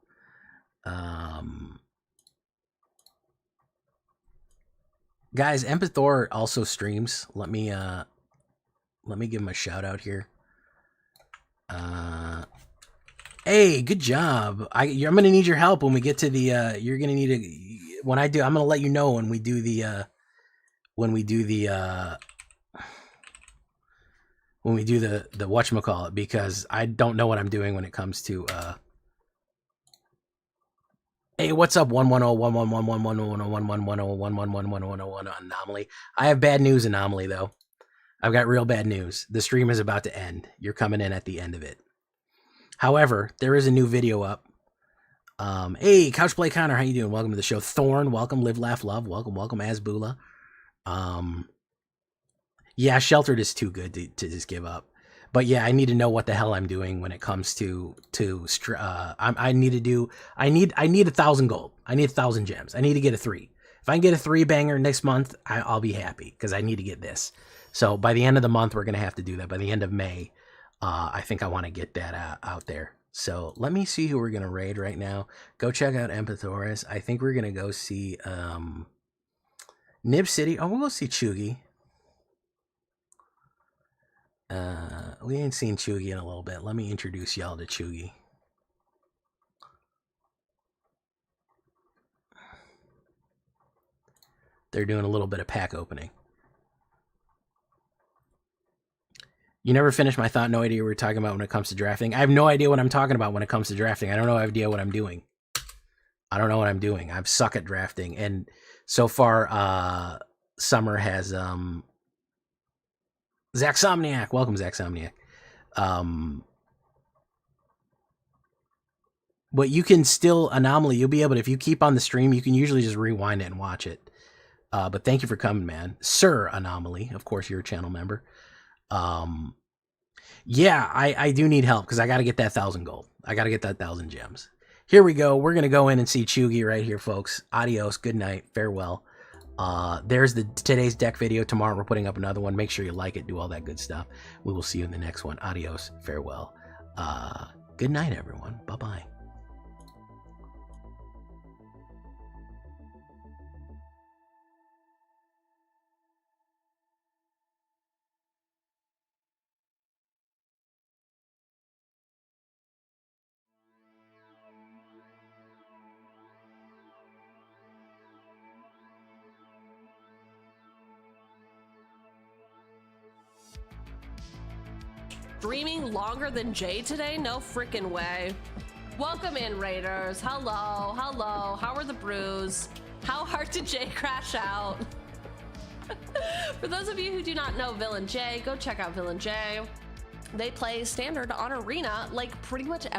Guys, Empethor also streams. Let me give him a shout out here. Hey, good job. I'm gonna need your help when we get to the. You're gonna need a. When I do, I'm gonna let you know when we do the. The whatchamacallit, because I don't know what I'm doing when it comes to. Hey, what's up? 110-111-111-111-111-111-111 Anomaly. I have bad news, Anomaly, though. I've got real bad news. The stream is about to end. You're coming in at the end of it. However, there is a new video up. Hey, Couchplay Connor, how you doing? Welcome to the show. Thorn, welcome. Live, Laugh, Love, welcome. Asbula. Yeah, Sheltered is too good to just give up. But yeah, I need to know what the hell I'm doing when it comes to I need 1,000 gold. I need 1,000 gems. I need to get a 3. If I can get a 3 banger next month, I'll be happy because I need to get this. So by the end of the month, we're gonna have to do that. By the end of May, I think I want to get that out there. So let me see who we're gonna raid right now. Go check out Empethoris. I think we're gonna go see Nib City. Oh, we'll go see Chugi. We ain't seen Chugi in a little bit. Let me introduce y'all to Chugi. They're doing a little bit of pack opening. You never finished my thought. No idea what we're talking about when it comes to drafting. I have no idea what I'm talking about when it comes to drafting. I don't know idea what I'm doing. I don't know what I'm doing. I suck at drafting. And so far, Summer has Zaxomniac. Welcome, Zaxomniac. But you can still, Anomaly, you'll be able to, if you keep on the stream, you can usually just rewind it and watch it. But thank you for coming, man. Sir Anomaly, of course, you're a channel member. Yeah, I do need help because I got to get that 1,000 gold. I got to get that 1,000 gems. Here we go. We're going to go in and see Chugi right here, folks. Adios. Good night. Farewell. There's today's deck video. Tomorrow we're putting up another one. Make sure you like it, do all that good stuff. We will see you in the next one. Adios, farewell. Good night, everyone. Bye-bye. Streaming longer than Jay today? No freaking way. Welcome in, Raiders. Hello, hello. How are the brews? How hard did Jay crash out? For those of you who do not know Villain J, go check out Villain J. They play Standard on Arena like pretty much